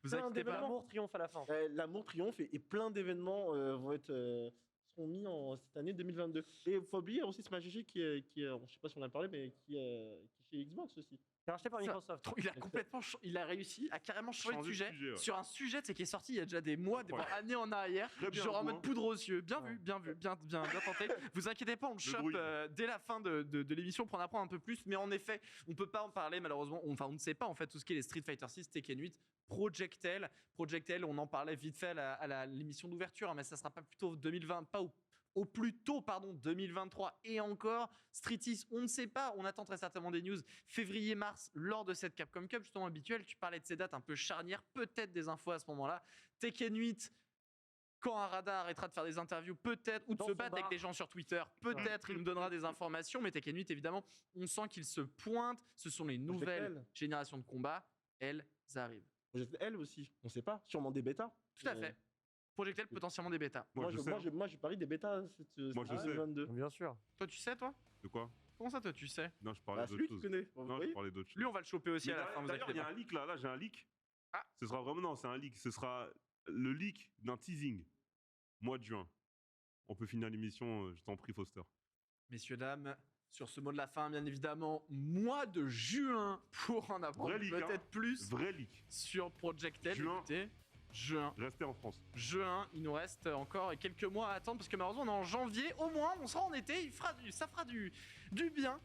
Vous plein inquiétez pas. d'événements. L'amour triomphe à la fin. L'amour triomphe et plein d'événements seront mis en cette année 2022. Et il faut oublier aussi Smash GG qui est, je sais pas si on en a parlé, mais qui est chez Xbox aussi. C'est racheté par Ça, Microsoft. Il a complètement, il a réussi à carrément changer de sujet ouais. sur un sujet qui est sorti il y a déjà des mois, des Incroyable. années en arrière, Très bien genre en joué, mode hein. poudre aux yeux. Bien Ouais. vu, bien tenté. Vous inquiétez pas, on le chope druide. dès la fin de l'émission pour en apprendre un peu plus. Mais en effet, on peut pas en parler malheureusement. Enfin, on ne sait pas en fait tout ce qui est les Street Fighter 6, Tekken 8. Project L, on en parlait vite fait à l'émission d'ouverture, hein, mais ça sera pas plutôt 2020, pas au plus tôt, pardon, 2023 et encore. Street 6, on ne sait pas. On attend très certainement des news février-mars lors de cette Capcom Cup, justement habituelle. Tu parlais de ces dates un peu charnières, peut-être des infos à ce moment-là. Tekken 8, quand Arada arrêtera de faire des interviews, peut-être, ou de Dans se son battre bar. avec des gens sur Twitter, peut-être il nous donnera des informations. Mais Tekken 8, évidemment, on sent qu'il se pointe. Ce sont les nouvelles L. générations de combat. Elles arrivent. Project L aussi, on sait pas, sûrement des bêtas. Tout à fait. Project L, potentiellement des bêtas. Moi, je sais. Moi, je parie des bêtas Moi, je sais. 2022. Bien sûr. Toi, tu sais, toi De quoi? Comment ça, toi, tu sais? Non, je parlais Ah, d'autre celui qui chose. connaît. Vous Non, je voyez parlais d'autre chose. Lui, on va le choper aussi Mais à la fin, vous d'ailleurs, il y inquiétez a pas. un leak là, j'ai un leak. Ah. Ce sera vraiment, non, c'est un leak. Ce sera le leak d'un teasing. Mois de juin. On peut finir l'émission, je t'en prie, Foster. Messieurs, dames, sur ce mot de la fin, bien évidemment, mois de juin pour en apprendre Vrai leak, peut-être plus Vrai leak. sur Project L. Juin. Écoutez, juin, Restez en France. il nous reste encore quelques mois à attendre parce que malheureusement, on est en janvier. Au moins, on sera en été, ça fera du bien.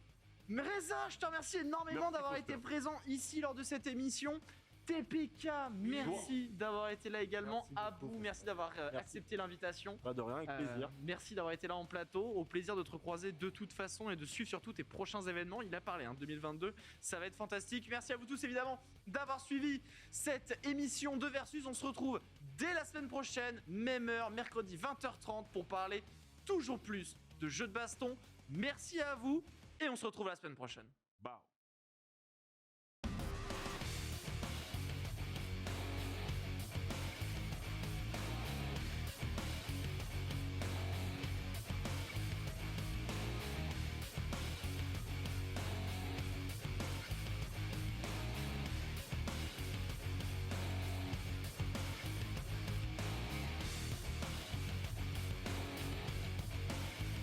Mais Reza, je te remercie énormément Merci, d'avoir Foster. été présent ici lors de cette émission. TPK, merci d'avoir été là également. Merci Abou, beaucoup. merci d'avoir Merci. accepté l'invitation. Pas de rien, avec plaisir. Merci d'avoir été là en plateau. Au plaisir de te recroiser de toute façon et de suivre surtout tes prochains événements. Il a parlé, 2022, ça va être fantastique. Merci à vous tous évidemment d'avoir suivi cette émission de Versus. On se retrouve dès la semaine prochaine, même heure, mercredi 20h30 pour parler toujours plus de jeux de baston. Merci à vous et on se retrouve la semaine prochaine. Bah.